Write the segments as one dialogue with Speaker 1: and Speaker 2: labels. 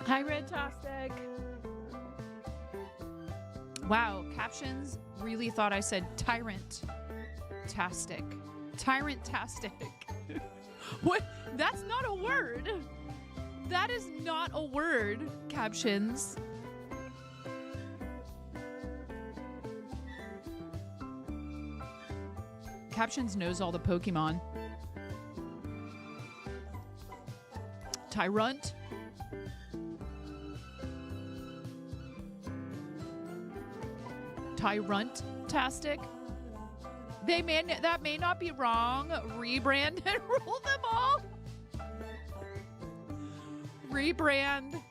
Speaker 1: Hi, Red Tostic. Wow, captions really thought I said tyrant-tastic. Tyrant-tastic. What? That's not a word. That is not a word, captions. Captions knows all the Pokemon. Tyrant. Tyrant-tastic. That may not be wrong. Rebrand and rule them all. Rebrand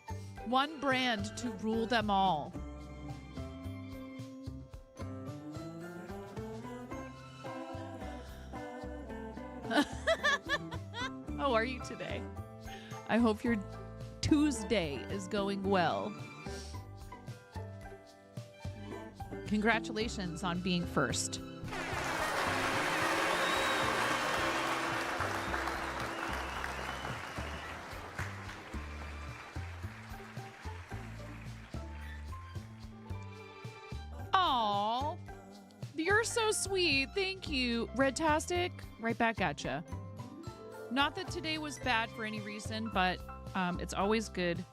Speaker 1: one brand to rule them all. How are you today? I hope your Tuesday is going well. Congratulations on being first. Aw, you're so sweet. Thank you. Redtastic, right back at ya. Not that today was bad for any reason, but it's always good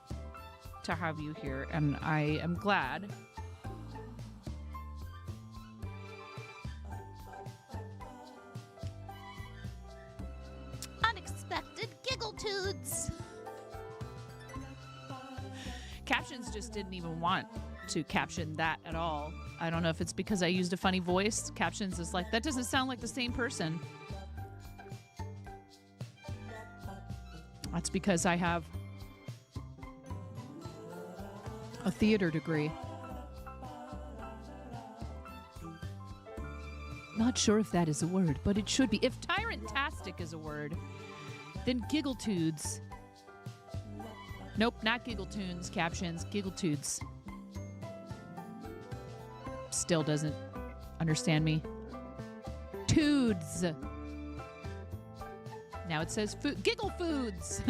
Speaker 1: to have you here, and I am glad.
Speaker 2: Unexpected giggle toots.
Speaker 1: Captions just didn't even want to caption that at all. I don't know if it's because I used a funny voice. Captions is like, that doesn't sound like the same person. That's because I have a theater degree. Not sure if that is a word, but it should be. If tyrant-tastic is a word, then giggle-tudes. Nope, not giggle-tunes, captions, giggle-tudes. Still doesn't understand me. Tudes. Now it says food, giggle foods.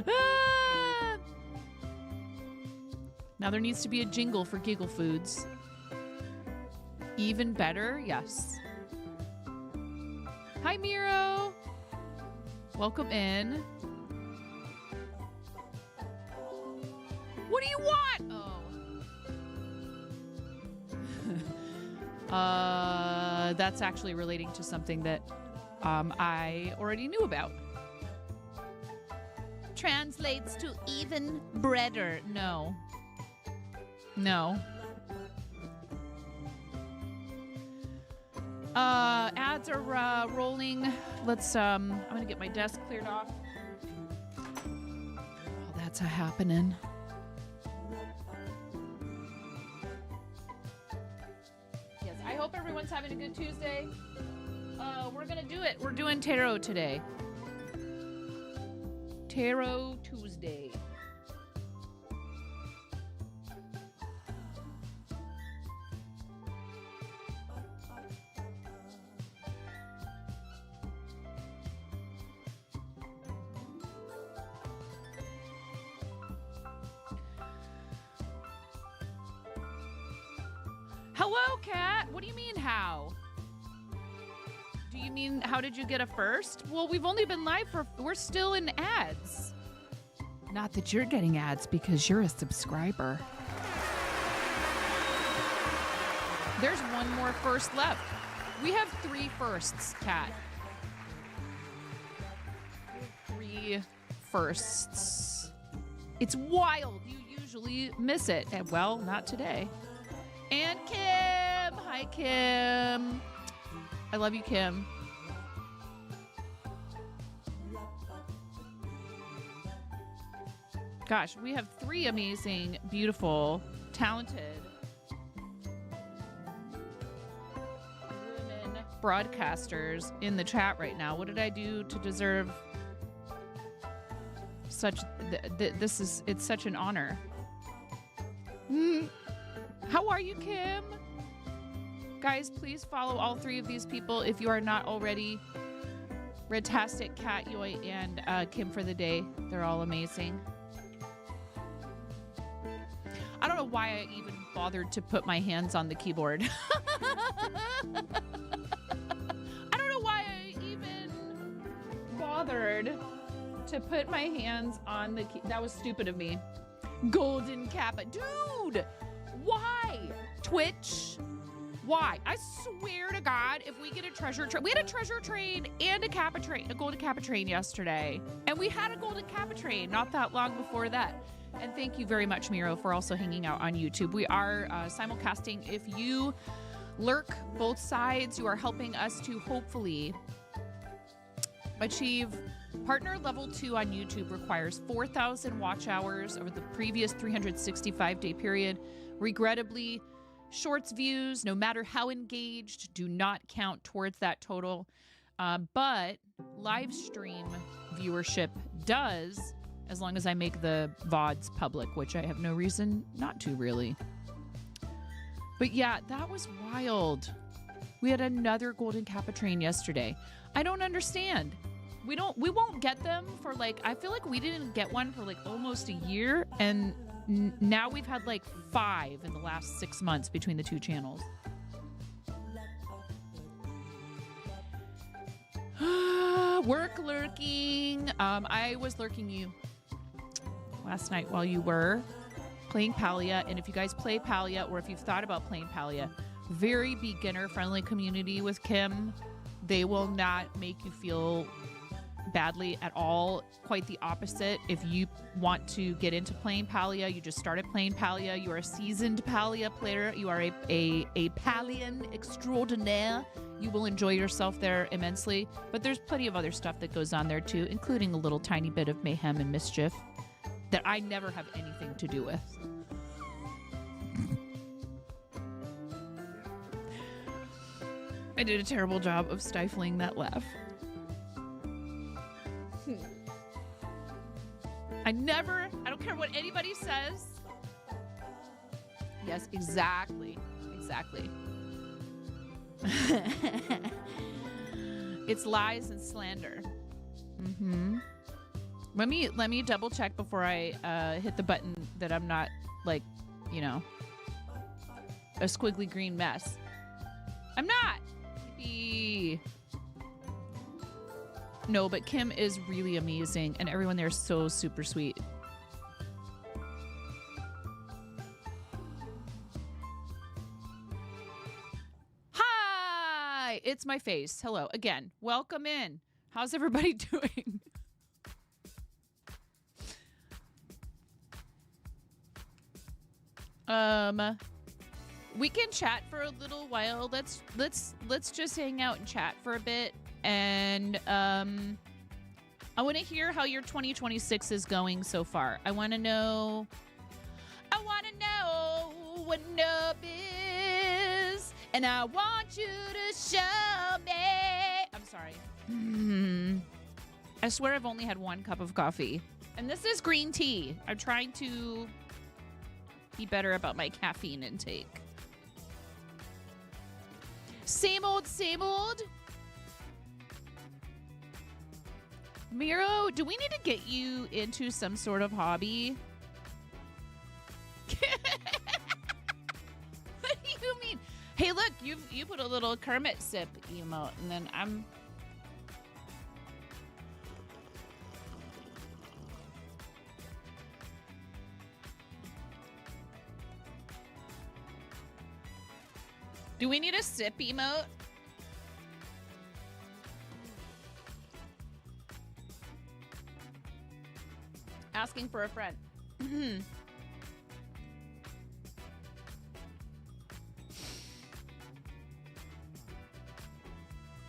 Speaker 1: Ah. Now there needs to be a jingle for giggle foods. Even better, yes. Hi, Miro. Welcome in. What do you want? Oh. That's actually relating to something that I already knew about.
Speaker 2: Translates to even breader.
Speaker 1: No. No. Ads are rolling. Let's, I'm gonna get my desk cleared off. Oh, that's a happening. Yes, I hope everyone's having a good Tuesday. We're gonna do it. We're doing tarot today. Tarot Tuesday. Hello, Kat. What do you mean, how? Do you mean, how did you get a first? Well, we've only been live for, we're still in ads. Not that you're getting ads because you're a subscriber. There's one more first left. We have 3 firsts, Kat. 3 firsts. It's wild. You usually miss it. And, well, not today. And Kim. Hi, Kim. I love you, Kim. Gosh, we have 3 amazing, beautiful, talented women broadcasters in the chat right now. What did I do to deserve such... this is... It's such an honor. How are you, Kim? Guys, please follow all 3 of these people if you are not already. Redtastic, Cat, Yoy, and Kim for the day. They're all amazing. I don't know why I even bothered to put my hands on the keyboard. I don't know why I even bothered to put my hands on the key. That was stupid of me. Golden Kappa. Dude, why? Twitch? Why? I swear to God, if we get a treasure train, we had a treasure train and a Kappa train, a golden Kappa train yesterday. And we had a golden Kappa train not that long before that. And thank you very much, Miro, for also hanging out on YouTube. We are simulcasting. If you lurk both sides, you are helping us to hopefully achieve partner level 2 on YouTube. Requires 4,000 watch hours over the previous 365-day period. Regrettably, Shorts views, no matter how engaged, do not count towards that total. But live stream viewership does, as long as I make the VODs public, which I have no reason not to, really. But yeah, that was wild. We had another golden Kappa train yesterday. I don't understand. We won't get them for like, I feel like we didn't get one for like almost a year, and now we've had like 5 in the last 6 months between the two channels. Work lurking. I was lurking you last night while you were playing Palia. And if you guys play Palia, or if you've thought about playing Palia, very beginner friendly community with Kim. They will not make you feel badly at all. Quite the opposite. If you want to get into playing Palia, you just started playing Palia, you are a seasoned Palia player, you are a Palian extraordinaire, you will enjoy yourself there immensely. But there's plenty of other stuff that goes on there too, including a little tiny bit of mayhem and mischief that I never have anything to do with. I did a terrible job of stifling that laugh. I don't care what anybody says. Yes, exactly. Exactly. It's lies and slander. Mm-hmm. Let me double check before I hit the button that I'm not, like, you know, a squiggly green mess. I'm not. No, but Kim is really amazing, and everyone there is so super sweet. Hi, it's my face. Hello again. Welcome in. How's everybody doing? We can chat for a little while. Let's just hang out and chat for a bit. And I want to hear how your 2026 is going so far. I want to know what nub is, and I want you to show me. I'm sorry. I swear I've only had 1 cup of coffee, and this is green tea. I'm trying to be better about my caffeine intake. Same old, same old. Miro, do we need to get you into some sort of hobby? What do you mean? Hey, look, you put a little Kermit sip emote, and then I'm... Do we need a sip emote? Asking for a friend.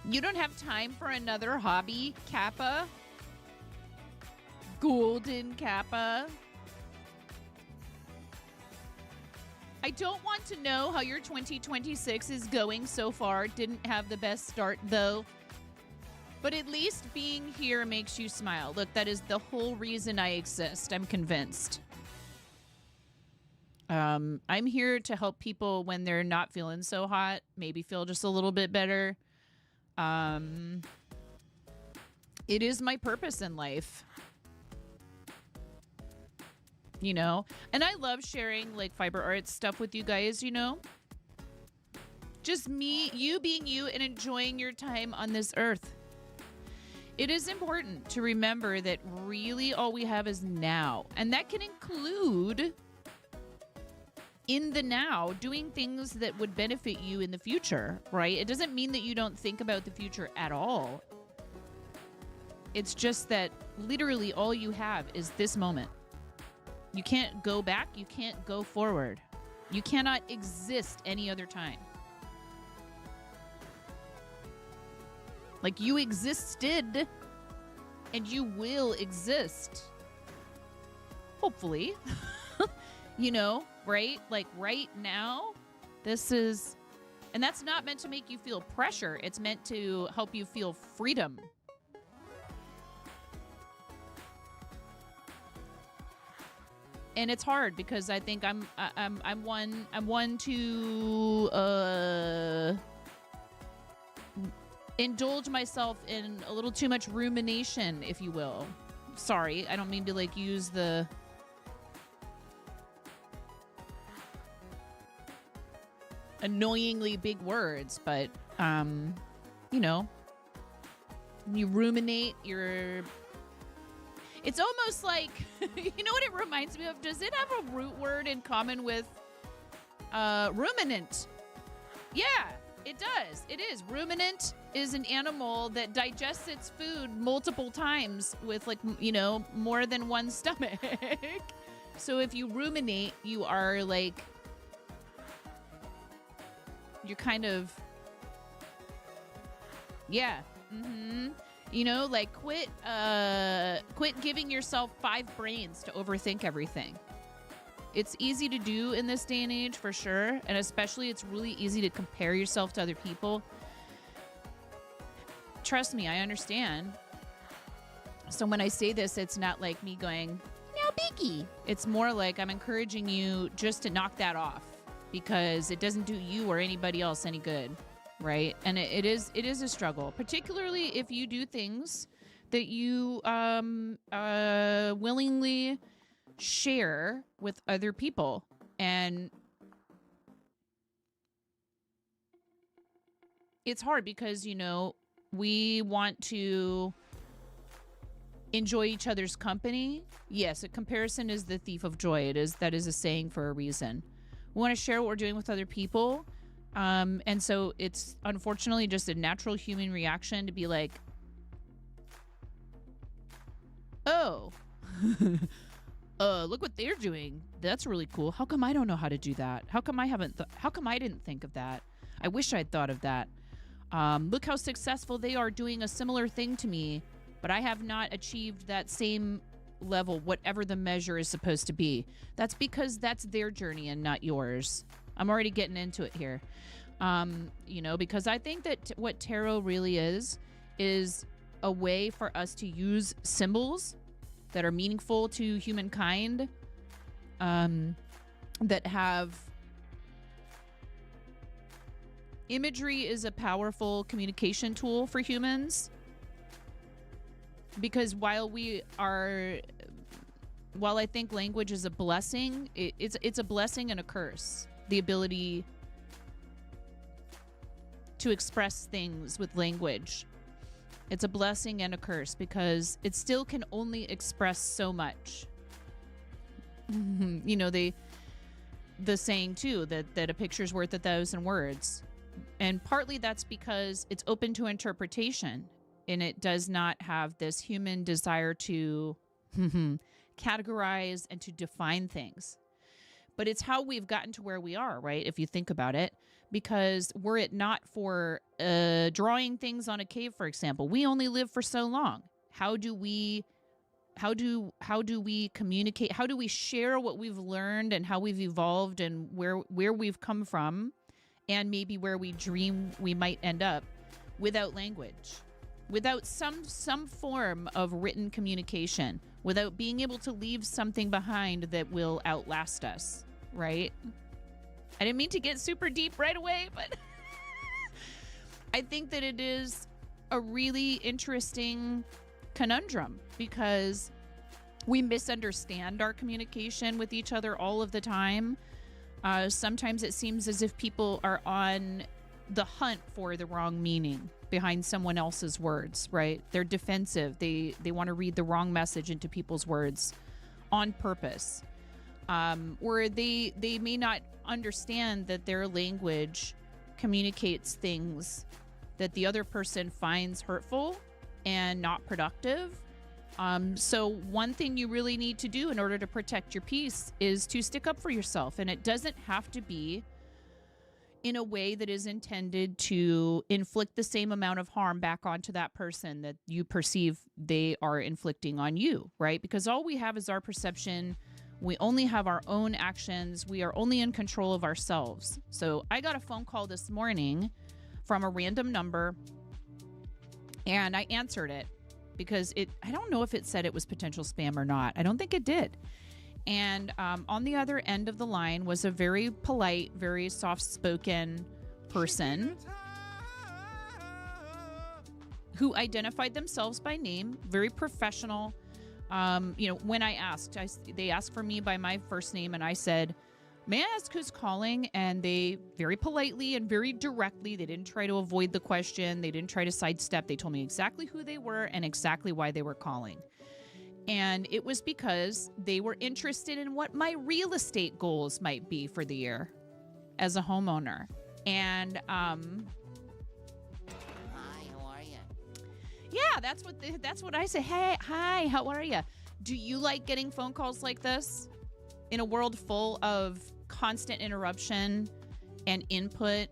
Speaker 1: You don't have time for another hobby, Kappa? Golden Kappa? I don't want to know how your 2026 is going so far. Didn't have the best start, though. But at least being here makes you smile. Look, that is the whole reason I exist. I'm convinced. I'm here to help people when they're not feeling so hot. Maybe feel just a little bit better. It is my purpose in life. You know, and I love sharing like fiber arts stuff with you guys, you know, just you being you and enjoying your time on this earth. It is important to remember that really all we have is now, and that can include in the now doing things that would benefit you in the future, right? It doesn't mean that you don't think about the future at all. It's just that literally all you have is this moment. You can't go back. You can't go forward. You cannot exist any other time. Like you existed and you will exist. Hopefully. You know, right? Like right now, this is, and that's not meant to make you feel pressure. It's meant to help you feel freedom. And it's hard because I think I'm one to indulge myself in a little too much rumination, if you will. Sorry, I don't mean to like use the annoyingly big words, but you know, you ruminate, it's almost like, you know what it reminds me of? Does it have a root word in common with ruminant? Yeah, it does. It is. Ruminant is an animal that digests its food multiple times with, like, you know, more than one stomach. So if you ruminate, you are like, you're kind of, yeah. Mm-hmm. You know, like quit giving yourself 5 brains to overthink everything. It's easy to do in this day and age for sure. And especially it's really easy to compare yourself to other people. Trust me, I understand. So when I say this, it's not like me going, no biggie. It's more like I'm encouraging you just to knock that off because it doesn't do you or anybody else any good. Right. And it is a struggle, particularly if you do things that you willingly share with other people. And it's hard because, you know, we want to enjoy each other's company. Yes, a comparison is the thief of joy. That is a saying for a reason. We want to share what we're doing with other people. And so it's unfortunately just a natural human reaction to be like, oh, look what they're doing. That's really cool. How come I don't know how to do that? How come I didn't think of that? I wish I'd thought of that. Look how successful they are doing a similar thing to me, but I have not achieved that same level, whatever the measure is supposed to be. That's because that's their journey and not yours. I'm already getting into it here. You know, because I think that what tarot really is a way for us to use symbols that are meaningful to humankind, that have imagery is a powerful communication tool for humans. Because while I think language is a blessing, it's a blessing and a curse. The ability to express things with language. It's a blessing and a curse because it still can only express so much. You know, the saying too that a picture's worth 1,000 words. And partly that's because it's open to interpretation and it does not have this human desire to categorize and to define things. But it's how we've gotten to where we are, right? If you think about it, because were it not for drawing things on a cave, for example, we only live for so long. How do we communicate? How do we share what we've learned and how we've evolved and where we've come from and maybe where we dream we might end up without language, without some form of written communication, without being able to leave something behind that will outlast us, right? I didn't mean to get super deep right away, but I think that it is a really interesting conundrum because we misunderstand our communication with each other all of the time. Sometimes it seems as if people are on the hunt for the wrong meaning behind someone else's words, right? They're defensive. They want to read the wrong message into people's words on purpose. Where they may not understand that their language communicates things that the other person finds hurtful and not productive. So one thing you really need to do in order to protect your peace is to stick up for yourself. And it doesn't have to be in a way that is intended to inflict the same amount of harm back onto that person that you perceive they are inflicting on you, right? Because all we have is our perception. We only have our own actions. We are only in control of ourselves. So I got a phone call this morning from a random number and I answered it because I don't know if it said it was potential spam or not. I don't think it did. And on the other end of the line was a very polite, very soft-spoken person who identified themselves by name, very professional. When I asked, they asked for me by my first name, and I said, "May I ask who's calling?" And they very politely and very directly, they didn't try to avoid the question. They didn't try to sidestep. They told me exactly who they were and exactly why they were calling. And it was because they were interested in what my real estate goals might be for the year as a homeowner. And
Speaker 3: Hi, how are you?
Speaker 1: yeah, that's what I say. Hey, hi, how are you? Do you like getting phone calls like this in a world full of constant interruption and input?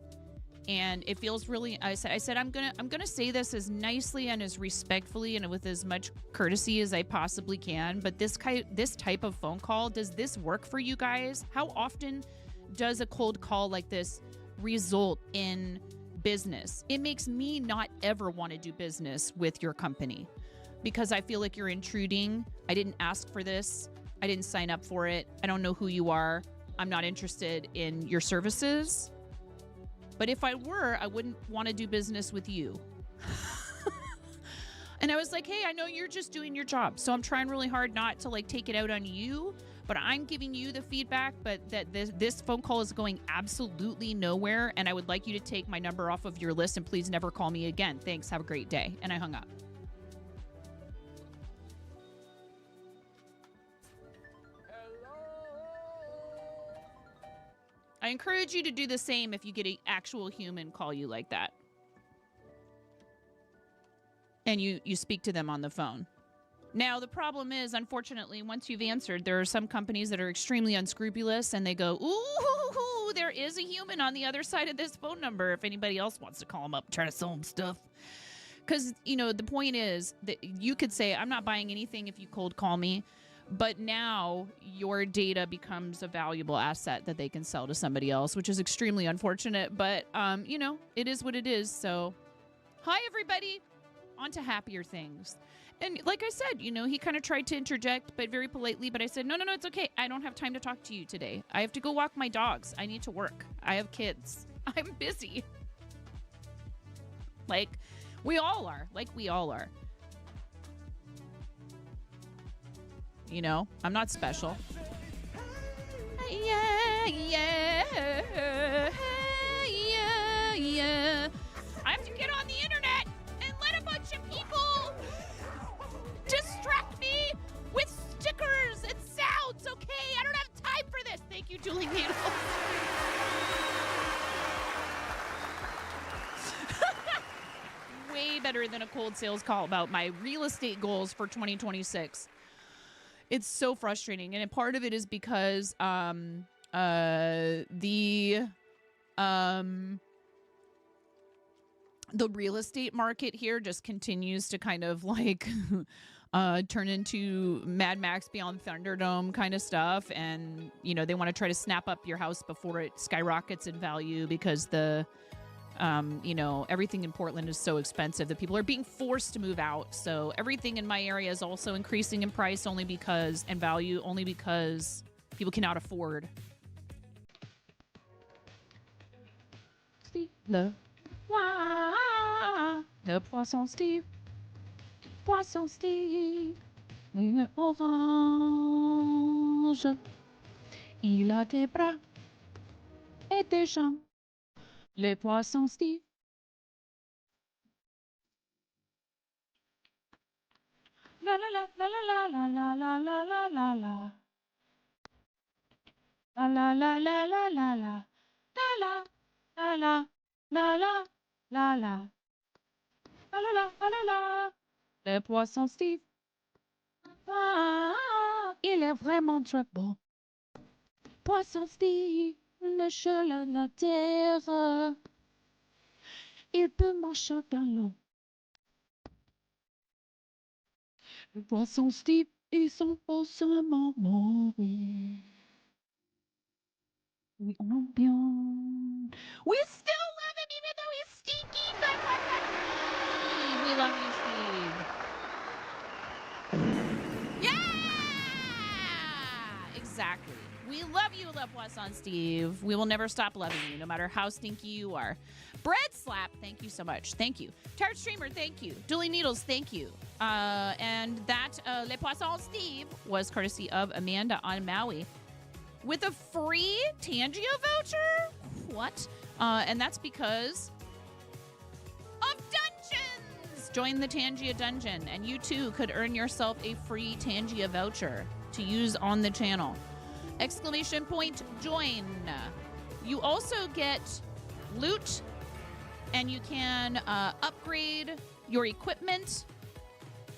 Speaker 1: And it feels really, I said I'm gonna say this as nicely and as respectfully and with as much courtesy as I possibly can. But this type of phone call, does this work for you guys? How often does a cold call like this result in business? It makes me not ever want to do business with your company because I feel like you're intruding. I didn't ask for this. I didn't sign up for it. I don't know who you are. I'm not interested in your services. But if I were, I wouldn't want to do business with you. And I was like, hey, I know you're just doing your job. So I'm trying really hard not to take it out on you, but I'm giving you the feedback, but that this phone call is going absolutely nowhere. And I would like you to take my number off of your list and please never call me again. Thanks. Have a great day. And I hung up. I encourage you to do the same if you get an actual human call you like that. And you speak to them on the phone. Now, the problem is, unfortunately, once you've answered, there are some companies that are extremely unscrupulous and they go, ooh, there is a human on the other side of this phone number if anybody else wants to call them up and try to sell them stuff. Because, the point is that you could say, I'm not buying anything if you cold call me. But now your data becomes a valuable asset that they can sell to somebody else, which is extremely unfortunate. But, it is what it is. So, hi, everybody. On to happier things. And like I said, he kind of tried to interject, but very politely. But I said, no, it's okay. I don't have time to talk to you today. I have to go walk my dogs. I need to work. I have kids. I'm busy. We all are. We all are. I'm not special. Yeah. I have to get on the internet and let a bunch of people distract me with stickers and sounds, okay? I don't have time for this. Thank you, Julie Needle. Way better than a cold sales call about my real estate goals for 2026. It's so frustrating, and part of it is because the real estate market here just continues to kind of turn into Mad Max Beyond Thunderdome kind of stuff, and they want to try to snap up your house before it skyrockets in value because everything in Portland is so expensive that people are being forced to move out. So everything in my area is also increasing in price and value only because people cannot afford. Steve, le poisson Steve. Poisson Steve, il est orange. Il a des bras et des jambes. Le poisson Steve. La la la la la la la la la la la la. La la la la la la la. La la la la la la la la. La la la la la. Le poisson Steve. Ah, il est vraiment très bon. Poisson Steve, le seul à la terre. Il peut marcher dans l'eau. Le poisson Steve, ils sont forcément mauvais. We love you. We still love him even though he's stinky. We love you, Steve. Yeah! Exactly. We love you, Le Poisson Steve. We will never stop loving you, no matter how stinky you are. Bread Slap, thank you so much. Thank you. Tart Streamer, thank you. Dooley Needles, thank you. And that Le Poisson Steve was courtesy of Amanda on Maui with a free Tangia voucher? What? And that's because of dungeons! Join the Tangia dungeon, and you too could earn yourself a free Tangia voucher to use on the channel. Exclamation point, join. You also get loot, and you can upgrade your equipment.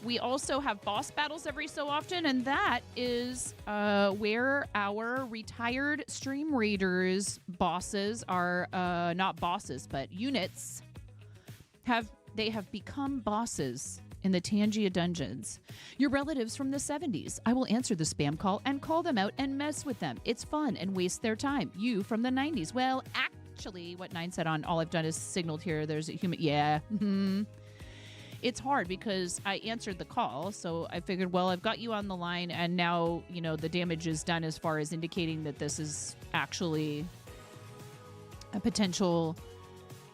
Speaker 1: We also have boss battles every so often, and that is where our retired stream raiders bosses are not bosses, but units have become bosses in the Tangia dungeons. Your relatives from the 70s. I will answer the spam call and call them out and mess with them. It's fun and waste their time. You from the 90s. Well, actually, what Nine said on all I've done is signaled here. There's a human. Yeah. It's hard because I answered the call, so I figured, well, I've got you on the line, and now, you know, the damage is done as far as indicating that this is actually a potential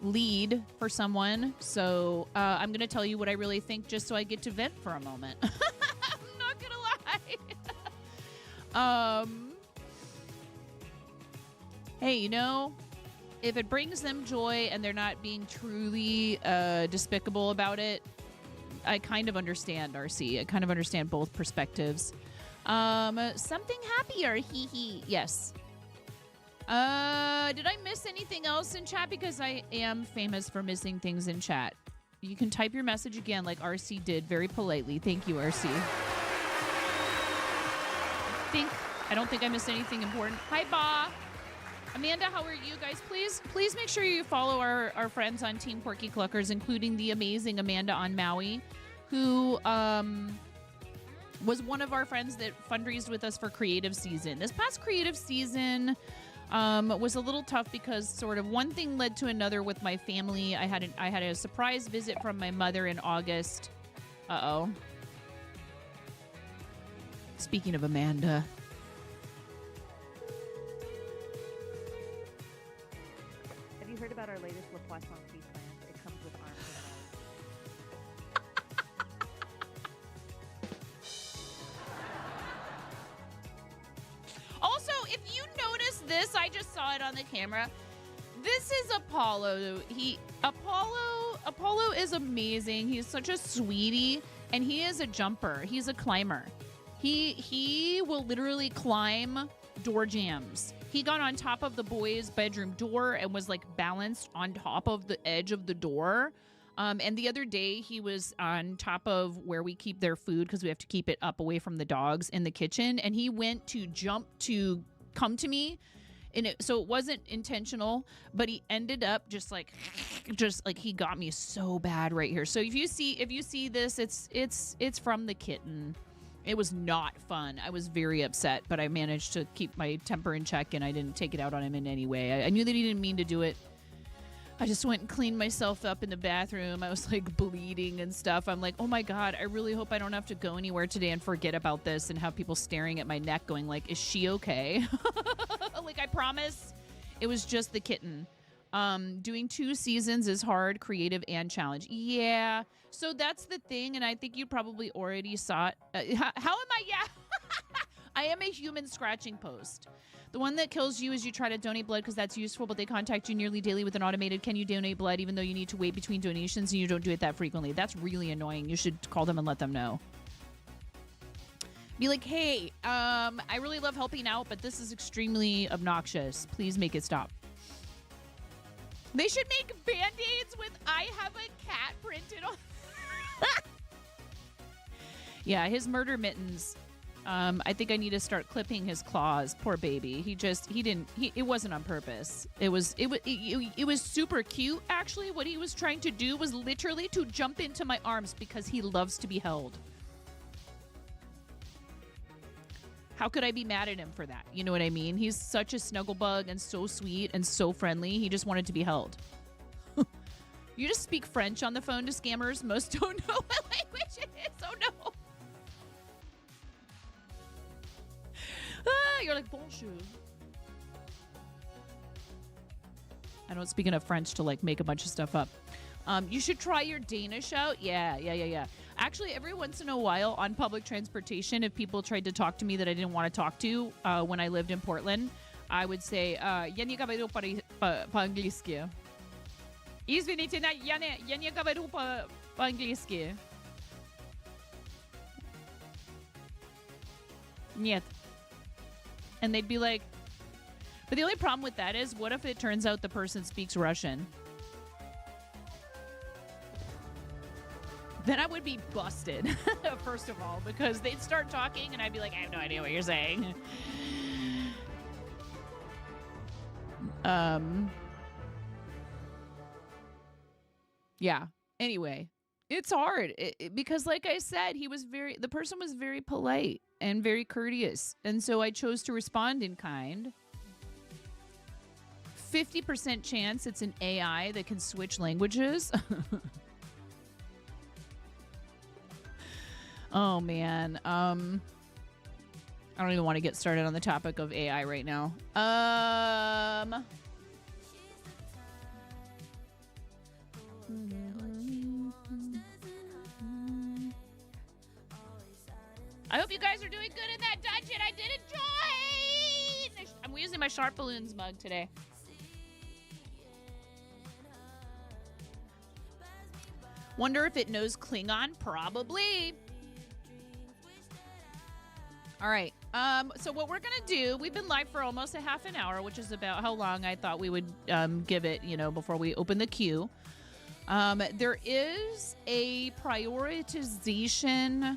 Speaker 1: lead for someone. So I'm going to tell you what I really think just so I get to vent for a moment. I'm not going to lie. Hey, you know, if it brings them joy and they're not being truly despicable about it, I kind of understand, RC. I kind of understand both perspectives. Something happier, hee hee. Yes. Did I miss anything else in chat? Because I am famous for missing things in chat. You can type your message again like RC did very politely. Thank you, RC. I don't think I missed anything important. Hi, Ba. Amanda, how are you guys? Please make sure you follow our friends on Team Quirky Cluckers, including the amazing Amanda on Maui, who was one of our friends that fundraised with us for creative season. This past creative season was a little tough because sort of one thing led to another with my family. I had a surprise visit from my mother in August. Uh-oh. Speaking of Amanda.
Speaker 3: Have you heard about our latest Le Poisson Steve plans? It comes with arms and all.
Speaker 1: Also, if you notice this, I just saw it on the camera. This is Apollo. Apollo is amazing. He's such a sweetie, and he is a jumper. He's a climber. He will literally climb door jambs. He got on top of the boys' bedroom door and was like balanced on top of the edge of the door. And the other day he was on top of where we keep their food because we have to keep it up away from the dogs in the kitchen. And he went to jump to come to me. So it wasn't intentional, but he ended up just like he got me so bad right here. So if you see this, it's from the kitten. It was not fun. I was very upset, but I managed to keep my temper in check and I didn't take it out on him in any way. I knew that he didn't mean to do it. I just went and cleaned myself up in the bathroom. I was like bleeding and stuff. I'm like, oh my God, I really hope I don't have to go anywhere today and forget about this and have people staring at my neck going like, is she okay? Like, I promise it was just the kitten. Doing 2 seasons is hard, creative, and challenge. Yeah. So that's the thing, and I think you probably already saw it. How am I? Yeah. I am a human scratching post. The one that kills you is you try to donate blood because that's useful, but they contact you nearly daily with an automated, can you donate blood, even though you need to wait between donations and you don't do it that frequently. That's really annoying. You should call them and let them know. Be like, hey, I really love helping out, but this is extremely obnoxious. Please make it stop. They should make Band-Aids with I have a cat printed on. Yeah, his murder mittens. I think I need to start clipping his claws. Poor baby. It wasn't on purpose. It was super cute. Actually, what he was trying to do was literally to jump into my arms because he loves to be held. How could I be mad at him for that? You know what I mean? He's such a snuggle bug and so sweet and so friendly. He just wanted to be held. You just speak French on the phone to scammers. Most don't know what language it is. Oh no. You're like, bonjour. I don't speak enough French to like make a bunch of stuff up. You should try your Danish out. Yeah. Actually, every once in a while on public transportation, if people tried to talk to me that I didn't want to talk to when I lived in Portland, I would say, "Я не говорю по-английски." Извините, я не говорю по-английски. Нет. And they'd be like, but the only problem with that is, what if it turns out the person speaks Russian? Then I would be busted, first of all, because they'd start talking and I'd be like, I have no idea what you're saying. Yeah. Anyway, it's hard because, like I said, the person was very polite and very courteous. And so I chose to respond in kind. 50% chance it's an AI that can switch languages. Oh, man. I don't even want to get started on the topic of AI right now. I hope you guys are doing good in that dungeon. I did enjoy. I'm using my Sharp Balloons mug today. Wonder if it knows Klingon? Probably. All right. So what we're going to do, we've been live for almost a half an hour, which is about how long I thought we would give it, before we open the queue. There is a prioritization.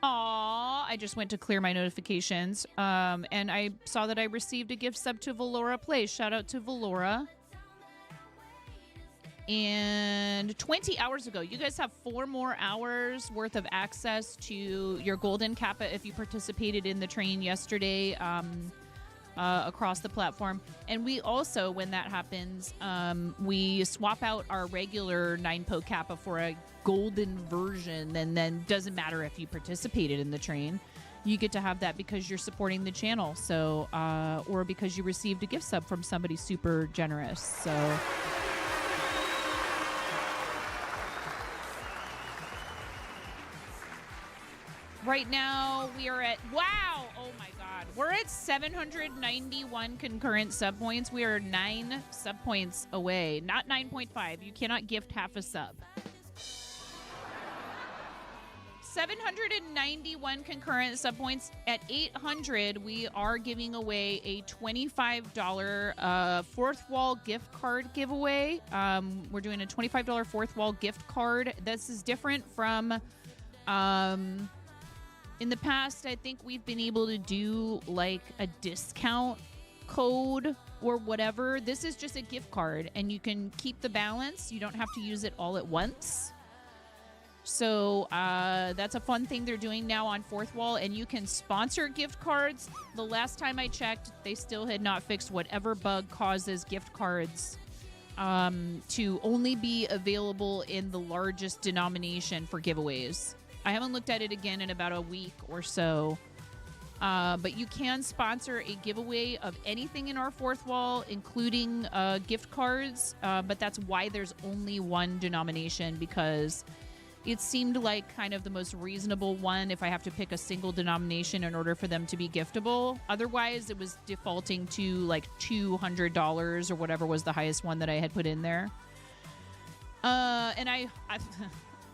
Speaker 1: I just went to clear my notifications. And I saw that I received a gift sub to Valora Plays. Shout out to Valora. And 20 hours ago, you guys have 4 more hours worth of access to your golden kappa if you participated in the train yesterday across the platform. And we also, when that happens, we swap out our regular 9-po kappa for a golden version. And then doesn't matter if you participated in the train. You get to have that because you're supporting the channel. So, or because you received a gift sub from somebody super generous. So... Right now, we are at, wow, oh my God. We're at 791 concurrent sub points. We are 9 sub points away, not 9.5. You cannot gift half a sub. 791 concurrent sub points. At 800, we are giving away a $25 fourth wall gift card giveaway. We're doing a $25 fourth wall gift card. This is different from... in the past, I think we've been able to do like a discount code or whatever. This is just a gift card and you can keep the balance. You don't have to use it all at once. So that's a fun thing they're doing now on Fourth Wall, and you can sponsor gift cards. The last time I checked, they still had not fixed whatever bug causes gift cards to only be available in the largest denomination for giveaways. I haven't looked at it again in about a week or so. But you can sponsor a giveaway of anything in our fourth wall, including gift cards. But that's why there's only one denomination, because it seemed like kind of the most reasonable one if I have to pick a single denomination in order for them to be giftable. Otherwise, it was defaulting to like $200 or whatever was the highest one that I had put in there. And I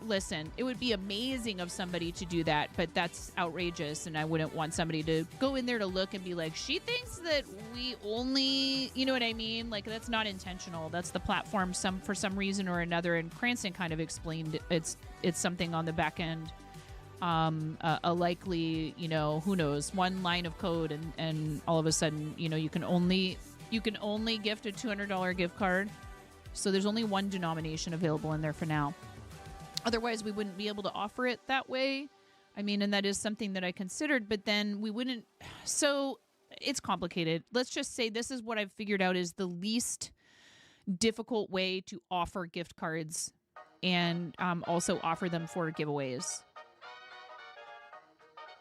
Speaker 1: listen, it would be amazing of somebody to do that, but that's outrageous, and I wouldn't want somebody to go in there to look and be like, she thinks that we only, you know what I mean? Like, that's not intentional. That's the platform for some reason or another, and Cranston kind of explained it's something on the back end, a likely, you know, who knows, one line of code, and all of a sudden, you know, you can only gift a $200 gift card. So there's only one denomination available in there for now. Otherwise, we wouldn't be able to offer it that way. I mean, and that is something that I considered, but then we wouldn't. So it's complicated. Let's just say this is what I've figured out is the least difficult way to offer gift cards and also offer them for giveaways.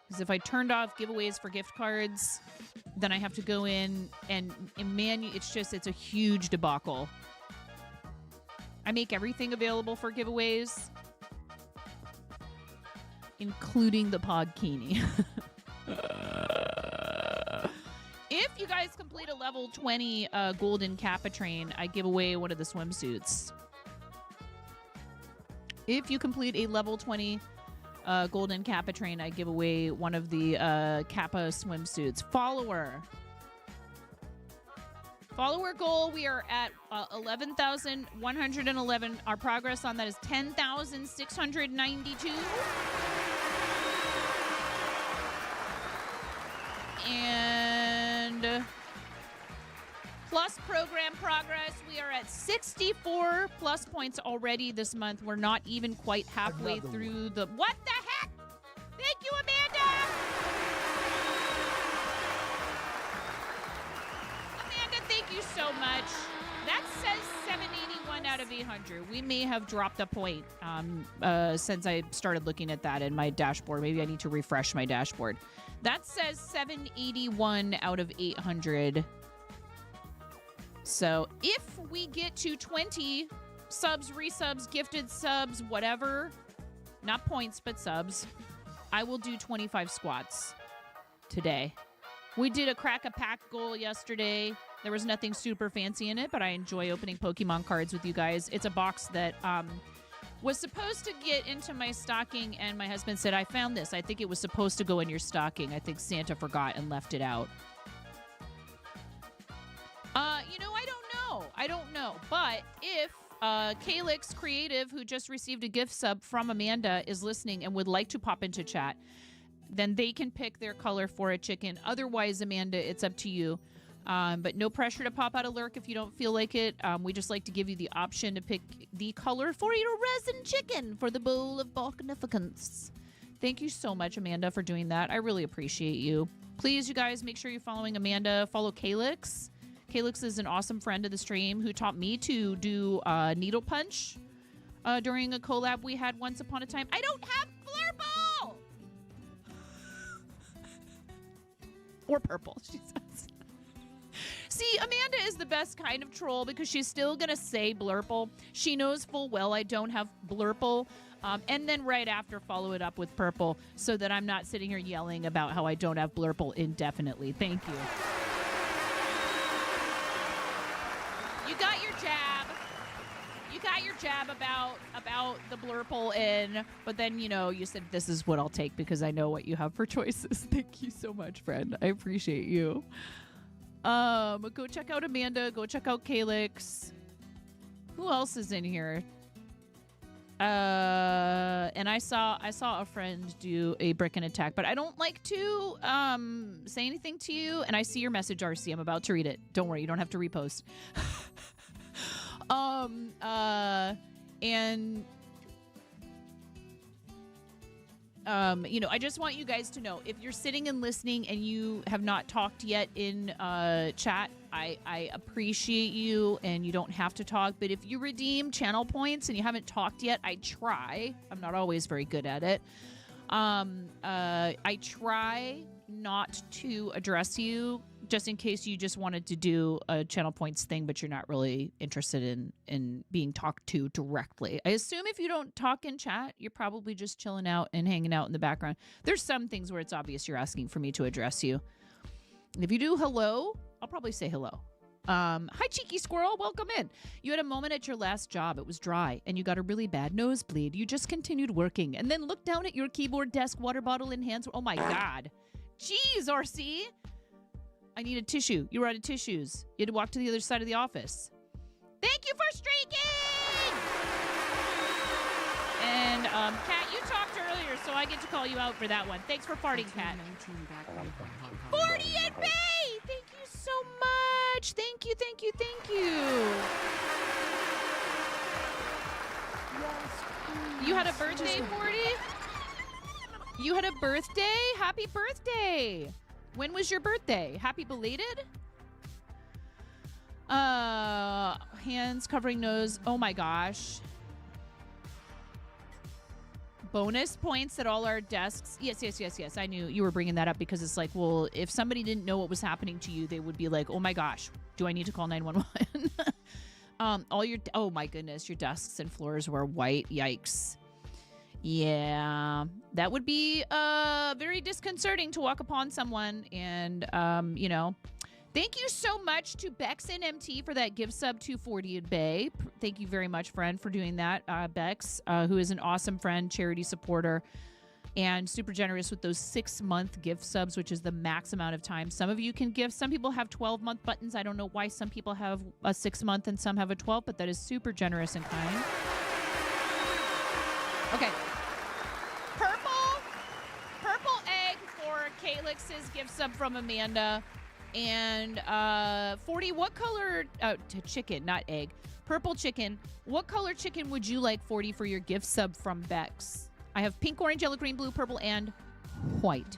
Speaker 1: Because if I turned off giveaways for gift cards, then I have to go in and it's a huge debacle. I make everything available for giveaways, including the Podkini. If you guys complete a level 20 golden Capitrain, I give away one of the swimsuits. If you complete a level 20 golden Capitrain, I give away one of the Kappa swimsuits. Follower goal, we are at 11,111. Our progress on that is 10,692. And plus program progress, we are at 64 plus points already this month. We're not even quite halfway through the... What the heck? Thank you, Amanda! Thank you so much. That says 781 out of 800. We may have dropped a point since I started looking at that in my dashboard. Maybe I need to refresh my dashboard. That says 781 out of 800. So if we get to 20 subs, resubs, gifted subs, whatever, not points, but subs, I will do 25 squats today. We did a crack a pack goal yesterday. There was nothing super fancy in it, but I enjoy opening Pokemon cards with you guys. It's a box that was supposed to get into my stocking, and my husband said, I found this. I think it was supposed to go in your stocking. I think Santa forgot and left it out. I don't know. But if Calyx Creative, who just received a gift sub from Amanda, is listening and would like to pop into chat, then they can pick their color for a chicken. Otherwise, Amanda, it's up to you. But no pressure to pop out a lurk if you don't feel like it. We just like to give you the option to pick the color for your resin chicken for the bowl of Balkanificance. Thank you so much, Amanda, for doing that. I really appreciate you. Please, you guys, make sure you're following Amanda. Follow Calyx. Calyx is an awesome friend of the stream who taught me to do needle punch during a collab we had once upon a time. I don't have Blurple! Or purple, she says. See, Amanda is the best kind of troll because she's still going to say Blurple. She knows full well I don't have Blurple. And then right after, follow it up with purple so that I'm not sitting here yelling about how I don't have Blurple indefinitely. Thank you. You got your jab. You got your jab about the Blurple in, but then, you know, you said this is what I'll take because I know what you have for choices. Thank you so much, friend. I appreciate you. Go check out Amanda. Go check out Calyx. Who else is in here? And I saw a friend do a brick and attack, but I don't like to say anything to you. And I see your message, RC. I'm about to read it. Don't worry, you don't have to repost. You know, I just want you guys to know, if you're sitting and listening and you have not talked yet in chat, I appreciate you, and you don't have to talk. But if you redeem channel points and you haven't talked yet, I try. I'm not always very good at it. I try not to address you, just in case you just wanted to do a channel points thing, but you're not really interested in being talked to directly. I assume if you don't talk in chat, you're probably just chilling out and hanging out in the background. There's some things where it's obvious you're asking for me to address you. And if you do hello, I'll probably say hello. Hi, cheeky squirrel. Welcome in. You had a moment at your last job. It was dry, and you got a really bad nosebleed. You just continued working, and then looked down at your keyboard, desk, water bottle in hands. Oh, my God. Jeez, RC. I need a tissue. You were out of tissues. You had to walk to the other side of the office. Thank you for streaking! And, Kat, you talked earlier, so I get to call you out for that one. Thanks for farting, Kat. 40 and Bay! Thank you so much. Thank you, thank you, thank you. You had a birthday, 40? You had a birthday? Happy birthday. When was your birthday? Happy belated? Hands covering nose. Oh my gosh. Bonus points at all our desks. Yes. I knew you were bringing that up because it's like, well, if somebody didn't know what was happening to you, they would be like, oh my gosh, do I need to call 911? Oh my goodness, your desks and floors were white. Yikes. Yeah, that would be very disconcerting to walk upon someone. And, you know, thank you so much to Bex and MT for that gift sub to 40 and Bay. Thank you very much, friend, for doing that. Bex, who is an awesome friend, charity supporter, and super generous with those 6-month gift subs, which is the max amount of time some of you can give. Some people have 12-month buttons. I don't know why some people have a 6-month and some have a 12, but that is super generous and kind. Okay. Purple egg for Calix's gift sub from Amanda. And 40, what color chicken, not egg. Purple chicken. What color chicken would you like, 40, for your gift sub from Bex? I have pink, orange, yellow, green, blue, purple, and white.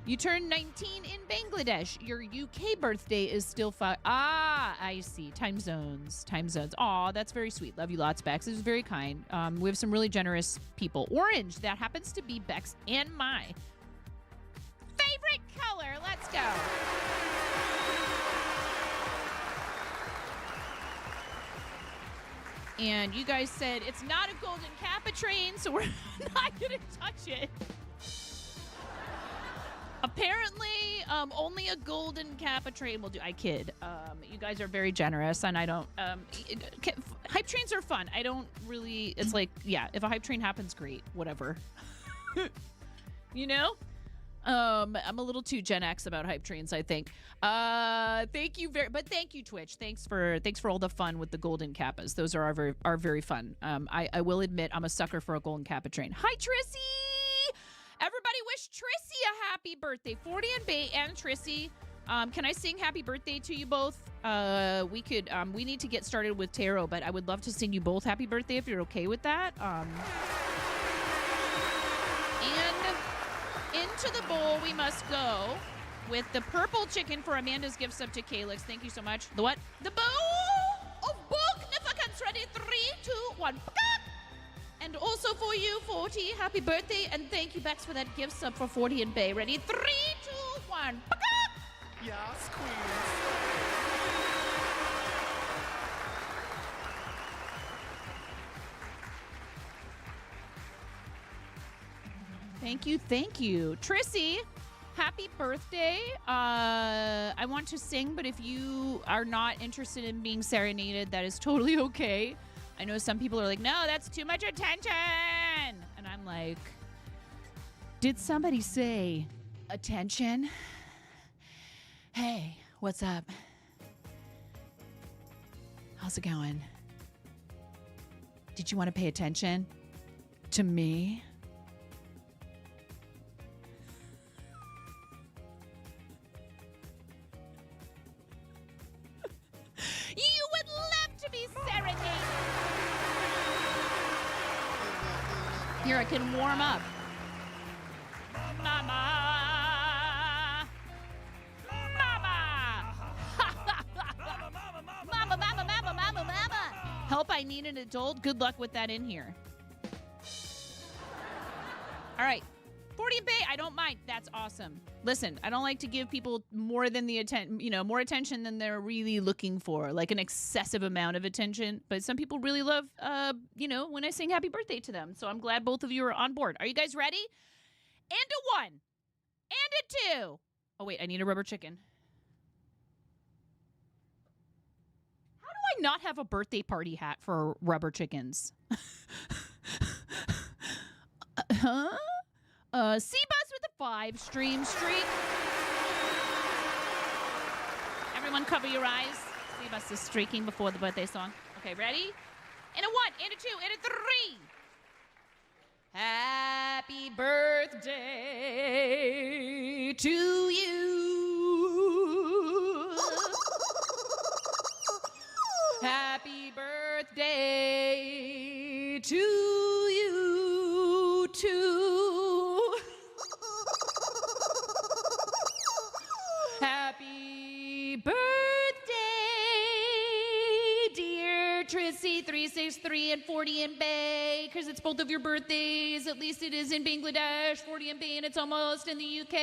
Speaker 1: You turned 19 in Bangladesh. Your UK birthday is still 5. Ah, I see. Time zones. Aw, that's very sweet. Love you lots, Bex. It was very kind. We have some really generous people. Orange, that happens to be Bex and my favorite color. Let's go. And you guys said it's not a golden Capitrain, so we're not going to touch it. Apparently, only a golden Capitrain will do. I kid. You guys are very generous, and I don't... hype trains are fun. I don't really... It's like, yeah, if a hype train happens, great. Whatever. You know? I'm a little too Gen X about hype trains, I think. Thank you thank you, Twitch. Thanks for all the fun with the golden kappas. Those are very fun. I will admit I'm a sucker for a golden kappa train. Hi, Trissy! Everybody wish Trissy a happy birthday. 40 and Bay and Trissy. Can I sing happy birthday to you both? We need to get started with tarot, but I would love to sing you both happy birthday if you're okay with that. And into the bowl we must go with the purple chicken for Amanda's gift sub to Calix. Thank you so much. The what? The bowl of magnificence. Ready? 3, 2, 1. And also for you, 40, happy birthday. And thank you, Bex, for that gift sub for 40 and Bay. Ready? 3, 2, 1.
Speaker 4: Yes, queen.
Speaker 1: Thank you. Trissy, happy birthday. I want to sing, but if you are not interested in being serenaded, that is totally okay. I know some people are like, no, that's too much attention. And I'm like, did somebody say attention? Hey, what's up? How's it going? Did you want to pay attention to me? You would love to be serenaded. Here, I can warm up. Mama. Mama. Mama. Help, I need an adult. Good luck with that in here. All right. 40 Bay, I don't mind. That's awesome. Listen, I don't like to give people more than the more attention than they're really looking for, like an excessive amount of attention. But some people really love, when I sing happy birthday to them. So I'm glad both of you are on board. Are you guys ready? And a 1. And a 2. Oh, wait, I need a rubber chicken. How do I not have a birthday party hat for rubber chickens? Huh? C-Bus with a 5-stream streak. Everyone cover your eyes. C-Bus is streaking before the birthday song. Okay, ready? And a 1, and a 2, and a 3. Happy birthday to you. Happy birthday to you too. Happy birthday, dear Trissy 363 and 40 in Bay, because it's both of your birthdays. At least it is in Bangladesh, 40 in Bay, and it's almost in the UK.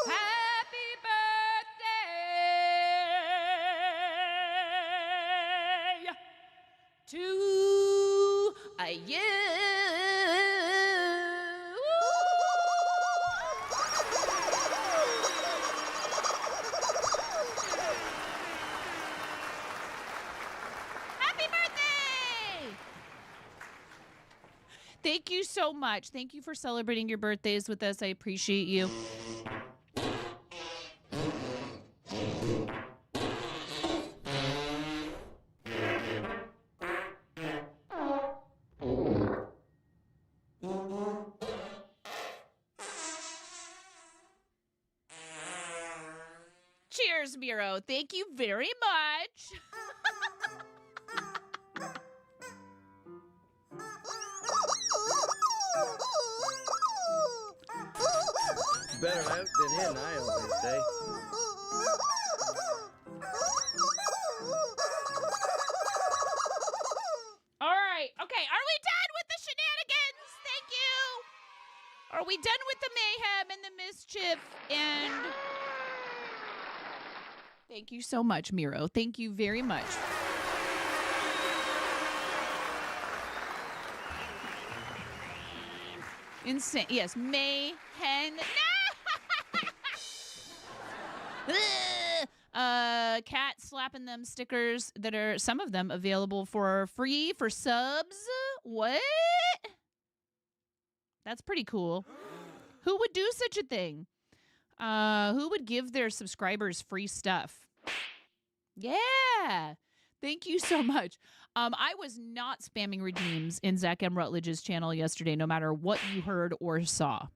Speaker 1: Happy birthday to you. Happy birthday! Thank you so much. Thank you for celebrating your birthdays with us. I appreciate you. Cheers, Miro. Thank you very much.
Speaker 5: Better out than in, I always say.
Speaker 1: All right. Okay. Are we done with the shenanigans? Thank you. Are we done with the mayhem and the mischief? And thank you so much, Miro. Thank you very much. Insane. Yes, mayhem. No! Cat slapping them stickers that are, some of them, available for free for subs. What? That's pretty cool. Who would do such a thing? Who would give their subscribers free stuff? Yeah. Thank you so much. I was not spamming redeems in Zach M. Rutledge's channel yesterday, no matter what you heard or saw.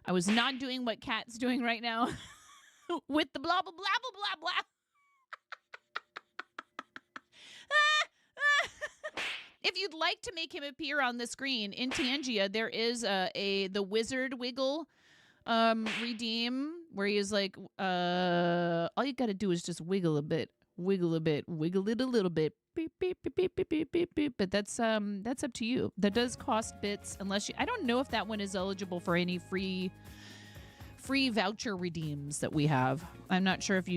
Speaker 1: I was not doing what Kat's doing right now with the blah, blah, blah, blah, blah, blah. If you'd like to make him appear on the screen in Tangia, there is the Wizard Wiggle redeem where he is like, all you got to do is just wiggle a bit, wiggle it a little bit. Beep, beep, beep, beep, beep, beep, beep, beep. But that's up to you. That does cost bits, unless you. I don't know if that one is eligible for any free voucher redeems that we have. I'm not sure if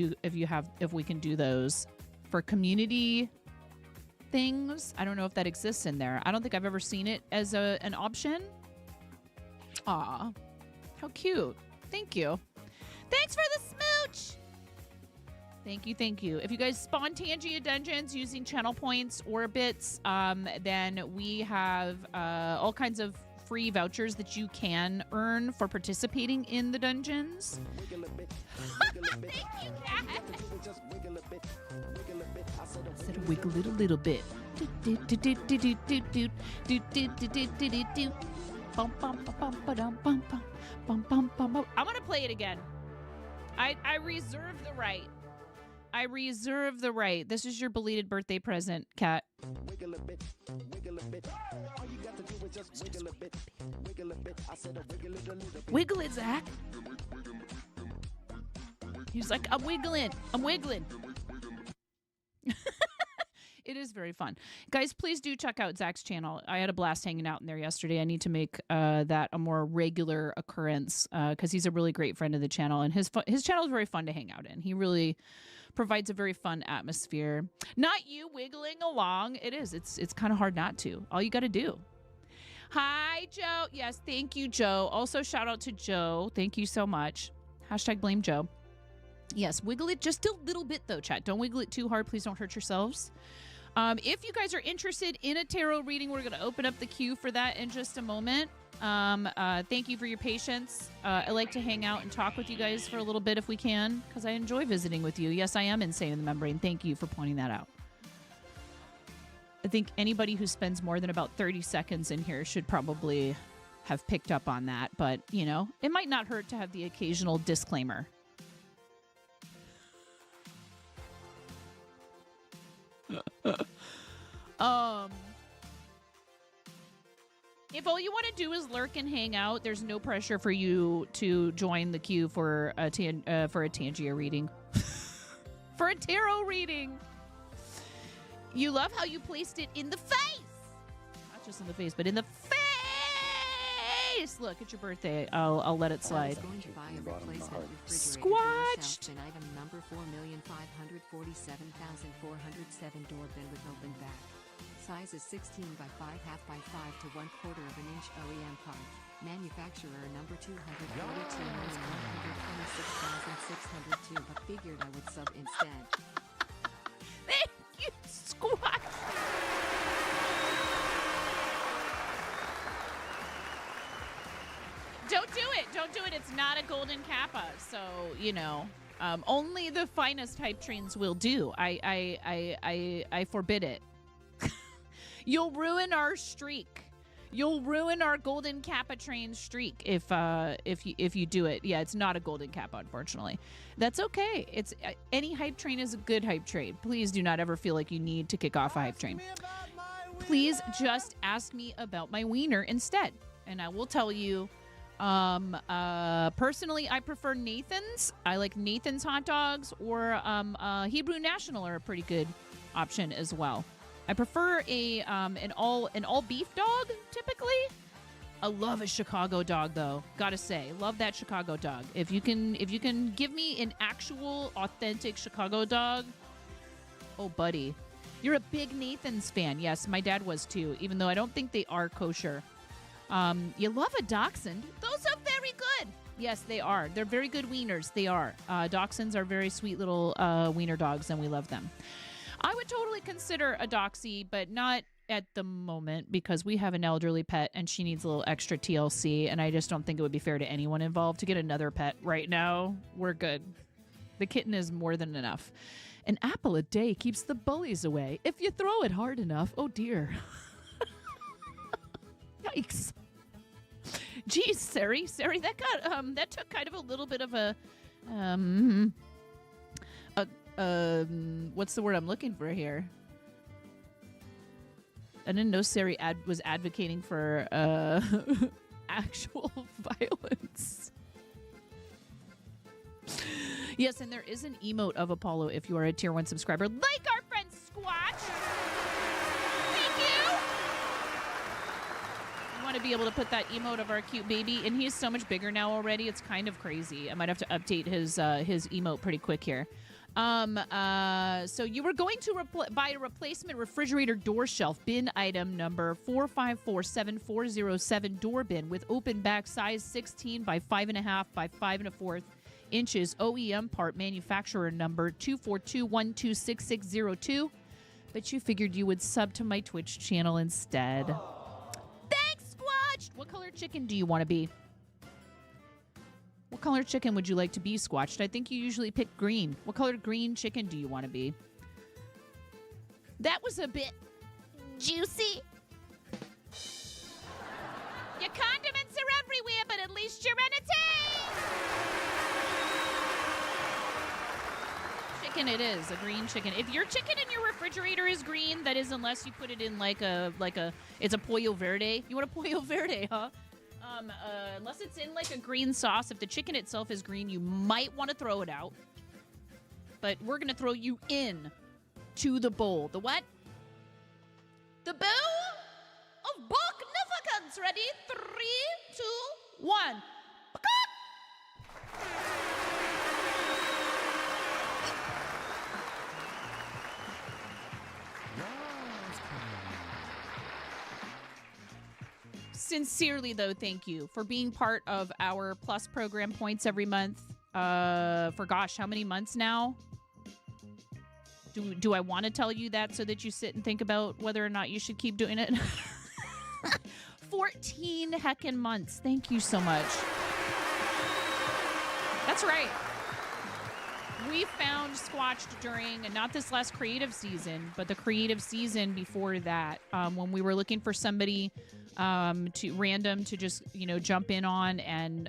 Speaker 1: we can do those for community things. I don't know if that exists in there. I don't think I've ever seen it as an option. Aw, how cute. Thank you. Thanks for the smooch. Thank you, thank you. If you guys spawn Tangia dungeons using channel points or bits, then we have all kinds of free vouchers that you can earn for participating in the dungeons. Thank you, Kat. Said wiggle it a little bit. I'm gonna play it again. I reserve the right. I reserve the right. This is your belated birthday present, Kat.
Speaker 4: Wiggle a bit, wiggle a bit. All you got to do is just wiggle a bit, wiggle a bit. I said wiggle it a little bit.
Speaker 1: Wiggle it, Zach. He's like, I'm wiggling. I'm wiggling. It is very fun. Guys, please do check out Zach's channel. I had a blast hanging out in there yesterday. I need to make that a more regular occurrence because he's a really great friend of the channel, and his channel is very fun to hang out in. He really provides a very fun atmosphere. Not you wiggling along. It is. It's kind of hard not to. All you got to do. Hi, Joe. Yes, thank you, Joe. Also, shout out to Joe. Thank you so much. Hashtag blame Joe. Yes, wiggle it just a little bit, though, chat. Don't wiggle it too hard. Please don't hurt yourselves. If you guys are interested in a tarot reading, we're going to open up the queue for that in just a moment. Thank you for your patience. I like to hang out and talk with you guys for a little bit if we can, because I enjoy visiting with you. Yes, I am insane in the membrane. Thank you for pointing that out. I think anybody who spends more than about 30 seconds in here should probably have picked up on that. But, you know, it might not hurt to have the occasional disclaimer. If all you want to do is lurk and hang out, there's no pressure for you to join the queue for a Tangia reading. For a tarot reading. You love how you placed it in the face. Not just in the face, but in the face. Look, it's your birthday. I'll let it slide.
Speaker 6: I was going to buy a replacement refrigerator
Speaker 1: Squatched.
Speaker 6: door shelf, and item number 4,547,407 door bin with open back. Size is 16 by 5 half by 5 to 1/4 of an inch OEM part. Manufacturer number 242,126,602, but figured I would sub instead.
Speaker 1: Thank you, Squatch. Don't do it. Don't do it. It's not a golden kappa. So, you know, only the finest hype trains will do. I forbid it. You'll ruin our streak. You'll ruin our golden kappa train streak if you do it. Yeah, it's not a golden kappa, unfortunately. That's okay. It's any hype train is a good hype train. Please do not ever feel like you need to kick off a hype train. Please just ask me about my wiener instead, and I will tell you. Personally, I prefer Nathan's. I like Nathan's hot dogs, or Hebrew National are a pretty good option as well. I prefer an all beef dog typically. I love a Chicago dog though. Gotta say, love that Chicago dog. If you can give me an actual authentic Chicago dog, oh buddy, you're a big Nathan's fan. Yes, my dad was too. Even though I don't think they are kosher. You love a dachshund. Those are very good. Yes, they are. They're very good wieners. They are. Dachshunds are very sweet little wiener dogs, and we love them. I would totally consider a doxie, but not at the moment because we have an elderly pet and she needs a little extra TLC, and I just don't think it would be fair to anyone involved to get another pet right now. We're good. The kitten is more than enough. An apple a day keeps the bullies away. If you throw it hard enough, oh dear. Yikes. Geez, Sari, that got that took kind of a little bit of a what's the word I'm looking for here? I didn't know Sari was advocating for actual violence. Yes, and there is an emote of Apollo if you are a tier 1 subscriber, like our friend Squatch. Thank you. I want to be able to put that emote of our cute baby, and he's so much bigger now already. It's kind of crazy. I might have to update his emote pretty quick here. So you were going to buy a replacement refrigerator door shelf, bin item number 4547407 door bin with open back, size 16 by 5.5 by 5 1/4 inches, OEM part, manufacturer number 242126602. But you figured you would sub to my Twitch channel instead. Thanks, Squatch! What color chicken do you want to be? What color chicken would you like to be, Squatched? I think you usually pick green. What color green chicken do you want to be? That was a bit juicy. Your condiments are everywhere, but at least you're entertained. Chicken it is, a green chicken. If your chicken in your refrigerator is green, that is unless you put it in like a it's a pollo verde. You want a pollo verde, huh? Unless it's in like a green sauce, if the chicken itself is green, you might want to throw it out. But we're going to throw you in to the bowl. The what?
Speaker 2: The bow of Bognificence. Ready? 3, 2, 1.
Speaker 1: Sincerely, though, thank you for being part of our Plus program points every month. For gosh, how many months now? Do I want to tell you that so that you sit and think about whether or not you should keep doing it? 14 heckin' months. Thank you so much. That's right. We found Squatched during, not this last creative season, but the creative season before that, when we were looking for somebody to just, jump in on and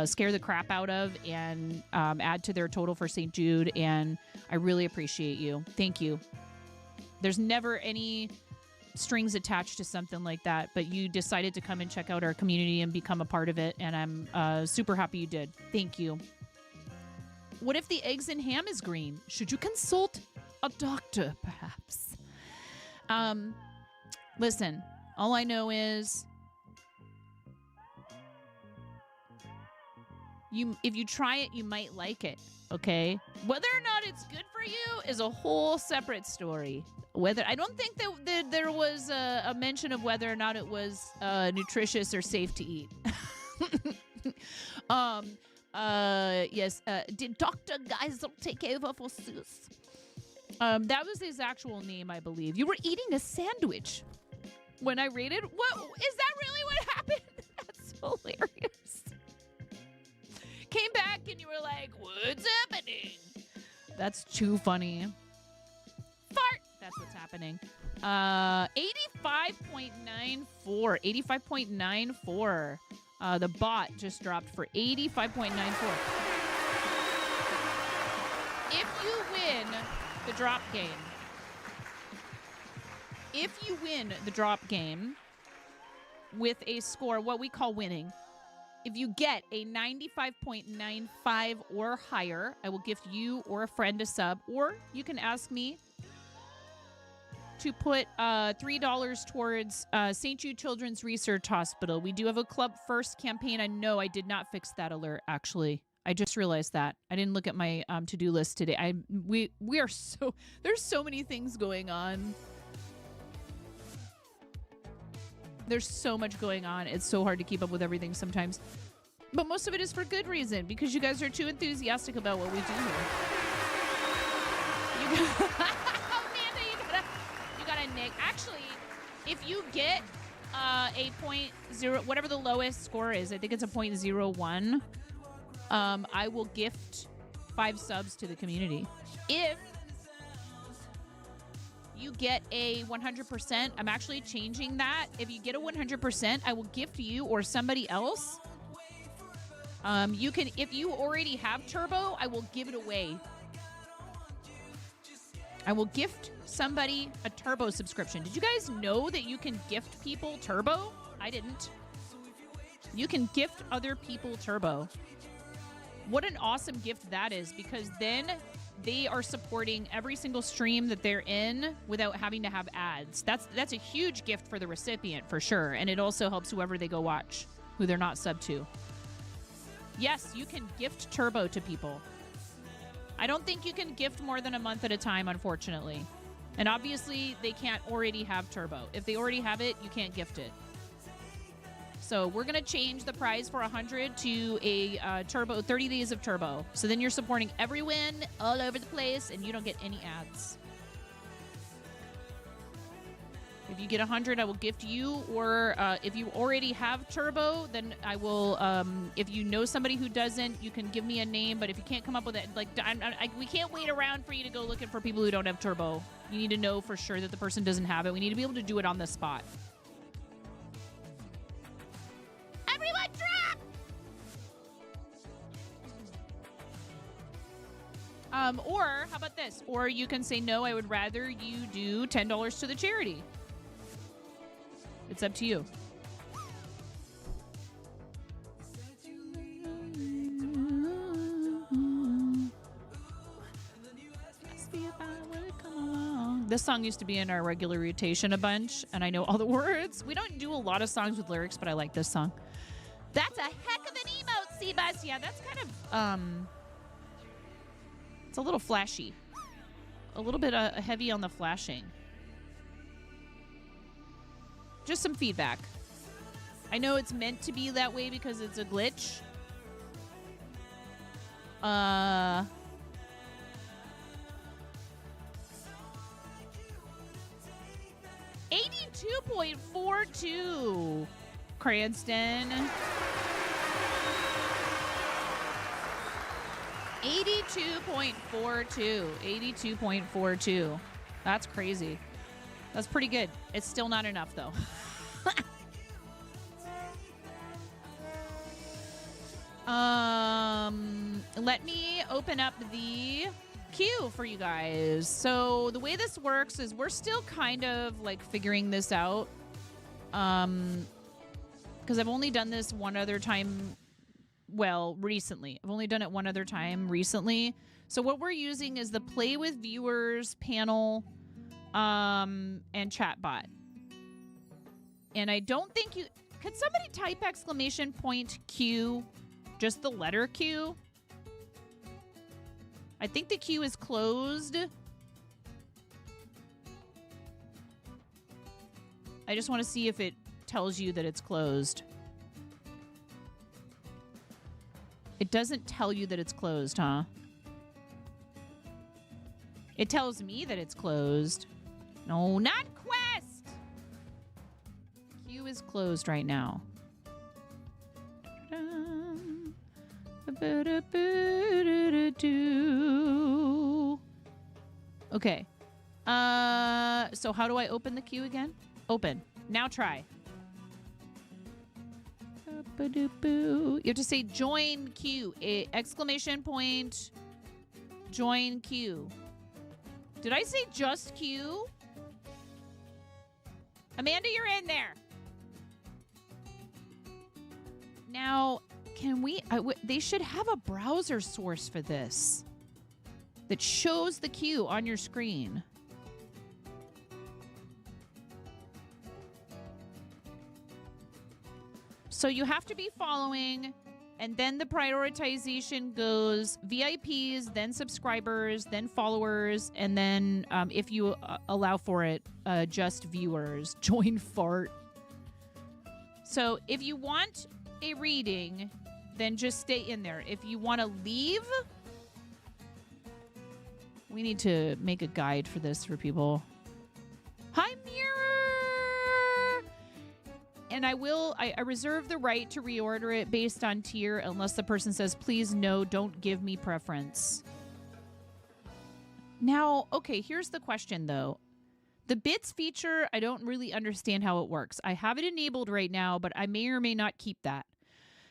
Speaker 1: scare the crap out of and add to their total for St. Jude. And I really appreciate you. Thank you. There's never any strings attached to something like that, but you decided to come and check out our community and become a part of it. And I'm super happy you did. Thank you. What if the eggs and ham is green? Should you consult a doctor, perhaps? Listen, all I know is if you try it, you might like it, okay? Whether or not it's good for you is a whole separate story. I don't think that there was a mention of whether or not it was nutritious or safe to eat. Yes. Did Dr. Geisel take over for Seuss? That was his actual name, I believe. You were eating a sandwich when I rated. What is that really what happened? That's hilarious. Came back and you were like, "What's happening?" That's too funny. Fart. That's what's happening. 85.94. 85.94. The bot just dropped for 85.94. If you win the drop game, with a score, what we call winning, if you get a 95.95 or higher, I will gift you or a friend a sub, or you can ask me to put $3 towards St. Jude Children's Research Hospital. We do have a Club First campaign. I know I did not fix that alert, actually. I just realized that. I didn't look at my to-do list today. There's so many things going on. There's so much going on. It's so hard to keep up with everything sometimes. But most of it is for good reason, because you guys are too enthusiastic about what we do here. Actually, if you get a 0, whatever the lowest score is, I think it's a 0.01, I will gift 5 subs to the community. If you get a 100%, I'm actually changing that. If you get a 100%, I will gift you or somebody else. You can, if you already have Turbo, I will give it away. I will gift somebody a Turbo subscription. Did you guys know that you can gift people Turbo? I didn't. You can gift other people Turbo. What an awesome gift that is, because then they are supporting every single stream that they're in without having to have ads. That's a huge gift for the recipient, for sure. And it also helps whoever they go watch, who they're not sub to. Yes, you can gift Turbo to people. I don't think you can gift more than a month at a time, unfortunately. And obviously, they can't already have Turbo. If they already have it, you can't gift it. So we're going to change the prize for 100 to a Turbo, 30 days of Turbo. So then you're supporting everyone all over the place, and you don't get any ads. If you get 100, I will gift you, or if you already have Turbo, then I will, if you know somebody who doesn't, you can give me a name, but if you can't come up with it, like, we can't wait around for you to go looking for people who don't have Turbo. You need to know for sure that the person doesn't have it. We need to be able to do it on the spot. Everyone drop! Or, how about this? Or you can say, no, I would rather you do $10 to the charity. It's up to you. Ask me if I would come along. This song used to be in our regular rotation a bunch, and I know all the words. We don't do a lot of songs with lyrics, but I like this song. That's a heck of an emote, Seabus. Yeah, that's kind of, it's a little flashy. A little bit heavy on the flashing. Just some feedback. I know it's meant to be that way because it's a glitch. 82.42, Cranston. 82.42. 82.42. That's crazy. That's pretty good. It's still not enough, though. Let me open up the queue for you guys. So the way this works is we're still kind of like figuring this out. Because I've only done this one other time. Well, recently. I've only done it one other time recently. So what we're using is the Play with Viewers panel and chatbot. And I don't think you... Could somebody type exclamation point Q? Just the letter Q? I think the queue is closed. I just want to see if it tells you that it's closed. It doesn't tell you that it's closed, huh? It tells me that it's closed. No, not Quest! Queue is closed right now. Okay. So how do I open the queue again? Open. Now try. You have to say join queue. Exclamation point. Join queue. Did I say just queue? Amanda, you're in there. Now, can we... they should have a browser source for this that shows the queue on your screen. So you have to be following, and then the prioritization goes VIPs, then subscribers, then followers, and then if you allow for it, just viewers. Join fart. So if you want a reading, then just stay in there. If you want to leave, we need to make a guide for this for people. Hi, Mirror! And I reserve the right to reorder it based on tier unless the person says, please, no, don't give me preference. Now, okay, here's the question, though. The bits feature, I don't really understand how it works. I have it enabled right now, but I may or may not keep that.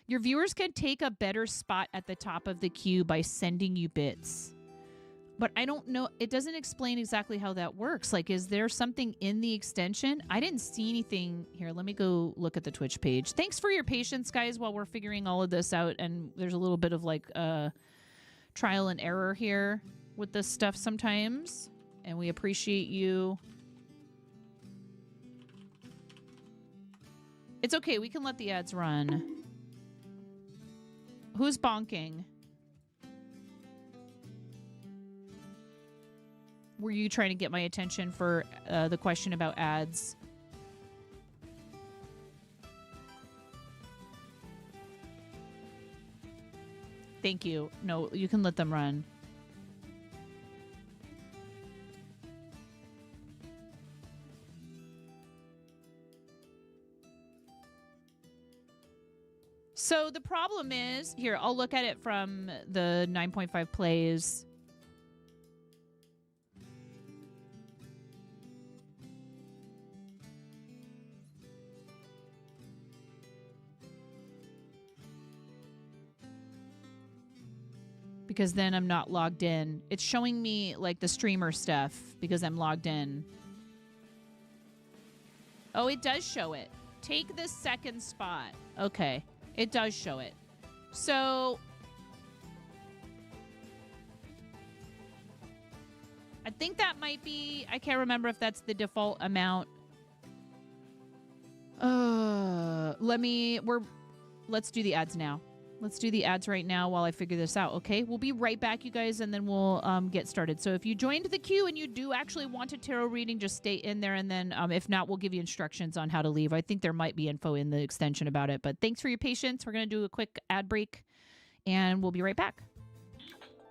Speaker 1: Your viewers can take a better spot at the top of the queue by sending you bits. But I don't know. It doesn't explain exactly how that works. Like, is there something in the extension? I didn't see anything here. Let me go look at the Twitch page. Thanks for your patience, guys, while we're figuring all of this out. And there's a little bit of like trial and error here with this stuff sometimes. And we appreciate you. It's okay. We can let the ads run. Who's bonking? Were you trying to get my attention for the question about ads? Thank you. No, you can let them run. So the problem is, here, I'll look at it from the 9.5 plays. Because then I'm not logged in. It's showing me like the streamer stuff because I'm logged in. Oh, it does show it. Take the second spot. Okay. It does show it. So I think that might be, I can't remember if that's the default amount. Let's do the ads now. Let's do the ads right now while I figure this out, okay? We'll be right back, you guys, and then we'll get started. So if you joined the queue and you do actually want a tarot reading, just stay in there, and then if not, we'll give you instructions on how to leave. I think there might be info in the extension about it, but thanks for your patience. We're going to do a quick ad break, and we'll be right back.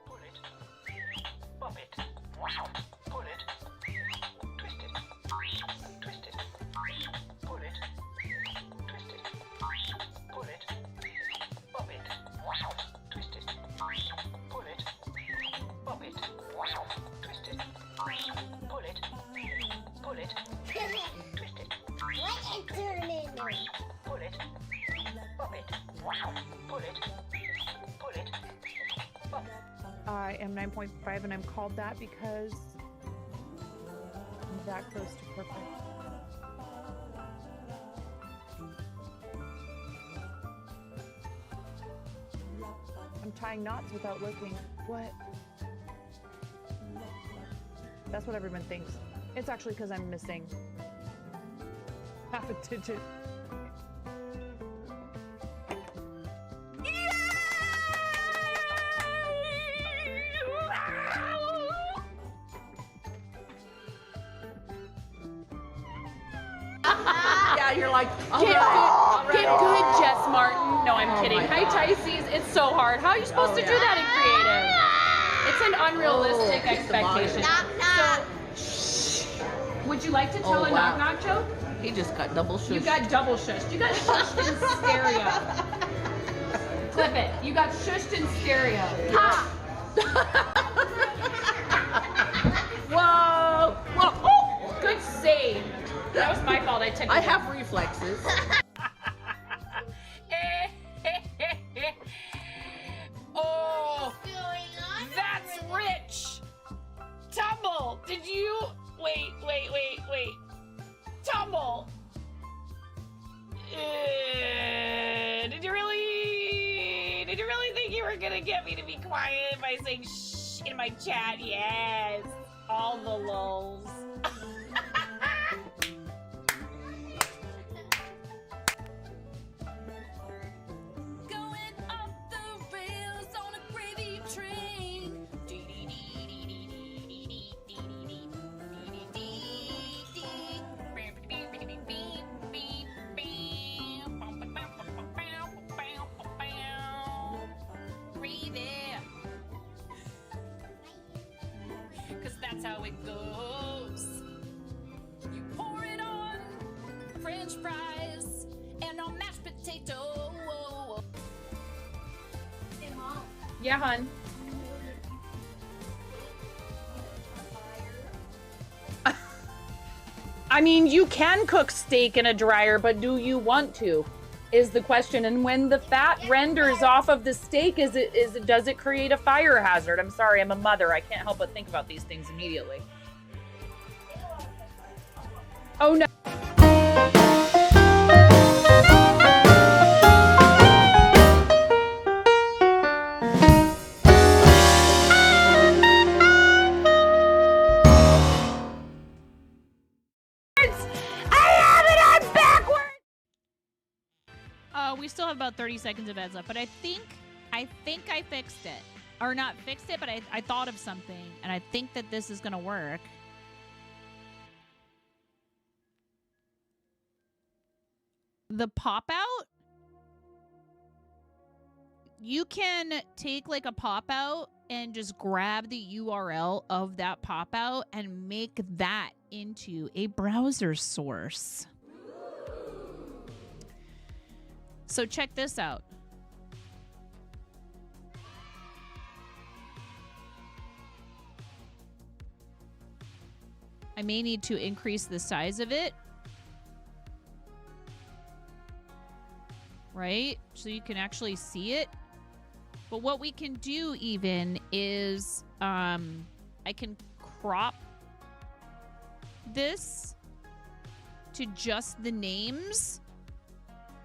Speaker 7: Pull it. Pop it. Wow. Pull it. Twist it. Twist it. Pull it. Twist it. Pull it. Pop it. Wow. Twist it. Pull it. Pop it. Wow. Twist it. Pull it. Pull it. Twist it.
Speaker 8: What is turning?
Speaker 7: Pull it. Pop it. Wow. Pull it. Pull it. Pop it.
Speaker 3: I am 9.5 and I'm called that because I'm that close to perfect. I'm tying knots without looking. What? That's what everyone thinks. It's actually because I'm missing half a digit.
Speaker 2: Yeah, you're like, get good, Jess Martin. No, I'm kidding. Hi, Pisces. It's so hard. How are you supposed to do that in creative? It's an unrealistic expectation.
Speaker 8: Knock, knock.
Speaker 2: So, would you like to tell a knock-knock joke?
Speaker 9: He just got double shushed.
Speaker 2: You got double shushed. You got shushed in stereo. Clip it. You got shushed in stereo. Ha! Whoa! Whoa! Oh! Good save. That was my fault.
Speaker 9: I have reflexes.
Speaker 2: Oh, that's rich. Tumble. Did you? Wait. Tumble. Did you really think you were gonna get me to be quiet by saying shh in my chat? Yes. All the lulls. That's how it goes. You pour it on French fries and on mashed potato.
Speaker 8: Hey, Mom.
Speaker 2: Yeah, hun. I mean, you can cook steak in a dryer, but do you want to? Is the question. And when the fat renders off of the steak, does it create a fire hazard? I'm sorry, I'm a mother. I can't help but think about these things immediately. Oh no.
Speaker 1: We still have about 30 seconds of ads left, but I think I fixed it. Or not fixed it, but I thought of something, and I think that this is going to work. The pop-out, you can take like a pop-out and just grab the URL of that pop-out and make that into a browser source. So check this out. I may need to increase the size of it. Right? So you can actually see it. But what we can do even is I can crop this to just the names.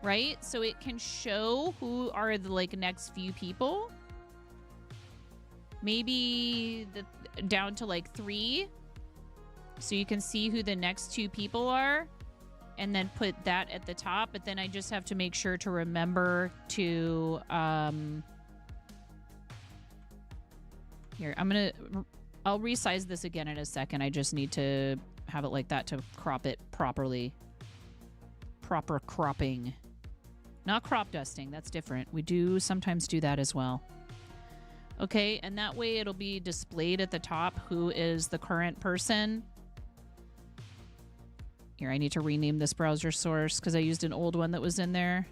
Speaker 1: Right? So it can show who are the like next few people. maybe down to like 3, so you can see who the next 2 people are, and then put that at the top. But then I just have to make sure to remember to here, I'll resize this again in a second. I just need to have it like that to crop it properly. Proper cropping. Not crop dusting, that's different. We do sometimes do that as well. Okay, and that way it'll be displayed at the top who is the current person. Here, I need to rename this browser source because I used an old one that was in there.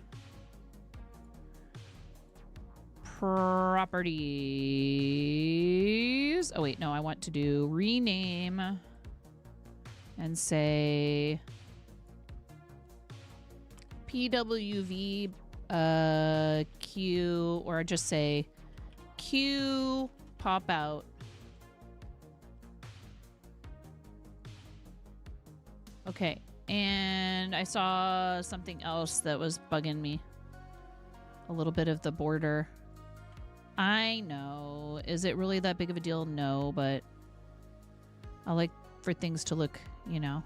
Speaker 1: Properties. Oh, wait, no, I want to do rename and say PWV Q, or just say Q pop out. Okay, and I saw something else that was bugging me. A little bit of the border. I know. Is it really that big of a deal? No, but I like for things to look, you know.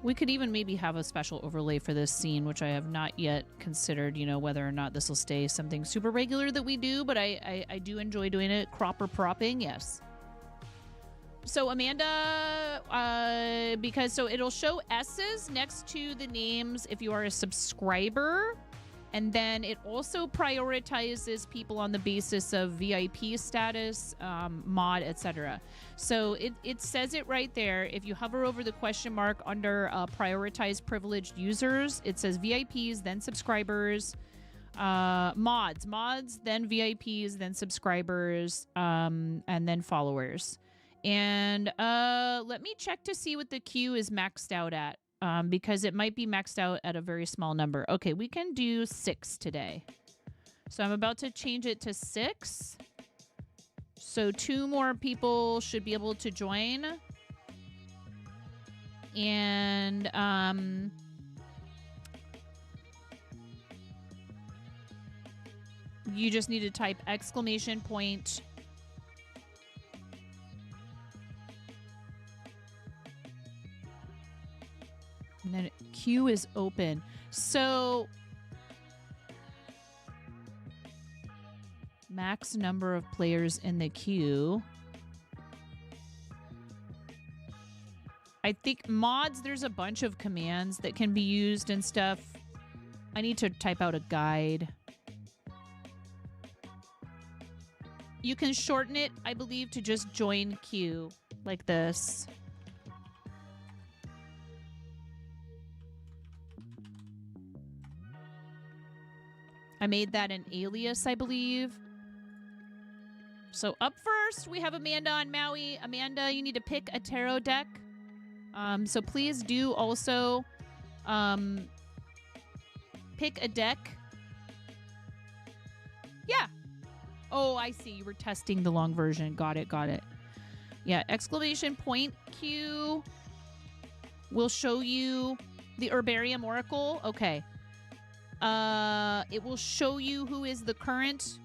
Speaker 1: We could even maybe have a special overlay for this scene, which I have not yet considered, you know, whether or not this will stay something super regular that we do, but I do enjoy doing it. Crop or propping, yes. So Amanda, because so it'll show S's next to the names if you are a subscriber. And then it also prioritizes people on the basis of VIP status, mod, etc. So it says it right there. If you hover over the question mark under prioritize privileged users, it says VIPs, then subscribers, mods, then VIPs, then subscribers, and then followers. And let me check to see what the queue is maxed out at. Because it might be maxed out at a very small number. Okay, we can do 6 today. So I'm about to change it to 6. So 2 more people should be able to join. And you just need to type exclamation point . And then queue is open. So max number of players in the queue. I think mods, there's a bunch of commands that can be used and stuff. I need to type out a guide. You can shorten it, I believe, to just join queue like this. I made that an alias, I believe. So up first, we have Amanda on Maui. Amanda, you need to pick a tarot deck. So please do also pick a deck. Yeah. Oh, I see. You were testing the long version. Got it. Yeah, exclamation point Q will show you the Herbarium Oracle. Okay. It will show you who is the current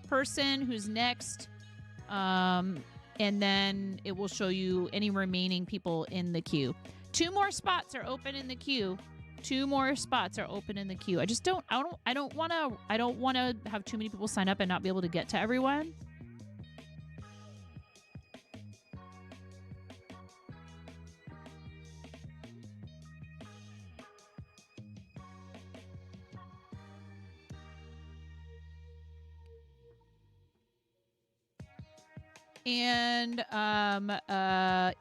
Speaker 1: person, who's next, and then it will show you any remaining people in the queue. 2 more spots are open in the queue. 2 more spots are open in the queue. I don't want to have too many people sign up and not be able to get to everyone. And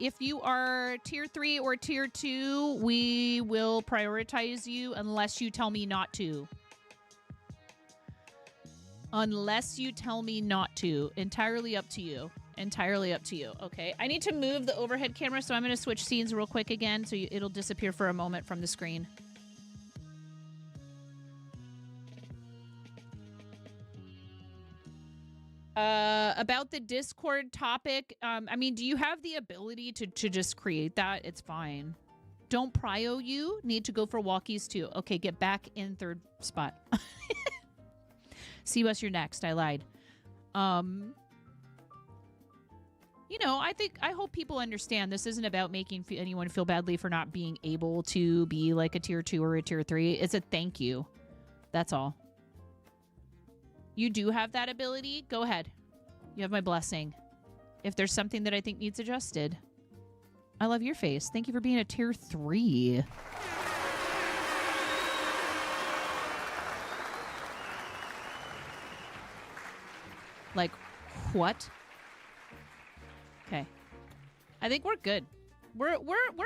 Speaker 1: if you are tier 3 or tier 2, we will prioritize you unless you tell me not to. Unless you tell me not to. Entirely up to you. Entirely up to you. Okay. I need to move the overhead camera, so I'm going to switch scenes real quick again, so it'll disappear for a moment from the screen. About the Discord topic, I mean, do you have the ability to just create that? It's fine. Don't prio you. Need to go for walkies too. Okay, get back in 3rd spot. CBus, you're next. I lied. You know, I hope people understand this isn't about making anyone feel badly for not being able to be like a tier 2 or a tier 3. It's a thank you. That's all. You do have that ability. Go ahead. You have my blessing. If there's something that I think needs adjusted. I love your face. Thank you for being a tier 3. Like, what? Okay. I think we're good. We're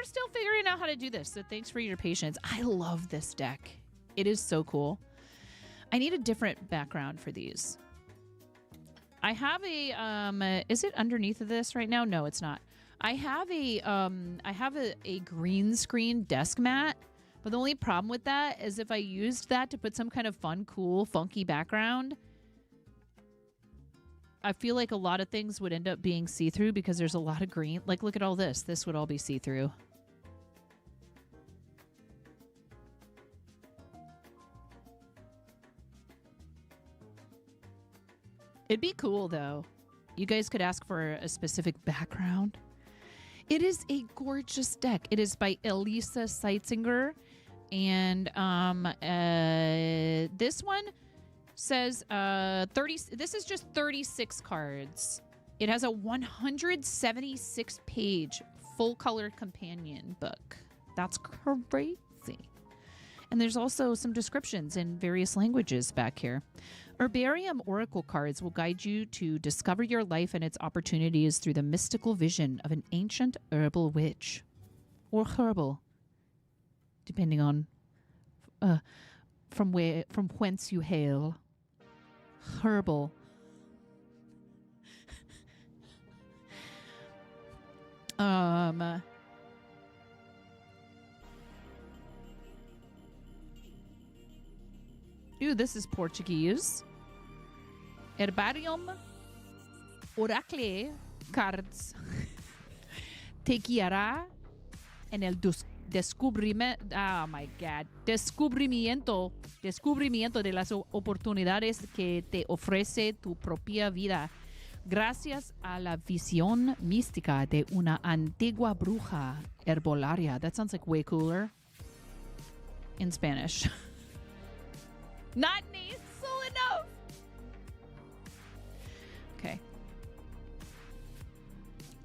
Speaker 1: still figuring out how to do this, so thanks for your patience. I love this deck. It is so cool. I need a different background for these. I have a is it underneath of this right now? No, it's not. I have a green screen desk mat, but the only problem with that is if I used that to put some kind of fun, cool, funky background, I feel like a lot of things would end up being see-through because there's a lot of green. Like, look at all this. This would all be see-through. It'd be cool, though. You guys could ask for a specific background. It is a gorgeous deck. It is by Elisa Seitzinger. And this one says 30. This is just 36 cards. It has a 176-page full-color companion book. That's crazy. And there's also some descriptions in various languages back here. Herbarium Oracle cards will guide you to discover your life and its opportunities through the mystical vision of an ancient herbal witch. Or herbal, depending on from whence you hail. Herbal. Ooh, this is Portuguese. Herbarium Oracle cards te guiará en el descubrimiento. Oh my God. Descubrimiento de las oportunidades que te ofrece tu propia vida. Gracias a la visión mística de una antigua bruja herbolaria. That sounds like way cooler in Spanish. Not nasal enough. Okay.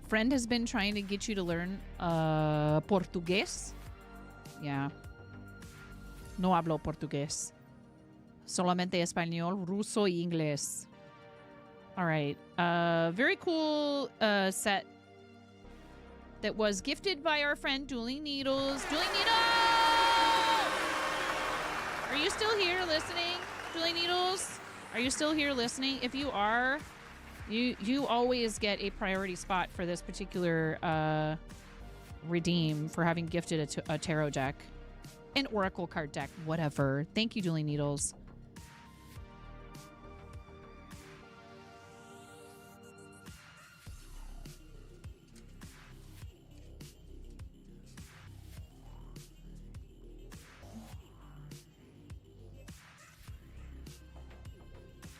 Speaker 1: Friend has been trying to get you to learn Portugués. Yeah. No hablo portugués. Solamente español, ruso y inglés. All right. Very cool set that was gifted by our friend Dueling Needles. Dueling Needles! Are you still here listening, Dueling Needles? Are you still here listening? If you are, you always get a priority spot for this particular redeem for having gifted a tarot deck. An oracle card deck, whatever. Thank you, Dueling Needles.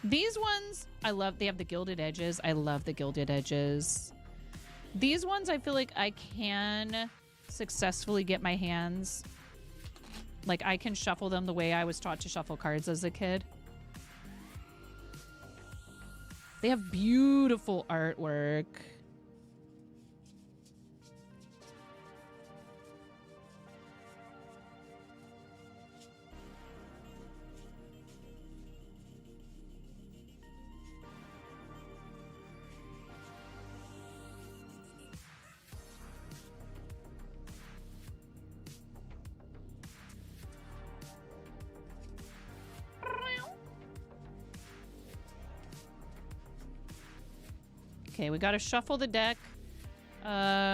Speaker 1: These ones, I love. They have the gilded edges. I love the gilded edges. These ones, I feel like I can successfully get my hands. Like, I can shuffle them the way I was taught to shuffle cards as a kid. They have beautiful artwork. Okay, we got to shuffle the deck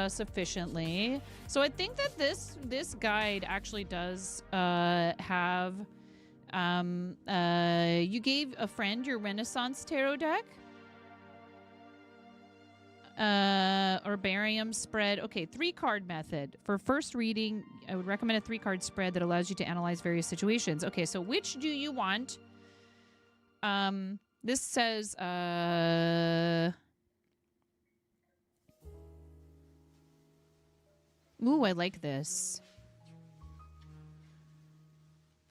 Speaker 1: sufficiently. So I think that this guide actually does have you gave a friend your Renaissance tarot deck. Herbarium spread. Okay, 3-card method. For first reading, I would recommend a 3-card spread that allows you to analyze various situations. Okay, so which do you want? This says, ooh, I like this.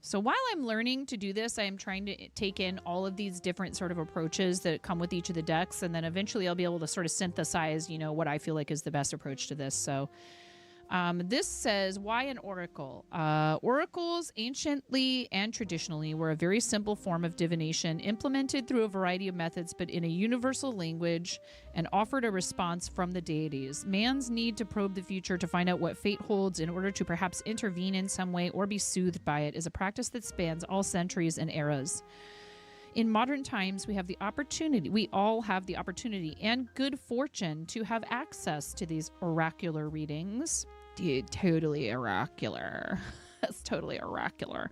Speaker 1: So while I'm learning to do this, I am trying to take in all of these different sort of approaches that come with each of the decks, and then eventually I'll be able to sort of synthesize, you know, what I feel like is the best approach to this. So this says, why an oracle? Oracles, anciently and traditionally, were a very simple form of divination implemented through a variety of methods, but in a universal language, and offered a response from the deities. Man's need to probe the future to find out what fate holds in order to perhaps intervene in some way or be soothed by it is a practice that spans all centuries and eras. In modern times, we all have the opportunity and good fortune to have access to these oracular readings. Totally oracular. That's totally oracular.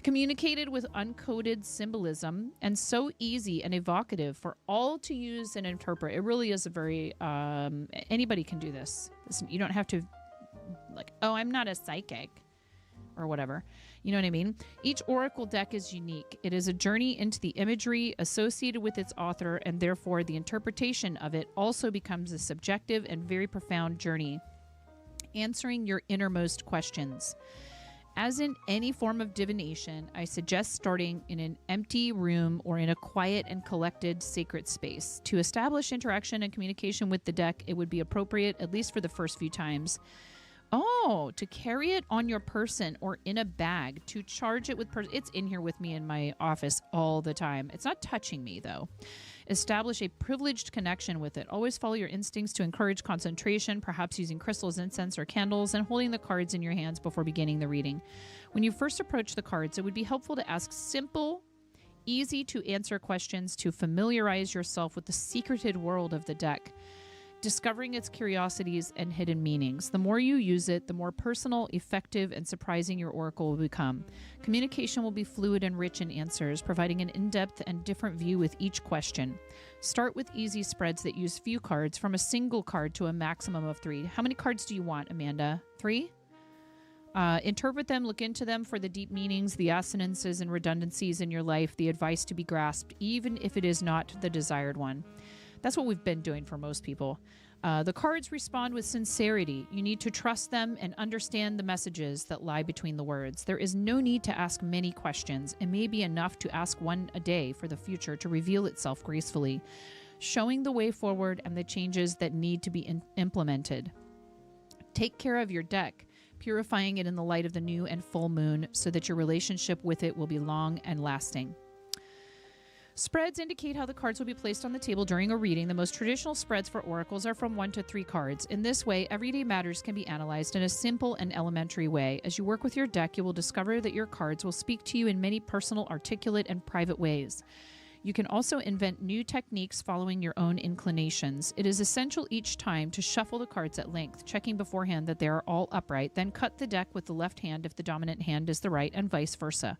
Speaker 1: Communicated with uncoded symbolism and so easy and evocative for all to use and interpret. It really is a very, anybody can do this. You don't have to, like, oh, I'm not a psychic or whatever. You know what I mean? Each oracle deck is unique. It is a journey into the imagery associated with its author, and therefore the interpretation of it also becomes a subjective and very profound journey, answering your innermost questions. As in any form of divination, I suggest starting in an empty room or in a quiet and collected sacred space. To establish interaction and communication with the deck, it would be appropriate, at least for the first few times, to carry it on your person or in a bag, to charge it with it's in here with me in my office all the time. It's not touching me, though. Establish a privileged connection with it. Always follow your instincts to encourage concentration, perhaps using crystals, incense, or candles, and holding the cards in your hands before beginning the reading. When you first approach the cards, it would be helpful to ask simple, easy to answer questions to familiarize yourself with the secreted world of the deck, discovering its curiosities and hidden meanings. The more you use it, the more personal, effective, and surprising your oracle will become. Communication will be fluid and rich in answers, providing an in-depth and different view with each question. Start with easy spreads that use few cards, from a single card to a maximum of 3. How many cards do you want, Amanda? 3? Interpret them, look into them for the deep meanings, the assonances and redundancies in your life, the advice to be grasped, even if it is not the desired one. That's what we've been doing for most people. The cards respond with sincerity. You need to trust them and understand the messages that lie between the words. There is no need to ask many questions. It may be enough to ask one a day for the future to reveal itself gracefully, showing the way forward and the changes that need to be implemented. Take care of your deck, purifying it in the light of the new and full moon so that your relationship with it will be long and lasting. Spreads indicate how the cards will be placed on the table during a reading. The most traditional spreads for oracles are from 1 to 3 cards. In this way, everyday matters can be analyzed in a simple and elementary way. As you work with your deck, you will discover that your cards will speak to you in many personal, articulate, and private ways. You can also invent new techniques following your own inclinations. It is essential each time to shuffle the cards at length, checking beforehand that they are all upright, then cut the deck with the left hand if the dominant hand is the right, and vice versa.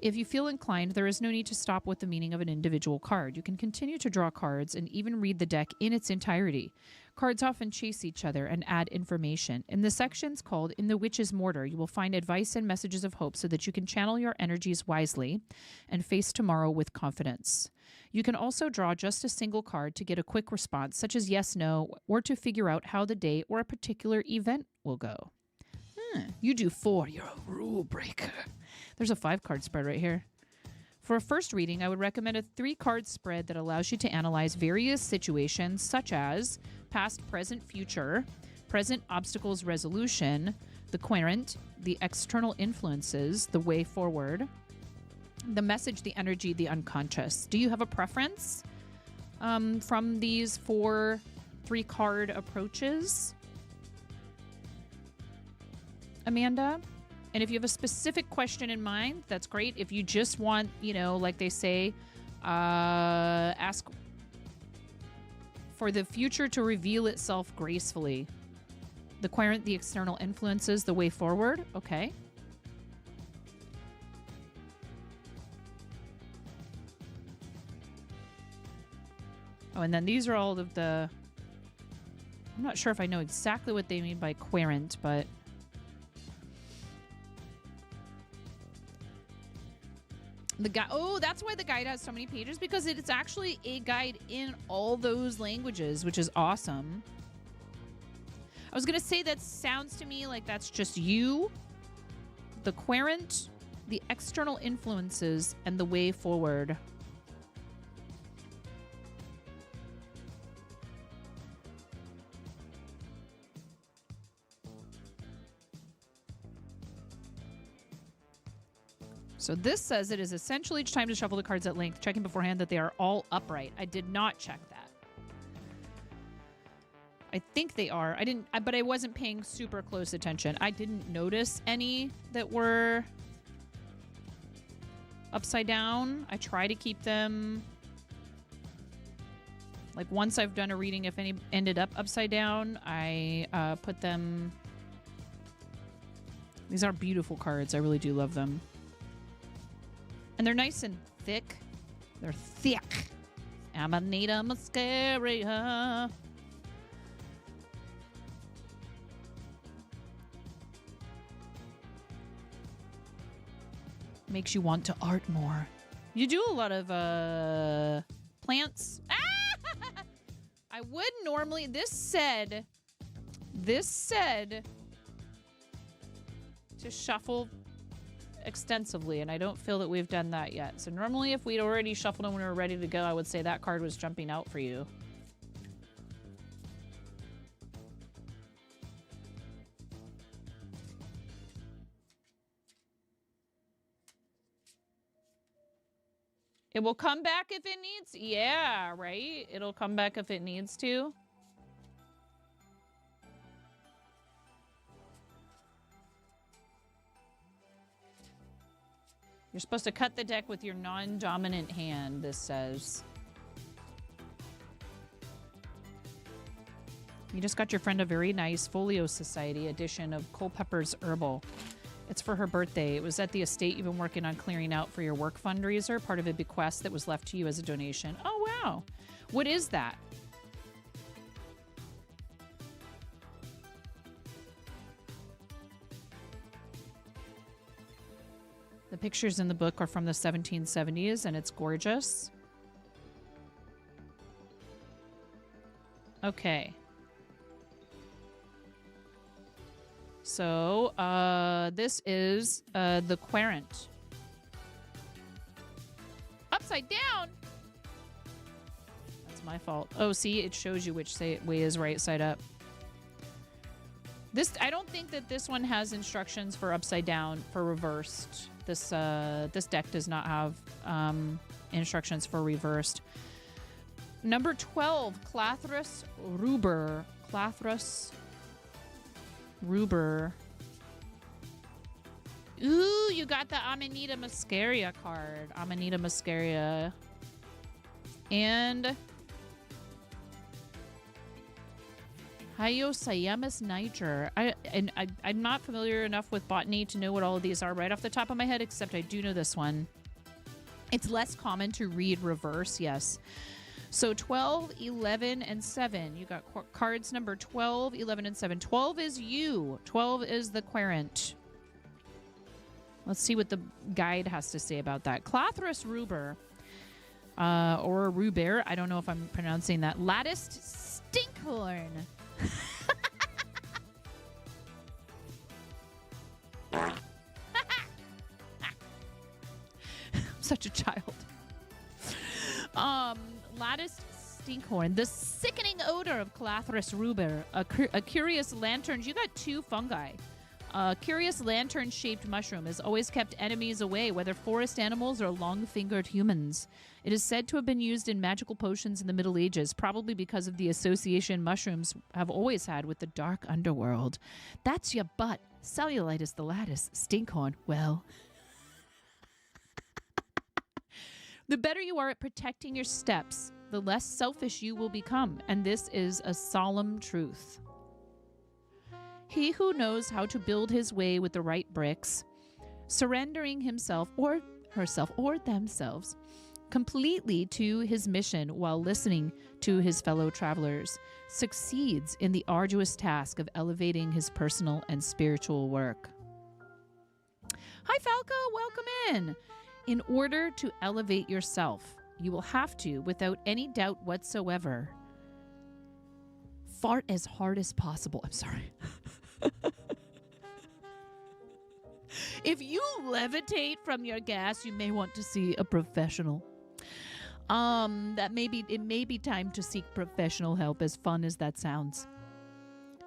Speaker 1: If you feel inclined, there is no need to stop with the meaning of an individual card. You can continue to draw cards and even read the deck in its entirety. Cards often chase each other and add information. In the sections called In the Witch's Mortar, you will find advice and messages of hope so that you can channel your energies wisely and face tomorrow with confidence. You can also draw just a single card to get a quick response, such as yes, no, or to figure out how the day or a particular event will go. You do 4. You're a rule breaker. There's a 5-card spread right here. For a first reading, I would recommend a 3-card spread that allows you to analyze various situations such as past, present, future, present obstacles resolution, the querent, the external influences, the way forward, the message, the energy, the unconscious. Do you have a preference from these 4 3-card approaches, Amanda? And if you have a specific question in mind, that's great. If you just want, like they say, ask for the future to reveal itself gracefully. The querent, the external influences, the way forward. Okay. Oh, and then these are all of the... I'm not sure if I know exactly what they mean by querent, but... The guide. Oh, that's why the guide has so many pages, because it's actually a guide in all those languages, which is awesome. I was gonna say that sounds to me like that's just you, the querent, the external influences, and the way forward. So this says it is essential each time to shuffle the cards at length, checking beforehand that they are all upright. I did not check that. I think they are. I didn't, but I wasn't paying super close attention. I didn't notice any that were upside down. I try to keep them, like once I've done a reading, if any ended up upside down, I put them. These are beautiful cards. I really do love them. And they're nice and thick. They're thick. Amanita muscaria. Makes you want to art more. You do a lot of plants. Ah! I would normally. This said to shuffle extensively, and I don't feel that we've done that yet. So normally if we'd already shuffled and we were ready to go, I would say that card was jumping out for you. It will come back if it needs. Yeah, right? It'll come back if it needs to. You're supposed to cut the deck with your non-dominant hand, this says. You just got your friend a very nice Folio Society edition of Culpepper's Herbal. It's for her birthday. It was at the estate you've been working on clearing out for your work fundraiser, part of a bequest that was left to you as a donation. Oh, wow. What is that? The pictures in the book are from the 1770s, and it's gorgeous. Okay. So, this is the querent. Upside down? That's my fault. Oh, see, it shows you which way is right side up. This, I don't think that this one has instructions for upside down, for reversed. This deck does not have instructions for reversed. Number 12, Clathrus Ruber. Clathrus Ruber. Ooh, you got the Amanita muscaria card. Amanita muscaria. And Hyoscyamus niger. I'm not familiar enough with botany to know what all of these are right off the top of my head, except I do know this one. It's less common to read reverse, yes. So 12, 11, and 7. You got cards number 12, 11, and 7. 12 is you. 12 is the querent. Let's see what the guide has to say about that. Clathrus ruber, or ruber. I don't know if I'm pronouncing that. Latticed stinkhorn. I'm such a child. Latticed stinkhorn, the sickening odor of Clathrus ruber, a curious lantern. You got two fungi. A curious lantern-shaped mushroom has always kept enemies away, whether forest animals or long-fingered humans. It is said to have been used in magical potions in the Middle Ages, probably because of the association mushrooms have always had with the dark underworld. That's your butt. Cellulitis the lattice. Stinkhorn. Well... The better you are at protecting your steps, the less selfish you will become, and this is a solemn truth. He who knows how to build his way with the right bricks, surrendering himself or herself or themselves completely to his mission while listening to his fellow travelers, succeeds in the arduous task of elevating his personal and spiritual work. Hi, Falco. Welcome in. In order to elevate yourself, you will have to, without any doubt whatsoever, fart as hard as possible. I'm sorry. If you levitate from your gas, you may want to see a professional. It may be time to seek professional help, as fun as that sounds.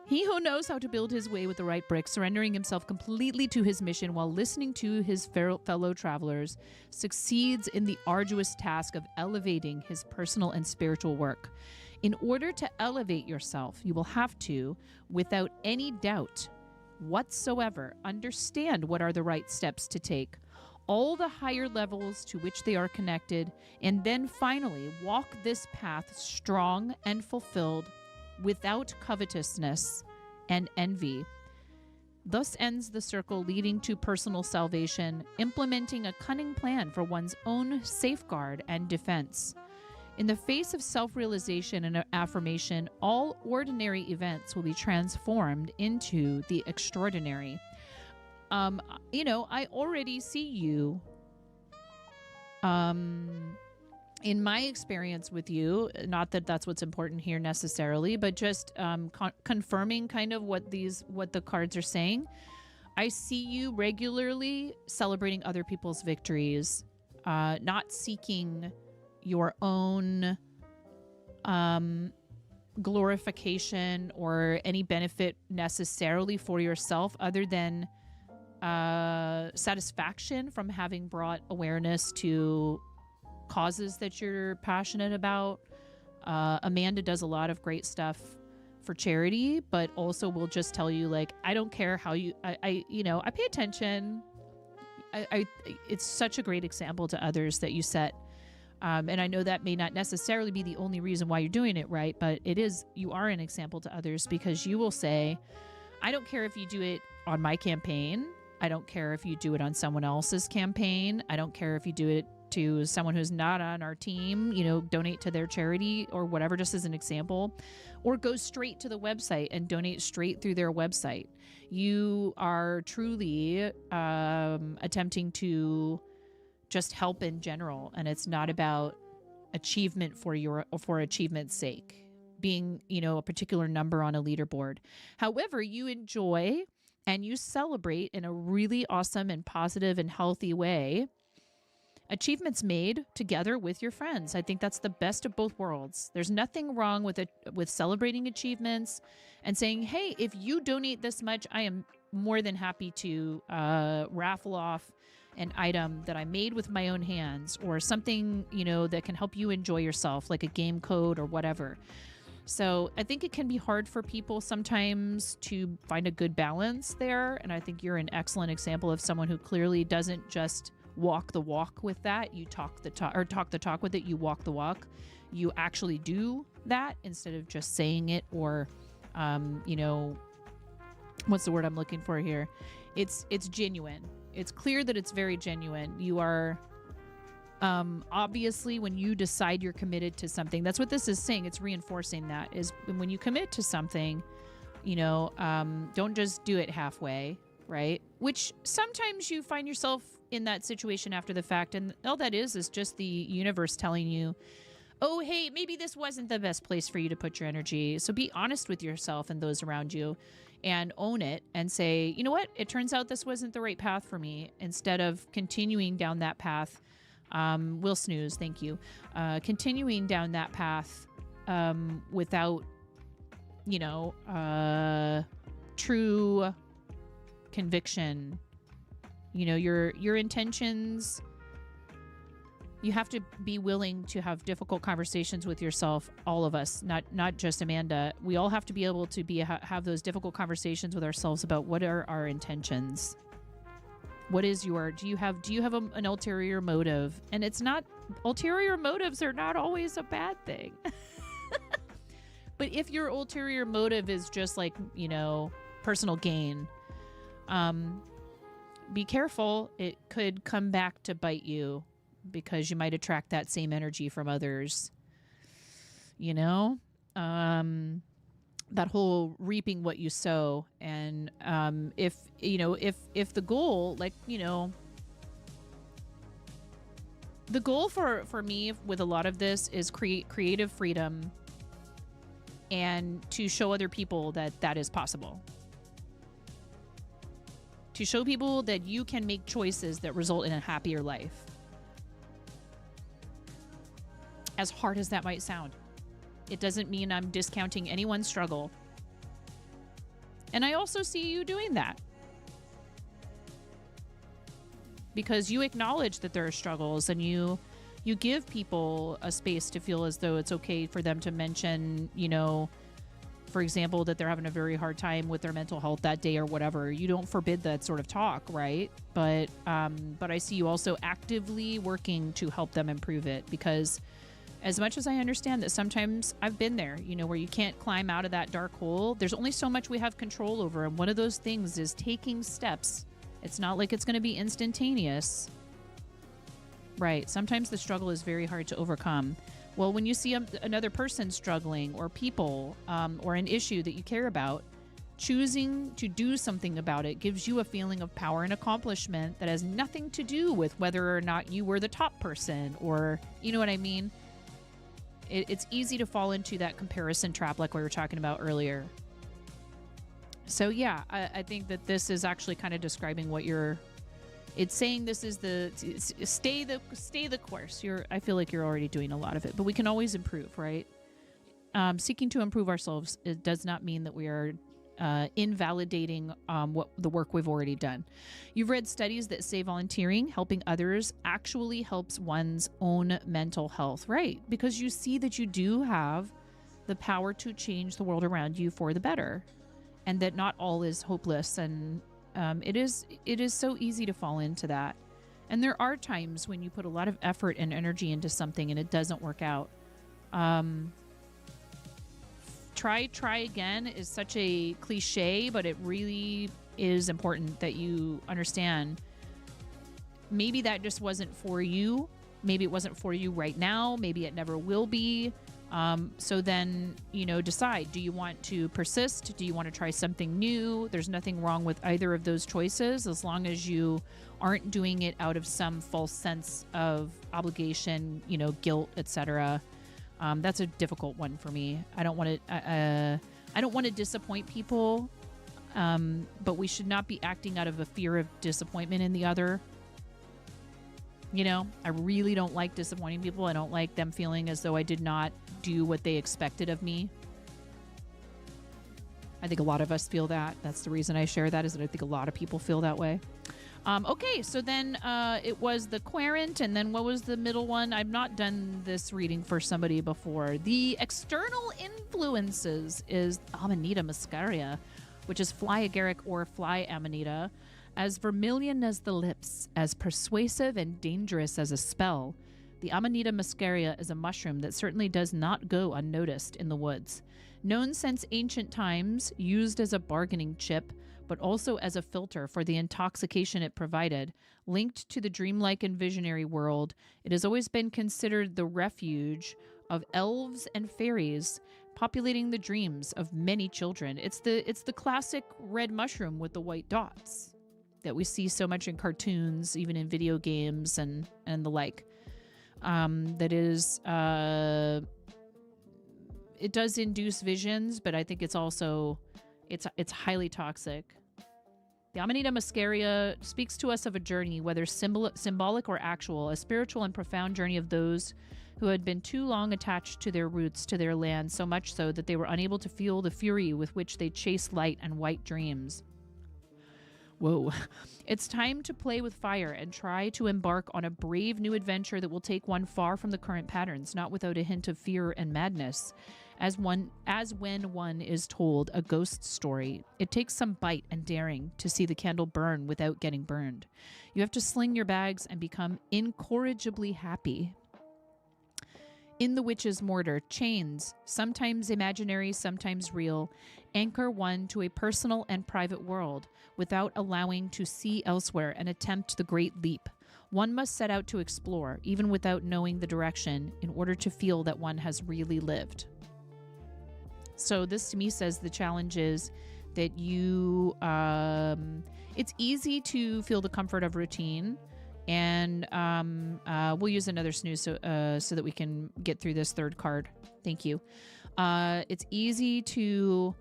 Speaker 1: He who knows how to build his way with the right bricks, surrendering himself completely to his mission while listening to his fellow travelers, succeeds in the arduous task of elevating his personal and spiritual work. In order to elevate yourself, you will have to, without any doubt whatsoever, understand what are the right steps to take, all the higher levels to which they are connected, and then finally walk this path strong and fulfilled, without covetousness and envy. Thus ends the circle leading to personal salvation, implementing a cunning plan for one's own safeguard and defense. In the face of self-realization and affirmation, all ordinary events will be transformed into the extraordinary. I already see you. In my experience with you, not that that's what's important here necessarily, but just confirming kind of what the cards are saying. I see you regularly celebrating other people's victories, not seeking your own glorification or any benefit necessarily for yourself, other than satisfaction from having brought awareness to causes that you're passionate about. Amanda does a lot of great stuff for charity, but also will just tell you, like, I don't care how I pay attention. It's such a great example to others that you set. And I know that may not necessarily be the only reason why you're doing it, right? But you are an example to others, because you will say, I don't care if you do it on my campaign. I don't care if you do it on someone else's campaign. I don't care if you do it to someone who's not on our team, donate to their charity or whatever, just as an example, or go straight to the website and donate straight through their website. You are truly attempting to just help in general, and it's not about achievement for achievement's sake, being a particular number on a leaderboard. However, you enjoy and you celebrate in a really awesome and positive and healthy way achievements made together with your friends. I think that's the best of both worlds. There's nothing wrong with celebrating achievements and saying, hey, if you donate this much, I am more than happy to raffle off an item that I made with my own hands, or something, that can help you enjoy yourself, like a game code or whatever. So I think it can be hard for people sometimes to find a good balance there. And I think you're an excellent example of someone who clearly doesn't just walk the walk with that. You talk the talk with it. You walk the walk. You actually do that instead of just saying it, or, what's the word I'm looking for here? It's genuine. It's clear that it's very genuine. You are, obviously, when you decide you're committed to something, that's what this is saying. It's reinforcing that, is when you commit to something, don't just do it halfway, right? Which sometimes you find yourself in that situation after the fact, and all that is just the universe telling you, oh, hey, maybe this wasn't the best place for you to put your energy. So be honest with yourself and those around you, and own it and say, you know what? It turns out this wasn't the right path for me. Instead of continuing down that path, we'll snooze, thank you. Continuing down that path without, true conviction. Your intentions. You have to be willing to have difficult conversations with yourself. All of us, not just Amanda. We all have to be able to have those difficult conversations with ourselves about what are our intentions. What is do you have an ulterior motive? And it's not, ulterior motives are not always a bad thing. But if your ulterior motive is just like, personal gain, be careful. It could come back to bite you, because you might attract that same energy from others. That whole reaping what you sow. And if the goal, like, The goal for me with a lot of this is create creative freedom and to show other people that that is possible. To show people that you can make choices that result in a happier life. As hard as that might sound. It doesn't mean I'm discounting anyone's struggle. And I also see you doing that. Because you acknowledge that there are struggles and you give people a space to feel as though it's okay for them to mention, you know, for example, that they're having a very hard time with their mental health that day or whatever. You don't forbid that sort of talk, right? But I see you also actively working to help them improve it, because as much as I understand that sometimes I've been there, you know, where you can't climb out of that dark hole, there's only so much we have control over. And one of those things is taking steps. It's not like it's going to be instantaneous. Right. Sometimes the struggle is very hard to overcome. Well, when you see another person struggling, or people, or an issue that you care about, choosing to do something about it gives you a feeling of power and accomplishment that has nothing to do with whether or not you were the top person, or, you know what I mean? It's easy to fall into that comparison trap like we were talking about earlier. So yeah, I think that this is actually kind of describing what you're... It's saying this is stay the course. I feel like you're already doing a lot of it, but we can always improve, right? Seeking to improve ourselves, it does not mean that we are invalidating what the work we've already done. You've read studies that say volunteering, helping others, actually helps one's own mental health, right? Because you see that you do have the power to change the world around you for the better, and that not all is hopeless. And it is so easy to fall into that. And there are times when you put a lot of effort and energy into something and it doesn't work out. Try again is such a cliche, but it really is important that you understand. Maybe that just wasn't for you. Maybe it wasn't for you right now. Maybe it never will be. So then, you know, decide, do you want to persist? Do you want to try something new? There's nothing wrong with either of those choices, as long as you aren't doing it out of some false sense of obligation, you know, guilt, etc. That's a difficult one for me. I don't want to disappoint people, but we should not be acting out of a fear of disappointment in the other. You know, I really don't like disappointing people. I don't like them feeling as though I did not do what they expected of me. I think a lot of us feel that. That's the reason I share that, is that I think a lot of people feel that way. Okay, so then it was the querent, and then what was the middle one? I've not done this reading for somebody before. The external influences is Amanita muscaria, which is fly agaric or fly amanita. As vermilion as the lips, as persuasive and dangerous as a spell, the Amanita muscaria is a mushroom that certainly does not go unnoticed in the woods. Known since ancient times, used as a bargaining chip, but also as a filter for the intoxication it provided, linked to the dreamlike and visionary world, it has always been considered the refuge of elves and fairies, populating the dreams of many children. It's the classic red mushroom with the white dots that we see so much in cartoons, even in video games and the like. That is, it does induce visions, but I think it's also, it's highly toxic. The Amanita muscaria speaks to us of a journey, whether symbolic or actual, a spiritual and profound journey of those who had been too long attached to their roots, to their land, so much so that they were unable to feel the fury with which they chase light and white dreams. Whoa. It's time to play with fire and try to embark on a brave new adventure that will take one far from the current patterns, not without a hint of fear and madness. As when one is told a ghost story, it takes some bite and daring to see the candle burn without getting burned. You have to sling your bags and become incorrigibly happy. In the witch's mortar, chains, sometimes imaginary, sometimes real, anchor one to a personal and private world without allowing to see elsewhere and attempt the great leap. One must set out to explore, even without knowing the direction, in order to feel that one has really lived. So this to me says the challenge is that you, it's easy to feel the comfort of routine. And we'll use another snooze so that we can get through this third card. Thank you. It's easy to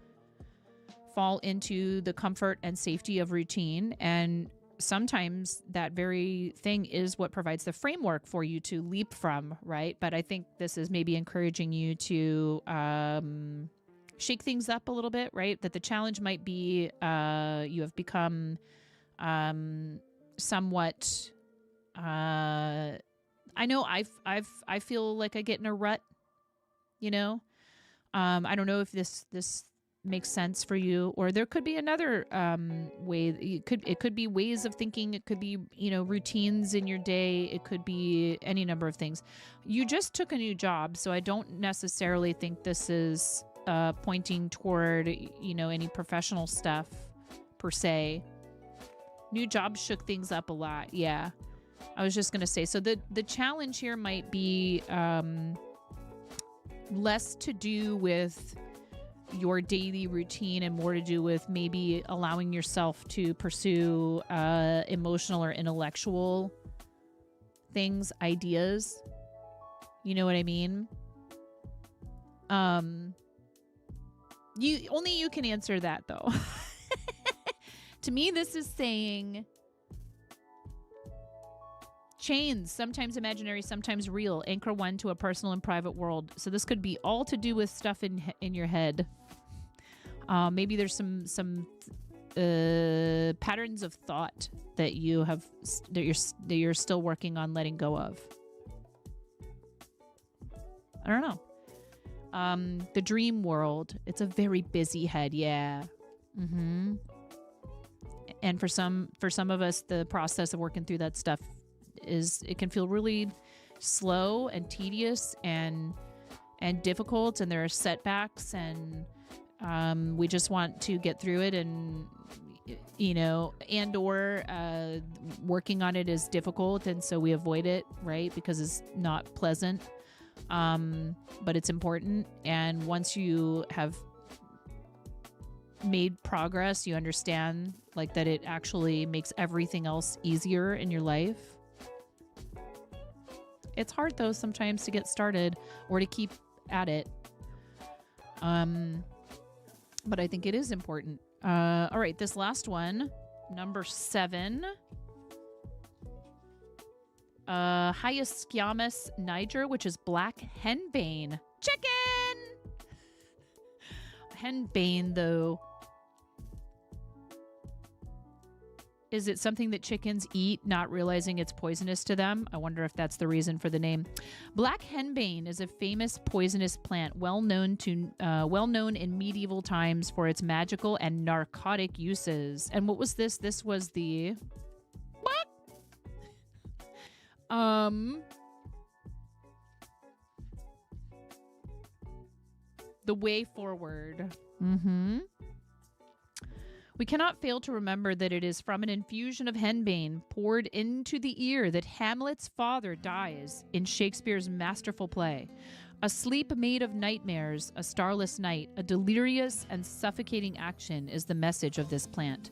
Speaker 1: fall into the comfort and safety of routine, and sometimes that very thing is what provides the framework for you to leap from, right? But I think this is maybe encouraging you to shake things up a little bit, right? That the challenge might be you have become somewhat. I know I feel like I get in a rut, you know. I don't know if this makes sense for you, or there could be another way. It could be ways of thinking. It could be, you know, routines in your day. It could be any number of things. You just took a new job, so I don't necessarily think this is pointing toward, you know, any professional stuff per se. New job shook things up a lot. Yeah, I was just gonna say. So the challenge here might be less to do with your daily routine and more to do with maybe allowing yourself to pursue emotional or intellectual things, ideas. You know what I mean? You can answer that though. To me, this is saying chains, sometimes imaginary, sometimes real. Anchor one to a personal and private world. So this could be all to do with stuff in your head. Maybe there's some patterns of thought that you have that you're still working on letting go of. I don't know. The dream world. It's a very busy head. Yeah. Mm-hmm. And for some of us, the process of working through that stuff it can feel really slow and tedious and difficult, and there are setbacks, and we just want to get through it, and you know, and or working on it is difficult, and so we avoid it, right? Because it's not pleasant, but it's important. And once you have made progress, you understand like that it actually makes everything else easier in your life. It's hard though sometimes to get started or to keep at it. But I think it is important. All right, this last one, number 7. Hyoscyamus niger, which is black henbane. Chicken! Henbane, though. Is it something that chickens eat, not realizing it's poisonous to them? I wonder if that's the reason for the name. Black henbane is a famous poisonous plant, well known in medieval times for its magical and narcotic uses. And what was this? This was the what? The way forward. Mm-hmm. We cannot fail to remember that it is from an infusion of henbane poured into the ear that Hamlet's father dies in Shakespeare's masterful play. A sleep made of nightmares, a starless night, a delirious and suffocating action is the message of this plant.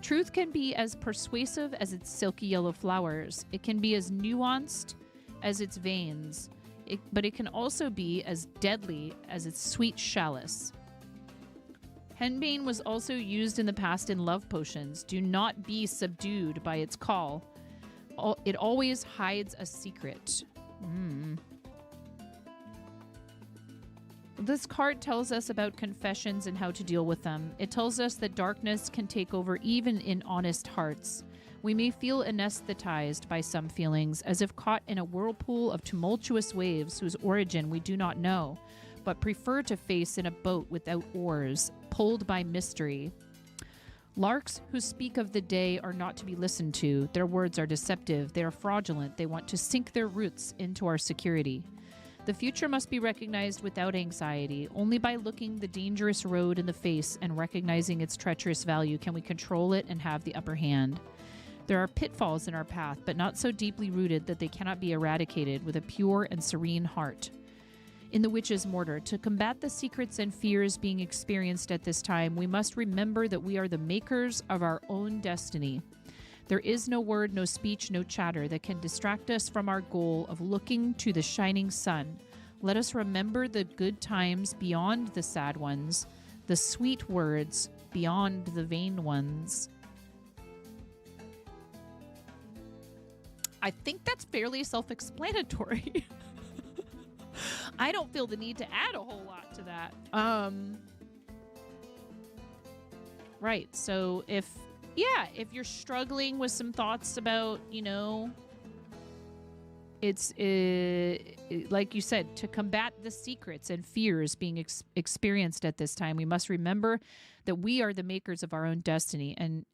Speaker 1: Truth can be as persuasive as its silky yellow flowers. It can be as nuanced as its veins, but it can also be as deadly as its sweet chalice. Henbane was also used in the past in love potions. Do not be subdued by its call. It always hides a secret. This card tells us about confessions and how to deal with them. It tells us that darkness can take over even in honest hearts. We may feel anesthetized by some feelings, as if caught in a whirlpool of tumultuous waves whose origin we do not know, but prefer to face in a boat without oars, pulled by mystery. Larks who speak of the day are not to be listened to. Their words are deceptive. They are fraudulent. They want to sink their roots into our security. The future must be recognized without anxiety. Only by looking the dangerous road in the face and recognizing its treacherous value can we control it and have the upper hand. There are pitfalls in our path, but not so deeply rooted that they cannot be eradicated with a pure and serene heart. In the witch's mortar, to combat the secrets and fears being experienced at this time, we must remember that we are the makers of our own destiny. There is no word, no speech, no chatter that can distract us from our goal of looking to the shining sun. Let us remember the good times beyond the sad ones, the sweet words beyond the vain ones. I think that's fairly self-explanatory. I don't feel the need to add a whole lot to that. Right. So if you're struggling with some thoughts about, it's like you said, to combat the secrets and fears being experienced at this time, we must remember that we are the makers of our own destiny. And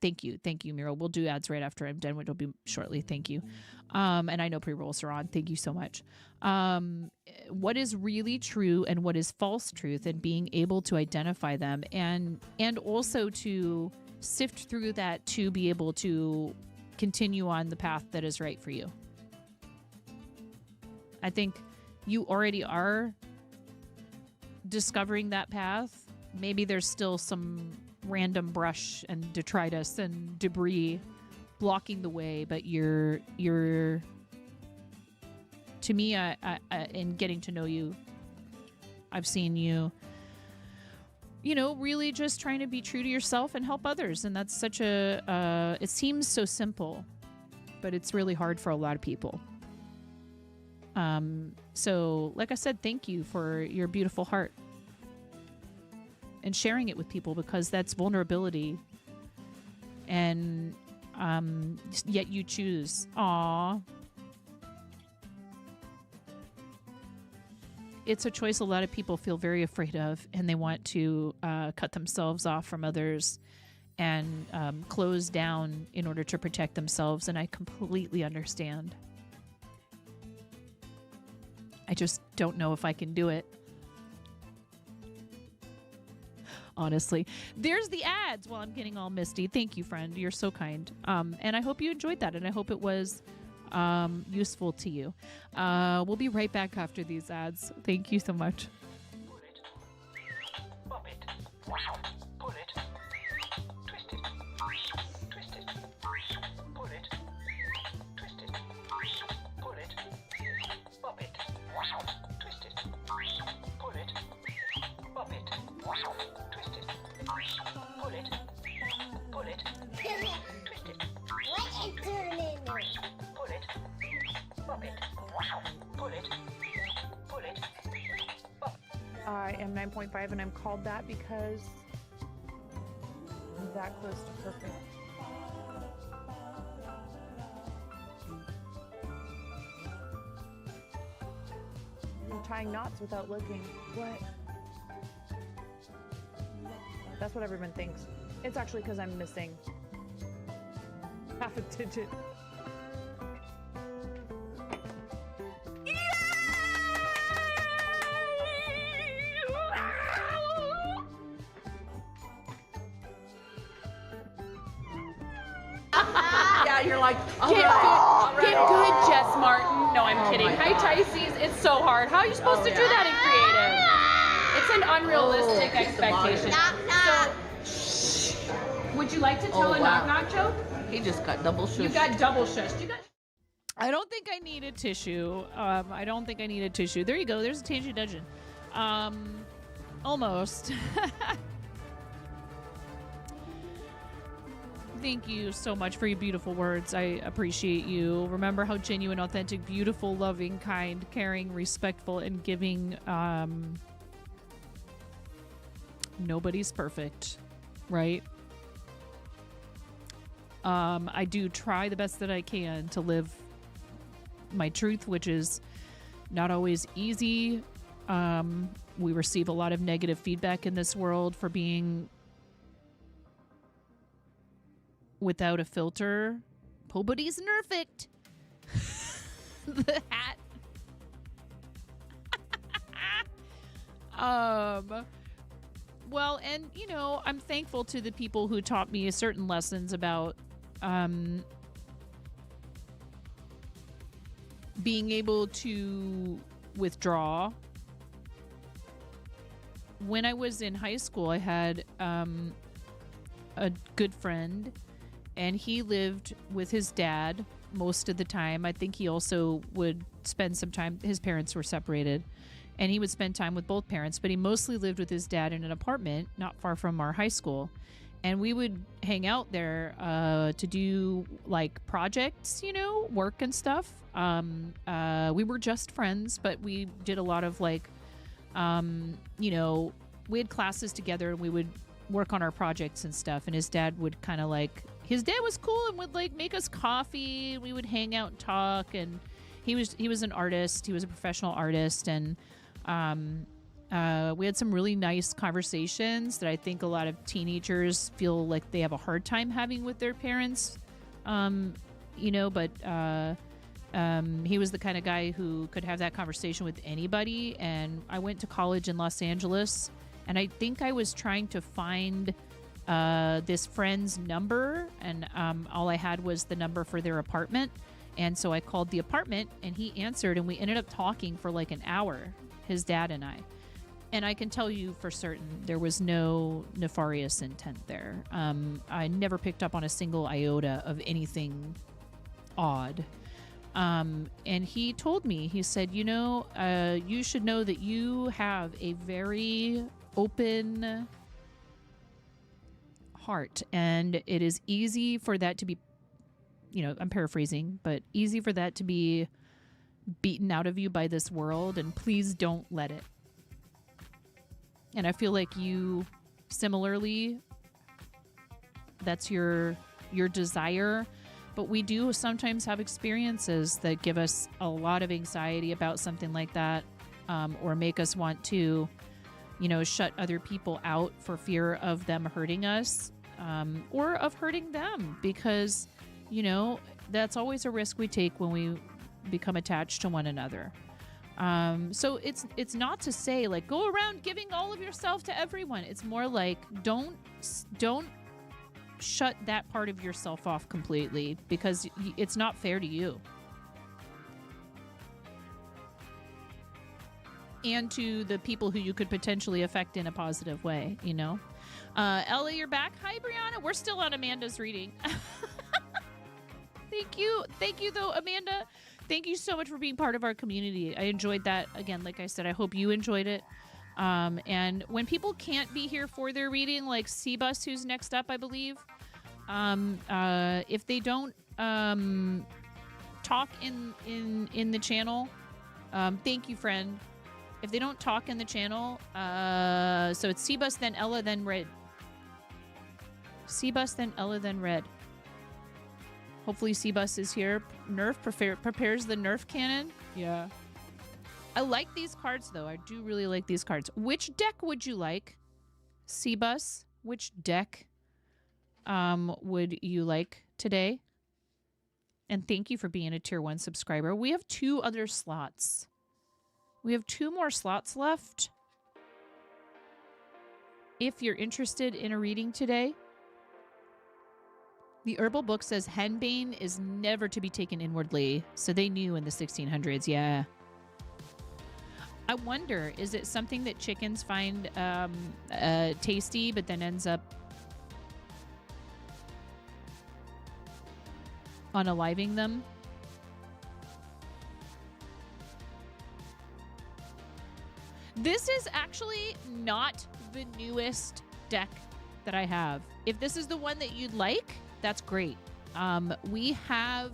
Speaker 1: thank you, Miro. We'll do ads right after I'm done, which will be shortly. Thank you. And I know pre-rolls are on. Thank you so much. What is really true and what is false truth, and being able to identify them, and also to sift through that to be able to continue on the path that is right for you. I think you already are discovering that path. Maybe there's still some random brush and detritus and debris blocking the way, but you're to me, in getting to know you, I've seen you, really just trying to be true to yourself and help others. And that's such it seems so simple, but it's really hard for a lot of people. So like I said, thank you for your beautiful heart and sharing it with people, because that's vulnerability. And, yet you choose. Aw. It's a choice a lot of people feel very afraid of, and they want to cut themselves off from others and close down in order to protect themselves. And I completely understand. I just don't know if I can do it. Honestly. There's the ads while I'm getting all misty. Thank you, friend. You're so kind. And I hope you enjoyed that, and I hope it was useful to you. We'll be right back after these ads. Thank you so much.
Speaker 7: Pull it. Pop it. Pull it. Twist it. Twist it. Pull it. Twist it. Pull it. Pop it. Twist it. Pull it. Pop it. Twist it. Pull it. Pull it. Twist it.
Speaker 8: What is turning?
Speaker 7: Pull it. Pop it. Pull it. Pull it. Pop.
Speaker 2: I am 9.5, and I'm called that because I'm that close to perfect. I'm tying knots without looking. What? That's what everyone thinks. It's actually because I'm missing half a digit.
Speaker 9: Yeah, you're like,
Speaker 2: Get good, Jess Martin. No, I'm kidding.
Speaker 9: my
Speaker 2: Hi,
Speaker 9: God.
Speaker 2: Tysees. It's so hard. How are you supposed to do that in creative? It's an unrealistic
Speaker 9: kiss the bottom.
Speaker 2: expectation. So, would you like to tell a
Speaker 9: wow.
Speaker 2: knock-knock joke?
Speaker 9: He just got double shush.
Speaker 2: You got double shushed. You got.
Speaker 1: I don't think I need a tissue. I don't think I need a tissue. There you go. There's a Tangy Dungeon. Almost. Thank you so much for your beautiful words. I appreciate you. Remember how genuine, authentic, beautiful, loving, kind, caring, respectful, and giving. Nobody's perfect, right? I do try the best that I can to live my truth, which is not always easy. We receive a lot of negative feedback in this world for being without a filter. Nobody's perfect. The hat. Well, and I'm thankful to the people who taught me certain lessons about being able to withdraw. When I was in high school, I had a good friend, and he lived with his dad most of the time. I think he also would spend some time, his parents were separated, and he would spend time with both parents, but he mostly lived with his dad in an apartment not far from our high school. And we would hang out there to do like projects, you know, work and stuff. We were just friends, but we did a lot of like, you know, we had classes together and we would work on our projects and stuff. And his dad would kind of like, his dad was cool and would like make us coffee. We would hang out and talk. And he was an artist. He was a professional artist. And we had some really nice conversations that I think a lot of teenagers feel like they have a hard time having with their parents, you know, but he was the kind of guy who could have that conversation with anybody. And I went to college in Los Angeles, and I think I was trying to find this friend's number, and all I had was the number for their apartment. And so I called the apartment, and he answered, and we ended up talking for like an hour, his dad and I. And I can tell you for certain there was no nefarious intent there. I never picked up on a single iota of anything odd. And he told me, he said, you know, you should know that you have a very open heart, and it is easy for that to be, you know, I'm paraphrasing, but easy for that to be beaten out of you by this world, and please don't let it. And I feel like you, similarly, that's your desire. But we do sometimes have experiences that give us a lot of anxiety about something like that, or make us want to, you know, shut other people out for fear of them hurting us, or of hurting them, because, you know, that's always a risk we take when we become attached to one another. So it's not to say like go around giving all of yourself to everyone. It's more like don't shut that part of yourself off completely, because it's not fair to you and to the people who you could potentially affect in a positive way, you know. Ella, you're back. Hi, Brianna. We're still on Amanda's reading. Thank you though, Amanda. Thank you so much for being part of our community. I enjoyed that. Again, like I said, I hope you enjoyed it. And when people can't be here for their reading, like Cbus, who's next up, I believe, if they don't talk in the channel, thank you, friend. If they don't talk in the channel, so it's Cbus, then Ella, then Red. Cbus, then Ella, then Red. Hopefully Cbus is here. Nerf prepares the Nerf cannon. Yeah. I like these cards, though. I do really like these cards. Which deck would you like? Cbus, which deck would you like today? And thank you for being a Tier 1 subscriber. We have 2 other slots. We have 2 more slots left. If you're interested in a reading today, the herbal book says henbane is never to be taken inwardly. So they knew in the 1600s, yeah. I wonder, is it something that chickens find tasty, but then ends up unaliving them? This is actually not the newest deck that I have. If this is the one that you'd like, that's great. We have...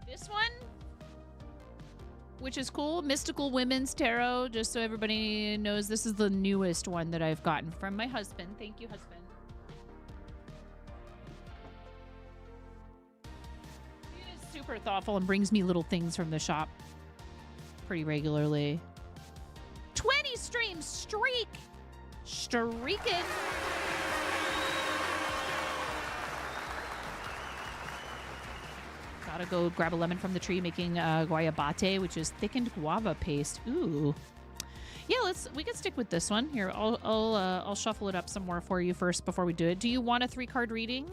Speaker 1: this one, which is cool. Mystical Women's Tarot, just so everybody knows, this is the newest one that I've gotten from my husband. Thank you, husband. He is super thoughtful and brings me little things from the shop pretty regularly. 20 streams streak! Streaking! Gotta go grab a lemon from the tree, making guayabate, which is thickened guava paste. Ooh, yeah. We can stick with this one here. I'll shuffle it up some more for you first before we do it. Do you want a 3-card reading?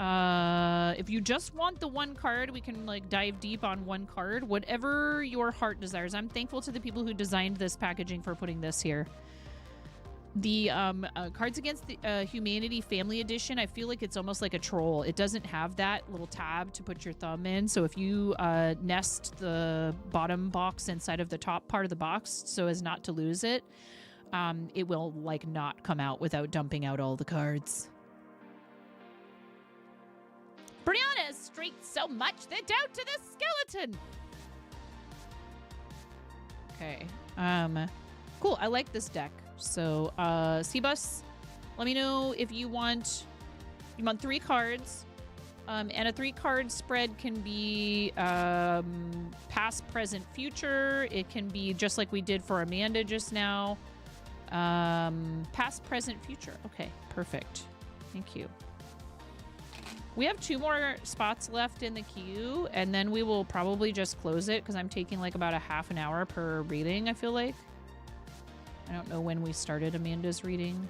Speaker 1: If you just want the one card, we can like dive deep on one card. Whatever your heart desires. I'm thankful to the people who designed this packaging for putting this here. The Cards Against the Humanity Family Edition, I feel like it's almost like a troll. It doesn't have that little tab to put your thumb in. So if you nest the bottom box inside of the top part of the box so as not to lose it, it will like not come out without dumping out all the cards. Brianna has streaked so much they're down to the skeleton. Okay. Cool. I like this deck. So, Cbus, let me know if you want 3 cards. And a 3-card spread can be past, present, future. It can be just like we did for Amanda just now. Past, present, future. Okay, perfect. Thank you. We have 2 more spots left in the queue, and then we will probably just close it because I'm taking like about a half an hour per reading, I feel like. I don't know when we started Amanda's reading.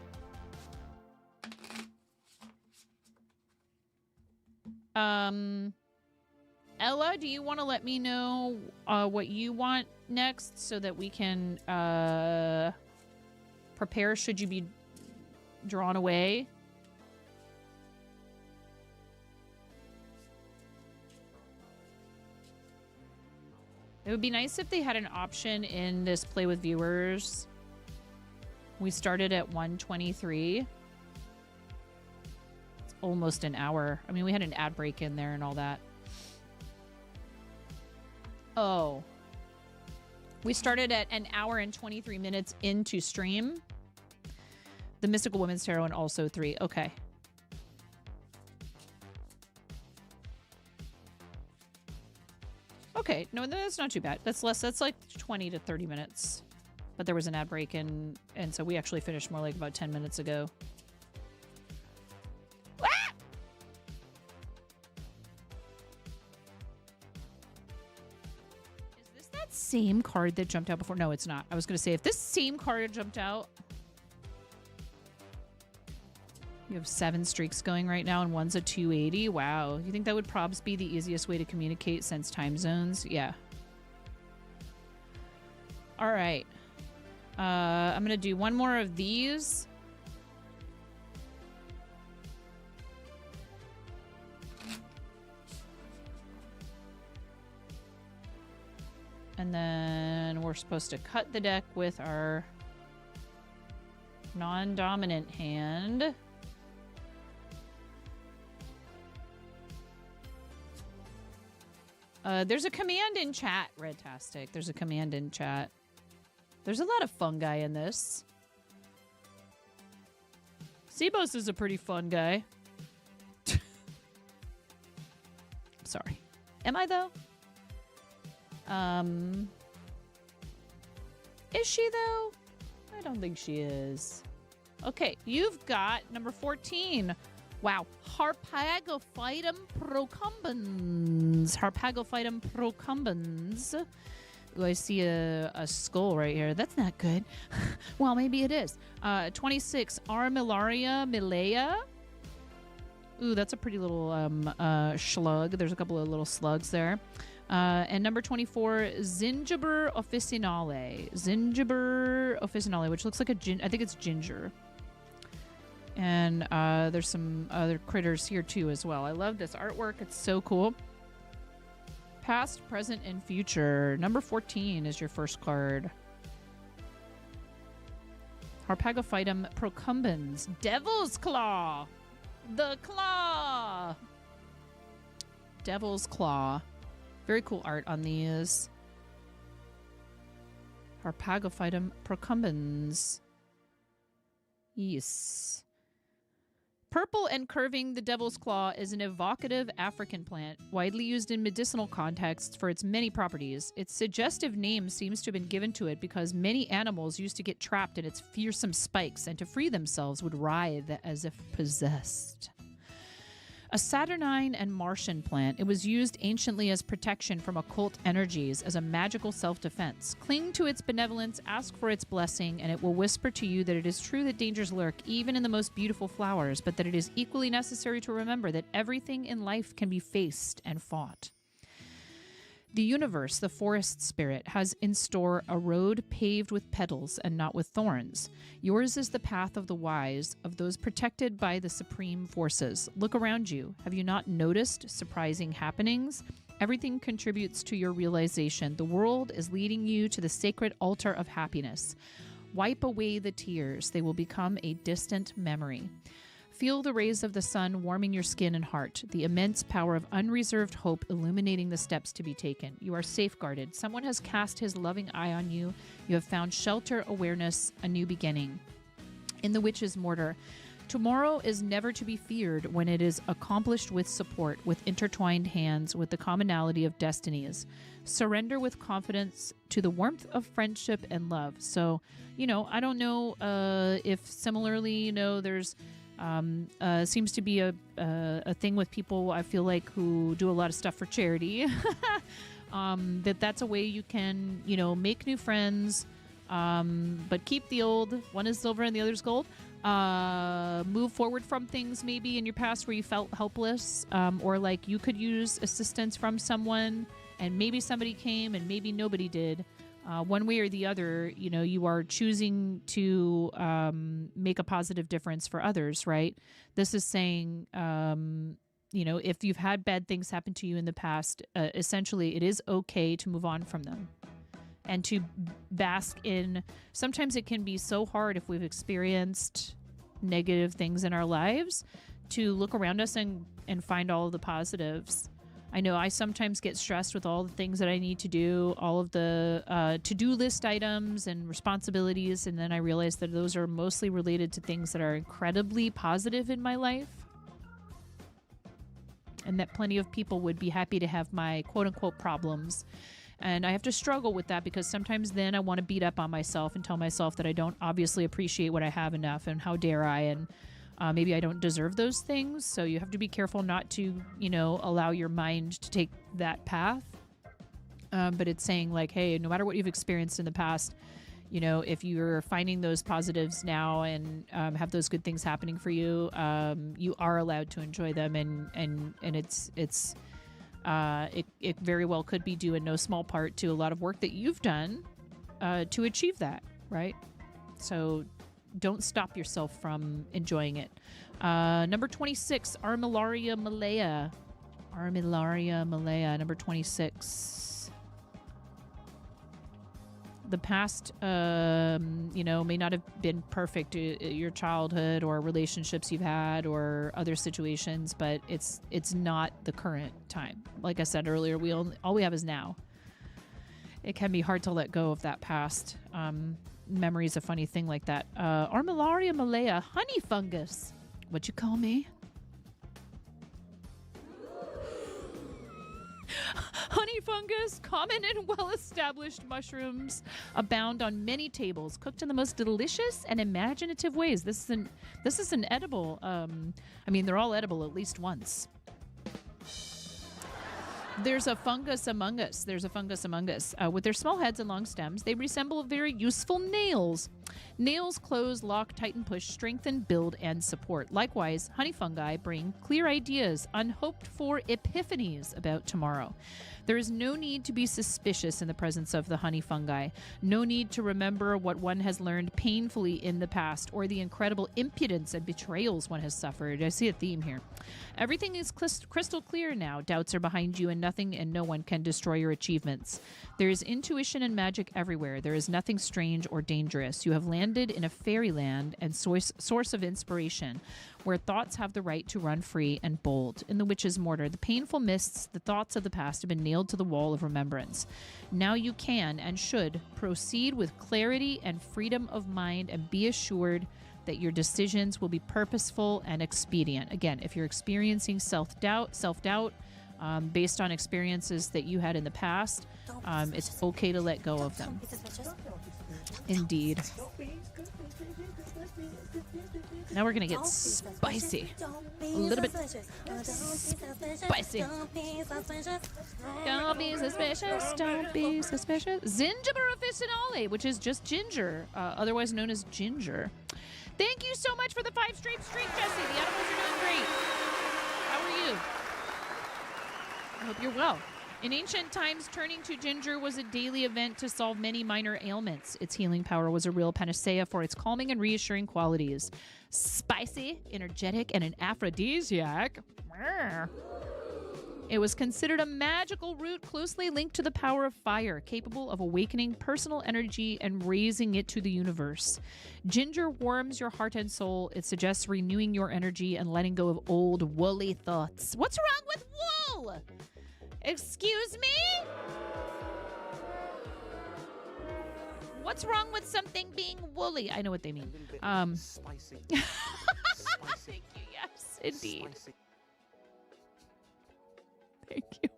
Speaker 1: Ella, do you want to let me know what you want next so that we can prepare should you be drawn away? It would be nice if they had an option in this Play with Viewers. We started at 1:23. It's almost an hour. I mean, we had an ad break in there and all that. Oh. We started at an hour and 23 minutes into stream. The Mystical Women's Tarot and also 3. Okay. Okay. No, that's not too bad. That's less. That's like 20 to 30 minutes. But there was an ad break, and so we actually finished more like about 10 minutes ago. Ah! Is this that same card that jumped out before? No, it's not. I was going to say, if this same card jumped out... You have 7 streaks going right now, and one's a 280. Wow. You think that would probably be the easiest way to communicate since time zones? Yeah. All right. I'm going to do one more of these. And then we're supposed to cut the deck with our non-dominant hand. There's a command in chat, Redtastic. There's a command in chat. There's a lot of fungi in this. Cbos is a pretty fun guy. Sorry. Am I, though? Is she, though? I don't think she is. Okay, you've got number 14. Wow. Harpagophytum procumbens. Harpagophytum procumbens. Ooh, I see a skull right here. That's not good. Well, maybe it is. 26, Armillaria milea. Ooh, that's a pretty little slug. There's a couple of little slugs there. And number 24, Zingiber officinale. Zingiber officinale, which looks like I think it's ginger. And there's some other critters here too as well. I love this artwork. It's so cool. Past, present, and future. Number 14 is your first card. Harpagophytum procumbens. Devil's Claw. The Claw. Devil's Claw. Very cool art on these. Harpagophytum procumbens. Yes. Purple and curving the devil's claw is an evocative African plant, widely used in medicinal contexts for its many properties. Its suggestive name seems to have been given to it because many animals used to get trapped in its fearsome spikes and to free themselves would writhe as if possessed. A Saturnine and Martian plant, it was used anciently as protection from occult energies, as a magical self-defense. Cling to its benevolence, ask for its blessing, and it will whisper to you that it is true that dangers lurk even in the most beautiful flowers, but that it is equally necessary to remember that everything in life can be faced and fought. The universe, the forest spirit, has in store a road paved with petals and not with thorns. Yours is the path of the wise, of those protected by the supreme forces. Look around you. Have you not noticed surprising happenings? Everything contributes to your realization. The world is leading you to the sacred altar of happiness. Wipe away the tears. They will become a distant memory. Feel the rays of the sun warming your skin and heart, the immense power of unreserved hope illuminating the steps to be taken. You are safeguarded. Someone has cast his loving eye on you. You have found shelter, awareness, a new beginning. In the witch's mortar, tomorrow is never to be feared when it is accomplished with support, with intertwined hands, with the commonality of destinies. Surrender with confidence to the warmth of friendship and love. So, I don't know if similarly, there's seems to be a thing with people, I feel like, who do a lot of stuff for charity. That's a way you can, make new friends, but keep the old. One is silver and the other's gold. Move forward from things maybe in your past where you felt helpless, or like you could use assistance from someone and maybe somebody came and maybe nobody did. One way or the other, you are choosing to make a positive difference for others, right? This is saying, if you've had bad things happen to you in the past, essentially it is okay to move on from them and to bask in. Sometimes it can be so hard if we've experienced negative things in our lives to look around us and find all of the positives. I know I sometimes get stressed with all the things that I need to do, all of the to-do list items and responsibilities, and then I realize that those are mostly related to things that are incredibly positive in my life, and that plenty of people would be happy to have my quote-unquote problems. And I have to struggle with that because sometimes then I want to beat up on myself and tell myself that I don't obviously appreciate what I have enough, and how dare I, and maybe I don't deserve those things. So you have to be careful not to, allow your mind to take that path. But it's saying like, hey, no matter what you've experienced in the past, if you're finding those positives now and have those good things happening for you, you are allowed to enjoy them. And it very well could be due in no small part to a lot of work that you've done to achieve that, right? So don't stop yourself from enjoying it. Number 26, Armillaria malea. Armillaria malea, number 26. The past, may not have been perfect, your childhood or relationships you've had or other situations, but it's not the current time. Like I said earlier, all we have is now. It can be hard to let go of that past. Memory is a funny thing like that. Armillaria malea, honey fungus. What you call me? Honey fungus, common and well-established mushrooms, abound on many tables, cooked in the most delicious and imaginative ways. This is an edible. They're all edible at least once. There's a fungus among us. With their small heads and long stems, they resemble very useful nails. Nails close, lock, tighten, push, strengthen, build, and support. Likewise, honey fungi bring clear ideas, unhoped for epiphanies about tomorrow. There is no need to be suspicious in the presence of the honey fungi. No need to remember what one has learned painfully in the past or the incredible impudence and betrayals one has suffered. I see a theme here. Everything is crystal clear now. Doubts are behind you, and nothing and no one can destroy your achievements. There is intuition and magic everywhere. There is nothing strange or dangerous. You have landed in a fairyland and source of inspiration, where thoughts have the right to run free and bold. In the witch's mortar, the painful mists, the thoughts of the past have been nailed to the wall of remembrance. Now you can and should proceed with clarity and freedom of mind, and be assured that your decisions will be purposeful and expedient. Again, if you're experiencing self-doubt, based on experiences that you had in the past, it's okay to let go of them. Indeed. Now we're gonna get spicy. A little bit spicy. Don't be suspicious. Don't be suspicious. Zingiber officinale, which is just ginger, otherwise known as ginger. Thank you so much for the 5 straight streak, Jesse. The animals are doing great. How are you? I hope you're well. In ancient times, turning to ginger was a daily event to solve many minor ailments. Its healing power was a real panacea for its calming and reassuring qualities. Spicy, energetic, and an aphrodisiac. It was considered a magical root closely linked to the power of fire, capable of awakening personal energy and raising it to the universe. Ginger warms your heart and soul. It suggests renewing your energy and letting go of old woolly thoughts. What's wrong with wool? Excuse me? What's wrong with something being woolly? I know what they mean.
Speaker 4: Spicy.
Speaker 1: Thank you. Yes, indeed.
Speaker 4: Spicy.
Speaker 1: Thank you.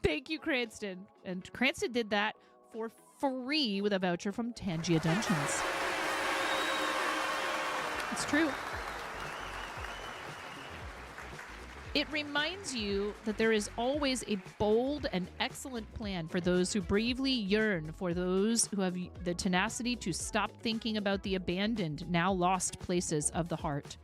Speaker 1: Thank you, Cranston. And Cranston did that for free with a voucher from Tangia Dungeons. It's true. It reminds you that there is always a bold and excellent plan for those who bravely yearn, for those who have the tenacity to stop thinking about the abandoned, now lost places of the heart.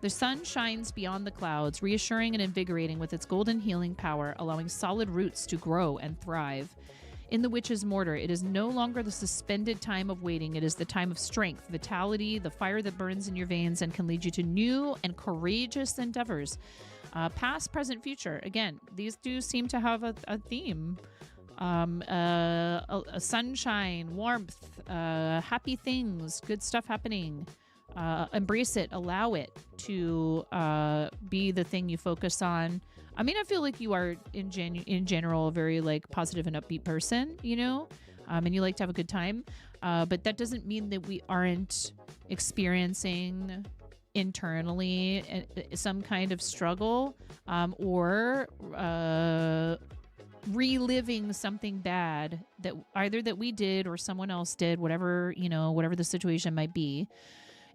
Speaker 1: The sun shines beyond the clouds, reassuring and invigorating with its golden healing power, allowing solid roots to grow and thrive. In the witch's mortar, it is no longer the suspended time of waiting. It is the time of strength, vitality, the fire that burns in your veins and can lead you to new and courageous endeavors. Past, present, future. Again, these do seem to have a theme. A sunshine, warmth, happy things, good stuff happening. Embrace it, allow it to be the thing you focus on. I mean, I feel like you are in general a very like positive and upbeat person, you know, and you like to have a good time. But that doesn't mean that we aren't experiencing internally some kind of struggle or reliving something bad that either that we did or someone else did, whatever, you know, whatever the situation might be.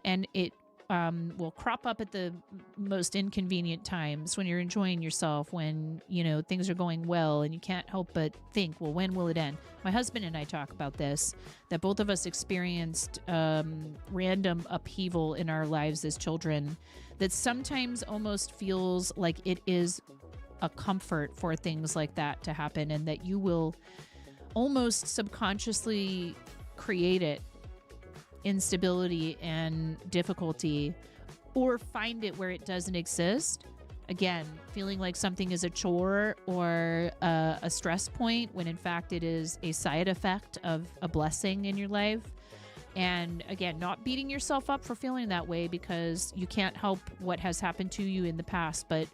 Speaker 1: And it will crop up at the most inconvenient times when you're enjoying yourself, when, you know, things are going well and you can't help but think, well, when will it end? My husband and I talk about this, that both of us experienced random upheaval in our lives as children that sometimes almost feels like it is a comfort for things like that to happen, and that you will almost subconsciously create it, instability and difficulty, or find it where it doesn't exist. Again, feeling like something is a chore or a stress point when in fact it is a side effect of a blessing in your life. And again, not beating yourself up for feeling that way, because you can't help what has happened to you in the past, but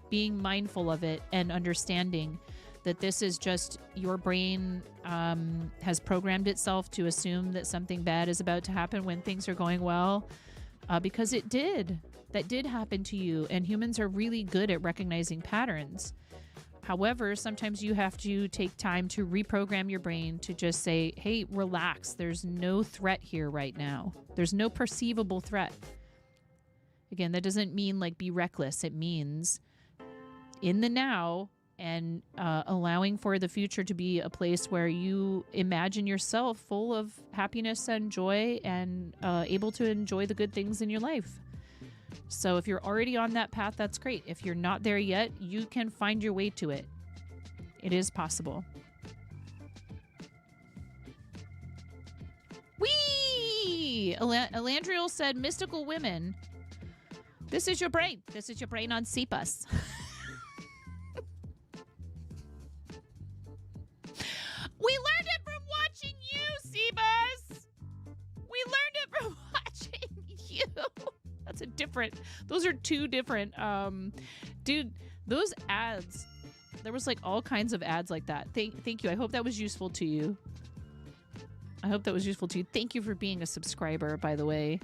Speaker 1: being mindful of it and understanding that this is just your brain has programmed itself to assume that something bad is about to happen when things are going well, because it did. That did happen to you, and humans are really good at recognizing patterns. However, sometimes you have to take time to reprogram your brain to just say, hey, relax. There's no threat here right now. There's no perceivable threat. Again, that doesn't mean like be reckless. It means in the now, and allowing for the future to be a place where you imagine yourself full of happiness and joy and able to enjoy the good things in your life. So if you're already on that path, that's great. If you're not there yet, you can find your way to it. It is possible. Whee! Elandriel said, mystical women. This is your brain. This is your brain on CPUS. We learned it from watching you, Sebas. We learned it from watching you. That's a different. Those are two different. Dude, those ads. There was like all kinds of ads like that. Thank you. I hope that was useful to you. Thank you for being a subscriber, by the way.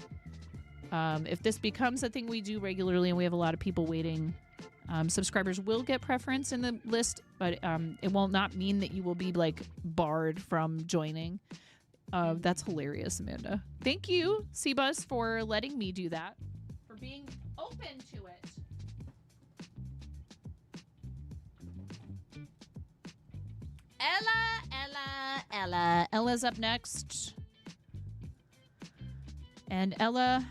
Speaker 1: If this becomes a thing we do regularly and we have a lot of people waiting, subscribers will get preference in the list, but it will not mean that you will be like barred from joining. That's hilarious, Amanda. Thank you, Seabus, for letting me do that, for being open to it. Ella's up next. And Ella,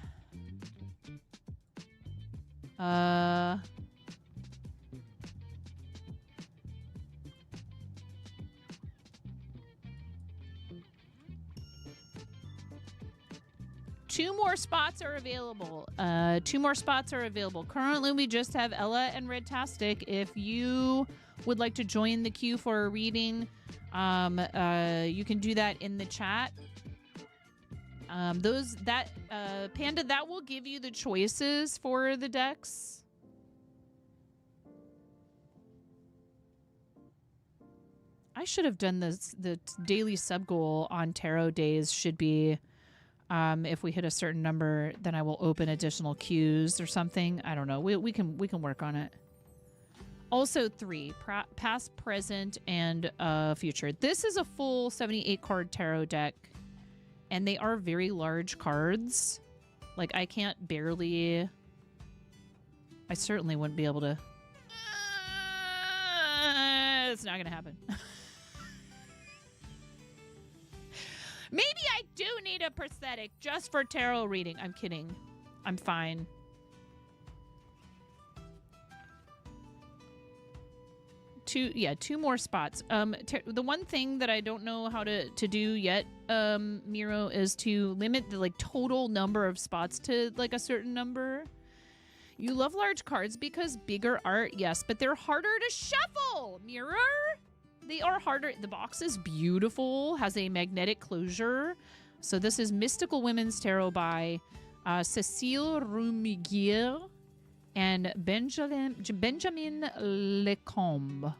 Speaker 1: two more spots are available. Currently, we just have Ella and Redtastic. If you would like to join the queue for a reading, you can do that in the chat. Panda, that will give you the choices for the decks. I should have done this. The daily sub goal on tarot days should be, if we hit a certain number, then I will open additional queues or something. I don't know. We can work on it. Also 3, past, present, and future. This is a full 78 card tarot deck, and they are very large cards. Like, I certainly wouldn't be able to. It's not gonna happen. Maybe I do need a prosthetic just for tarot reading. I'm kidding. I'm fine. Two more spots. The one thing that I don't know how to do yet, Miro, is to limit the total number of spots to a certain number. You love large cards because bigger art, yes, but they're harder to shuffle, Mirror. They are harder. The box is beautiful, has a magnetic closure. So this is Mystical Women's Tarot by Cécile Rumiguier and Benjamin Lacombe.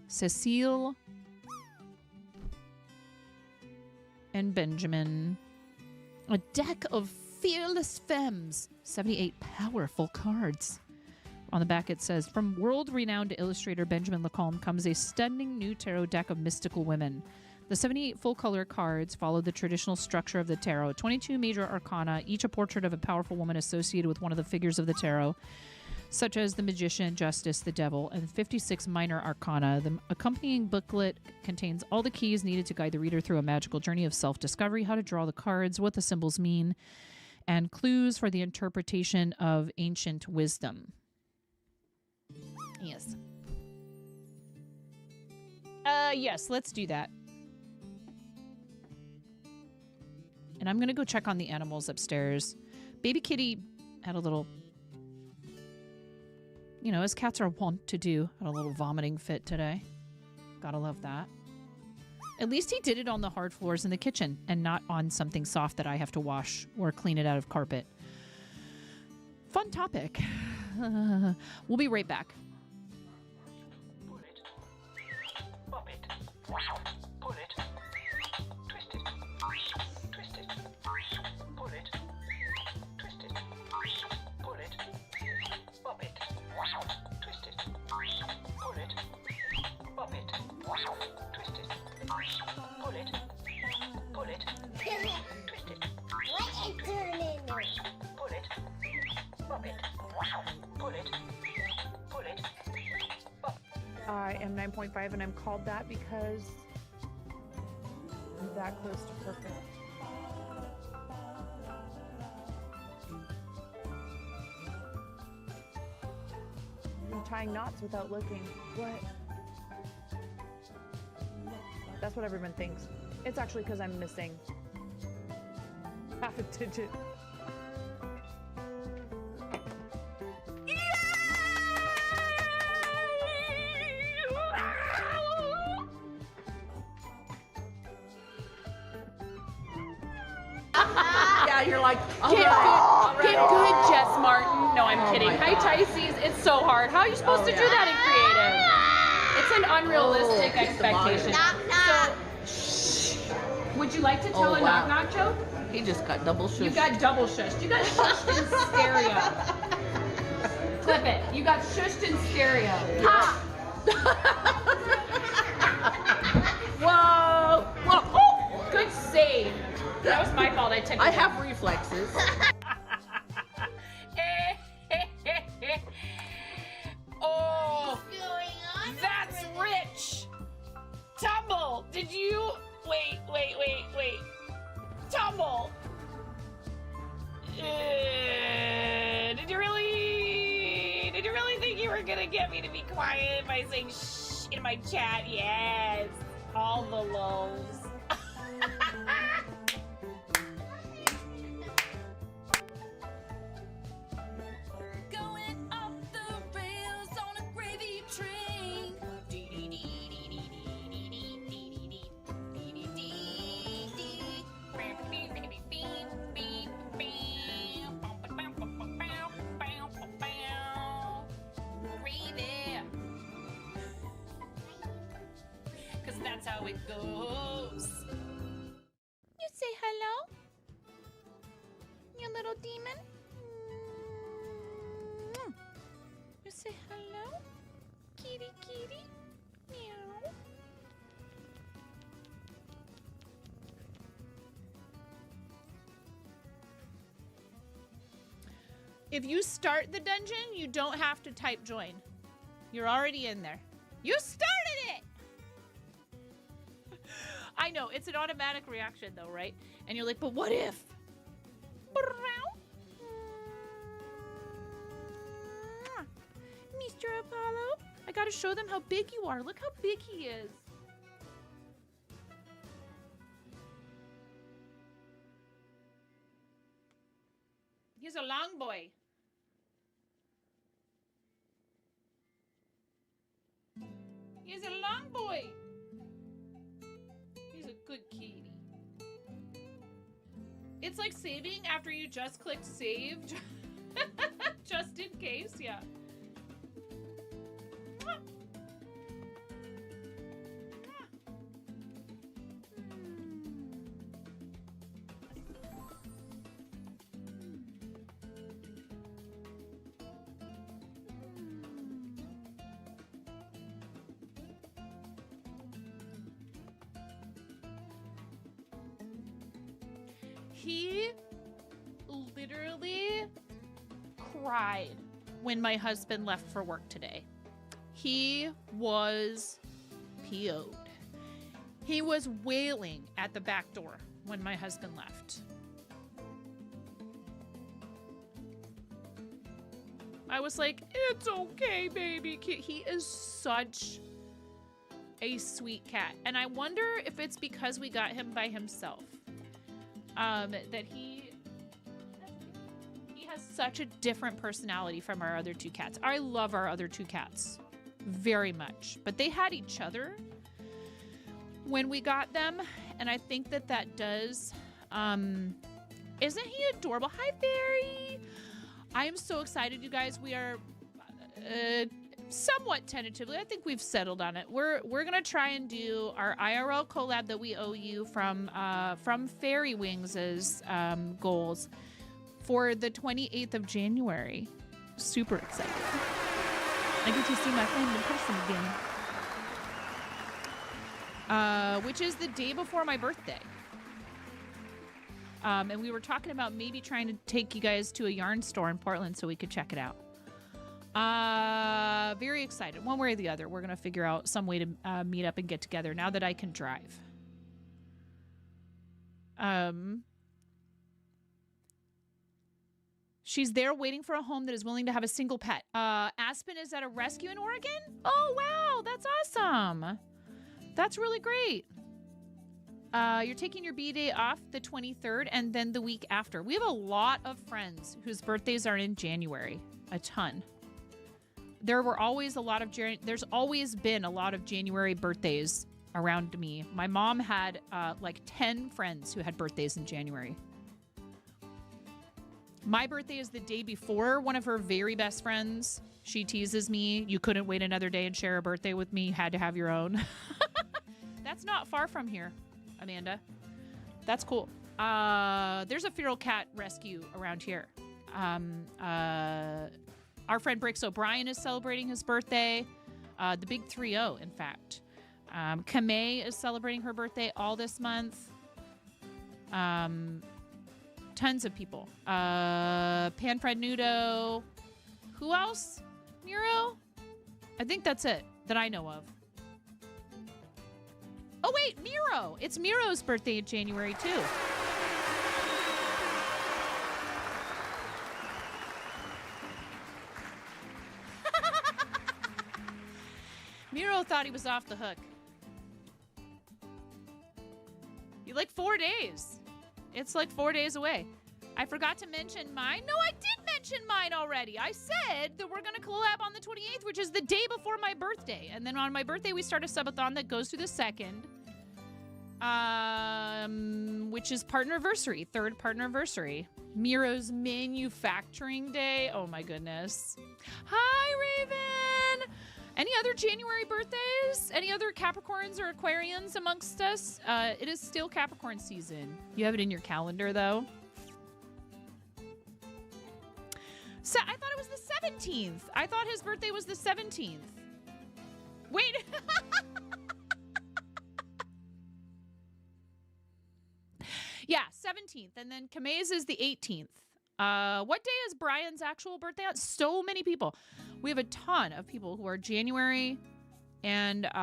Speaker 1: Cécile and Benjamin. A deck of fearless femmes. 78 powerful cards. On the back it says, from world-renowned illustrator Benjamin Lacombe comes a stunning new tarot deck of mystical women. The 78 full-color cards follow the traditional structure of the tarot. 22 major arcana, each a portrait of a powerful woman associated with one of the figures of the tarot, such as the magician, justice, the devil, and 56 minor arcana. The accompanying booklet contains all the keys needed to guide the reader through a magical journey of self-discovery, how to draw the cards, what the symbols mean, and clues for the interpretation of ancient wisdom. Yes. Yes, let's do that. And I'm going to go check on the animals upstairs. Baby Kitty had a little, as cats are wont to do, had a little vomiting fit today. Gotta love that. At least he did it on the hard floors in the kitchen and not on something soft that I have to wash or clean it out of carpet. Fun topic. We'll be right back.
Speaker 7: Pull it. Pop it. Pull it. Twist it. Twist it. Pull it. Twist it. Pull it. Pop it. Twist it. Pull it. Pop it. Twist it. Pull it. Pull it. Twist it.
Speaker 8: What is turning?
Speaker 7: Pull it. Pop it. Pull it. Pull it. Pop.
Speaker 2: I am 9.5 and I'm called that because I'm that close to perfect. I'm tying knots without looking. What? That's what everyone thinks. It's actually because I'm missing half a digit.
Speaker 9: Yeah, you're like,
Speaker 2: Get good, Jess Martin. No, I'm kidding. Hi, Pisces. It's so hard. How are you supposed to do that in creative? It's an unrealistic expectation. So, would you like to tell a knock-knock joke?
Speaker 9: He just got double shushed.
Speaker 2: You got double shushed. You got shushed in stereo. Clip it. You got shushed in stereo. Ha! Whoa! Whoa! Oh! insane. That was my fault. I took it.
Speaker 9: I have reflexes.
Speaker 2: Oh,
Speaker 8: What's going on?
Speaker 2: that's rich. Tumble. Did you? Wait. Tumble. Did you really think you were gonna get me to be quiet by saying shh in my chat? Yes. All the lows.
Speaker 1: Going off the rails on a gravy train. Gravy. 'Cause that's how it goes. You say hello? You little demon? You say hello? Kitty, kitty. Meow. If you start the dungeon, you don't have to type join. You're already in there. You started it! I know, it's an automatic reaction though, right? And you're like, but what if? Mr. Apollo, I gotta show them how big you are. Look how big he is. He's a long boy. He's a long boy. He's a good kitty. It's like saving after you just clicked save. Just in case, yeah. He literally cried when my husband left for work today. He was PO'd. He was wailing at the back door when my husband left. I was like, it's okay, baby. He is such a sweet cat. And I wonder if it's because we got him by himself. That he has such a different personality from our other two cats. I love our other two cats very much, but they had each other when we got them, and I think that does. Isn't he adorable? Hi, Fairy. I am so excited, you guys. We are somewhat tentatively. I think we've settled on it. We're gonna try and do our IRL collab that we owe you from Fairy Wings' goals for the 28th of January. Super excited. I get to see my friend in person again. Which is the day before my birthday. And we were talking about maybe trying to take you guys to a yarn store in Portland so we could check it out. Very excited. One way or the other, we're going to figure out some way to meet up and get together now that I can drive. She's there waiting for a home that is willing to have a single pet. Aspen is at a rescue in Oregon? Oh, wow. That's awesome. That's really great. You're taking your B-Day off the 23rd and then the week after. We have a lot of friends whose birthdays are in January. A ton. There's always been a lot of January birthdays around me. My mom had like 10 friends who had birthdays in January. My birthday is the day before one of her very best friends. She teases me. You couldn't wait another day and share a birthday with me. You had to have your own. That's not far from here, Amanda. That's cool. There's a feral cat rescue around here. Our friend Bricks O'Brien is celebrating his birthday. The big 3-0, in fact. Kamei is celebrating her birthday all this month. Tons of people. Panfred Nudo. Who else? Miro? I think that's it that I know of. Oh, wait, Miro. It's Miro's birthday in January, too. Miro thought he was off the hook. You like 4 days. It's like 4 days away. I forgot to mention mine. No, I did mention mine already. I said that we're going to collab on the 28th, which is the day before my birthday. And then on my birthday, we start a subathon that goes through the 2nd, which is partnerversary, 3rd partnerversary. Miro's manufacturing day. Oh, my goodness. Hi, Raven. Any other January birthdays? Any other Capricorns or Aquarians amongst us? It is still Capricorn season. You have it in your calendar, though. So I thought it was the 17th. I thought his birthday was the 17th. Wait. Yeah, 17th. And then Kamei's is the 18th. What day is Brian's actual birthday on? So many people. We have a ton of people who are January, and then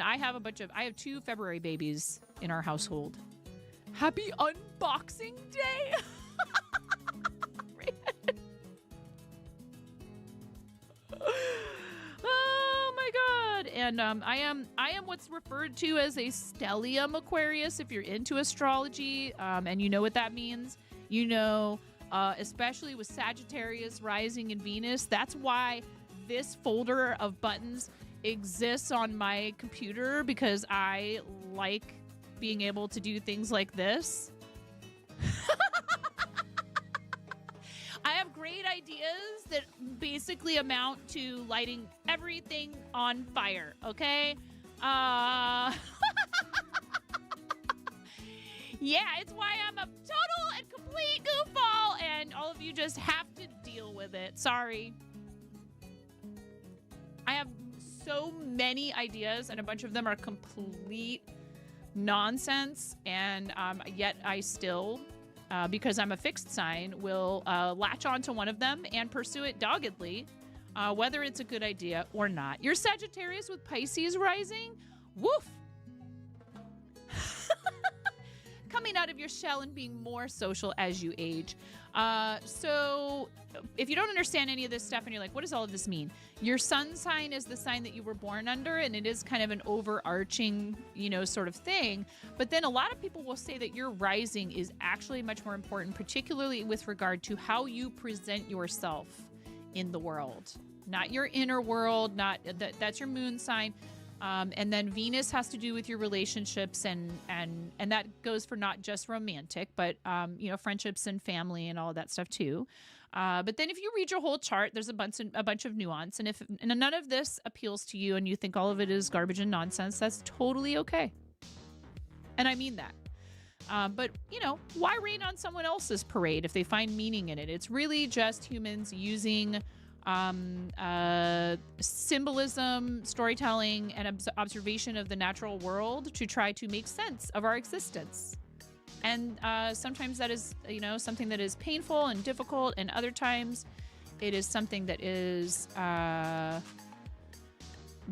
Speaker 1: I have I have 2 February babies in our household. Happy unboxing day. Oh my God. And I am what's referred to as a stellium Aquarius if you're into astrology, and you know what that means. You know, especially with Sagittarius rising in Venus. That's why this folder of buttons exists on my computer, because I like being able to do things like this. I have great ideas that basically amount to lighting everything on fire, okay? Yeah, it's why I'm a total and complete goofball, and all of you just have to deal with it. Sorry. I have so many ideas, and a bunch of them are complete nonsense, and yet I still, because I'm a fixed sign, will latch onto one of them and pursue it doggedly, whether it's a good idea or not. You're Sagittarius with Pisces rising? Woof! Coming out of your shell and being more social as you age. So if you don't understand any of this stuff and you're like, what does all of this mean? Your sun sign is the sign that you were born under, and it is kind of an overarching, sort of thing. But then a lot of people will say that your rising is actually much more important, particularly with regard to how you present yourself in the world. Not your inner world, that's your moon sign. And then Venus has to do with your relationships, and that goes for not just romantic, but friendships and family and all of that stuff too. But then if you read your whole chart, there's a bunch of nuance, and if none of this appeals to you and you think all of it is garbage and nonsense, that's totally okay. And I mean that. But why rain on someone else's parade if they find meaning in it? It's really just humans using symbolism, storytelling, and observation of the natural world to try to make sense of our existence. And sometimes that is, something that is painful and difficult, and other times it is something that is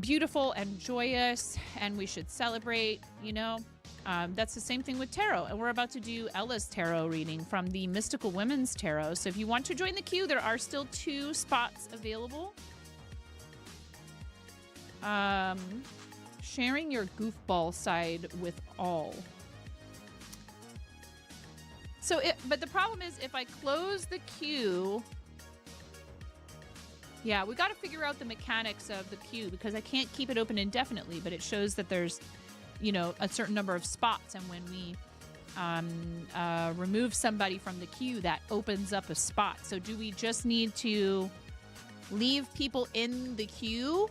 Speaker 1: beautiful and joyous, and we should celebrate, That's the same thing with tarot, and we're about to do Ella's tarot reading from the Mystical Women's Tarot. So if you want to join the queue, there are still 2 spots available. Sharing your goofball side with all. But the problem is, if I close the queue, yeah, we got to figure out the mechanics of the queue, because I can't keep it open indefinitely, but it shows that there's a certain number of spots, and when we remove somebody from the queue, that opens up a spot. So do we just need to leave people in the queue?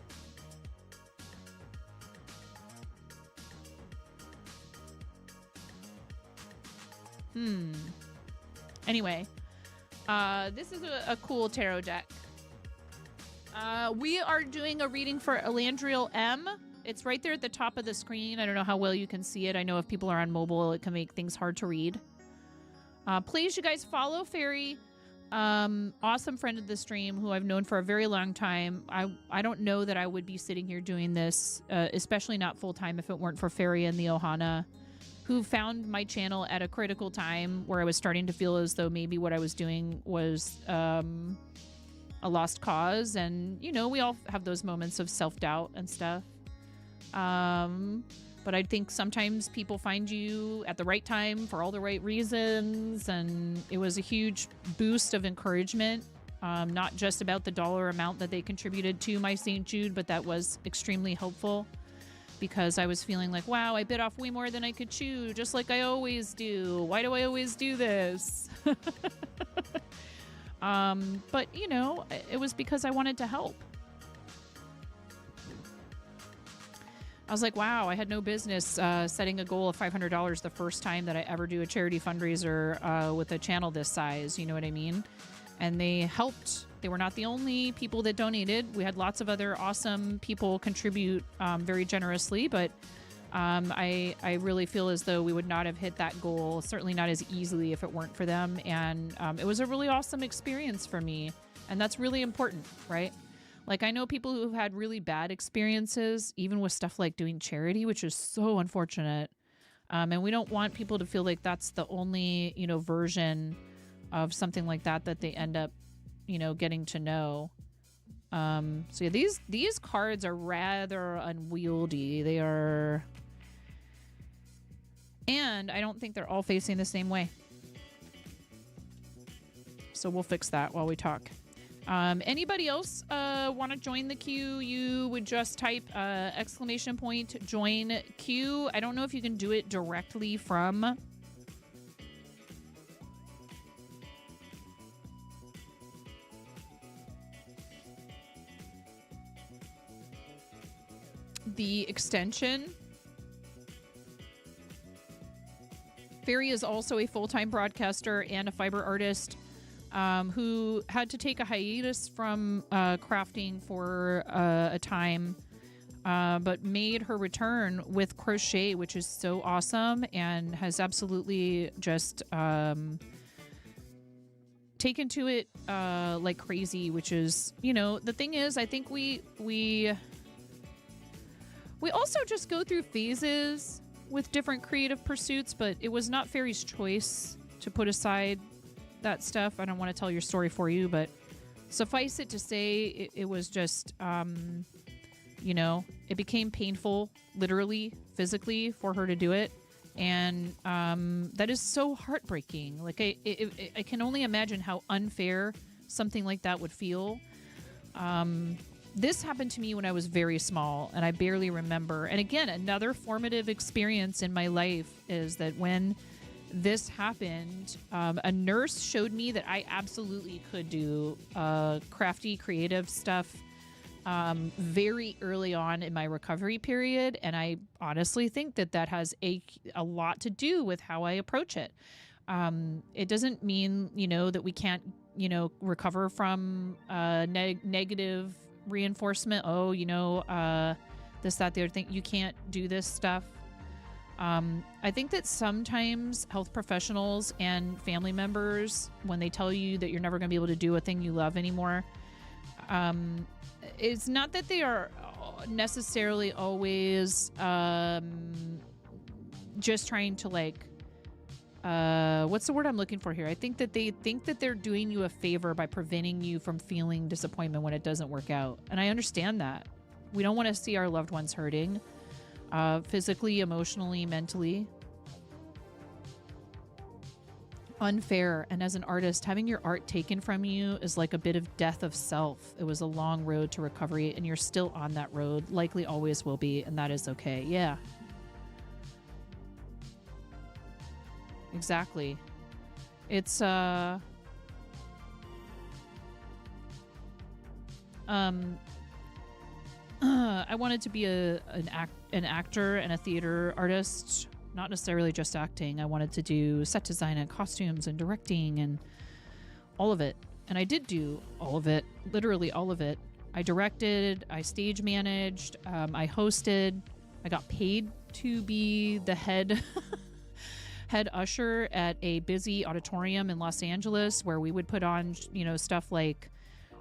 Speaker 1: Anyway, this is a cool tarot deck. We are doing a reading for Elandriel M. It's right there at the top of the screen. I don't know how well you can see it. I know if people are on mobile, it can make things hard to read. Please, you guys, follow Fairy. Awesome friend of the stream who I've known for a very long time. I don't know that I would be sitting here doing this, especially not full-time, if it weren't for Fairy and the Ohana, who found my channel at a critical time where I was starting to feel as though maybe what I was doing was a lost cause. And, you know, we all have those moments of self-doubt and stuff. But I think sometimes people find you at the right time for all the right reasons. And it was a huge boost of encouragement, not just about the dollar amount that they contributed to my St. Jude, but that was extremely helpful because I was feeling like, wow, I bit off way more than I could chew, just like I always do. Why do I always do this? But, you know, it was because I wanted to help. I was like, wow, I had no business setting a goal of $500 the first time that I ever do a charity fundraiser with a channel this size. You know what I mean? And they helped. They were not the only people that donated. We had lots of other awesome people contribute very generously. But I really feel as though we would not have hit that goal, certainly not as easily if it weren't for them. And it was a really awesome experience for me. And that's really important, right? Like, I know people who've had really bad experiences, even with stuff like doing charity, which is so unfortunate. And we don't want people to feel like that's the only, you know, version of something like that that they end up, you know, getting to know. So yeah, these cards are rather unwieldy. They are... And I don't think they're all facing the same way. So we'll fix that while we talk. Anybody else want to join the queue? You would just type ! join queue. I don't know if you can do it directly from the extension. Fairy is also a full-time broadcaster and a fiber artist. Who had to take a hiatus from crafting for a time, but made her return with crochet, which is so awesome, and has absolutely just taken to it like crazy, which is, you know, the thing is, I think we also just go through phases with different creative pursuits, but it was not Fairy's choice to put aside that stuff. I don't want to tell your story for you, but suffice it to say, it was just, you know, it became painful, literally, physically, for her to do it. And that is so heartbreaking. Like, I can only imagine how unfair something like that would feel. This happened to me when I was very small, and I barely remember. And again, another formative experience in my life is that when this happened, a nurse showed me that I absolutely could do crafty, creative stuff very early on in my recovery period. And I honestly think that that has a lot to do with how I approach it. It doesn't mean, you know, that we can't, you know, recover from negative reinforcement. Oh, you know, this, that, the other thing. You can't do this stuff. I think that sometimes health professionals and family members, when they tell you that you're never going to be able to do a thing you love anymore, it's not that they are necessarily always just trying to, like, what's the word I'm looking for here? I think that they think that they're doing you a favor by preventing you from feeling disappointment when it doesn't work out. And I understand that. We don't want to see our loved ones hurting. Physically, emotionally, mentally. Unfair. And as an artist, having your art taken from you is like a bit of death of self. It was a long road to recovery, and you're still on that road, likely always will be, and that is okay. Yeah. Exactly. It's I wanted to be an actor and a theater artist, not necessarily just acting. I wanted to do set design and costumes and directing and all of it. And I did do all of it, literally all of it. I directed, I stage managed, I hosted, I got paid to be the head head usher at a busy auditorium in Los Angeles where we would put on, you know, stuff like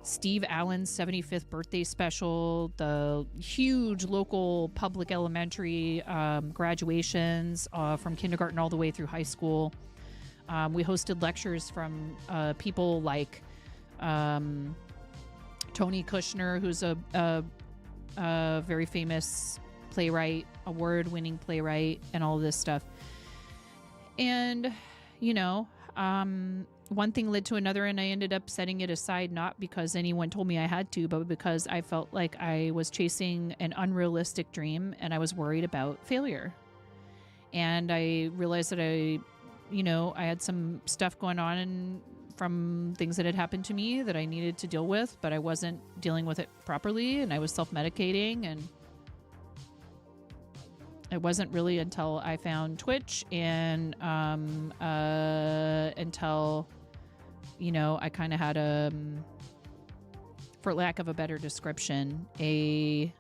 Speaker 1: Steve Allen's 75th birthday special, the huge local public elementary graduations from kindergarten all the way through high school. We hosted lectures from people like Tony Kushner, who's a very famous playwright, award-winning playwright, and all of this stuff. And, you know, one thing led to another, and I ended up setting it aside, not because anyone told me I had to, but because I felt like I was chasing an unrealistic dream and I was worried about failure. And I realized that I had some stuff going on and from things that had happened to me that I needed to deal with, but I wasn't dealing with it properly, and I was self-medicating. And it wasn't really until I found Twitch and until, you know, I kind of had a, for lack of a better description, a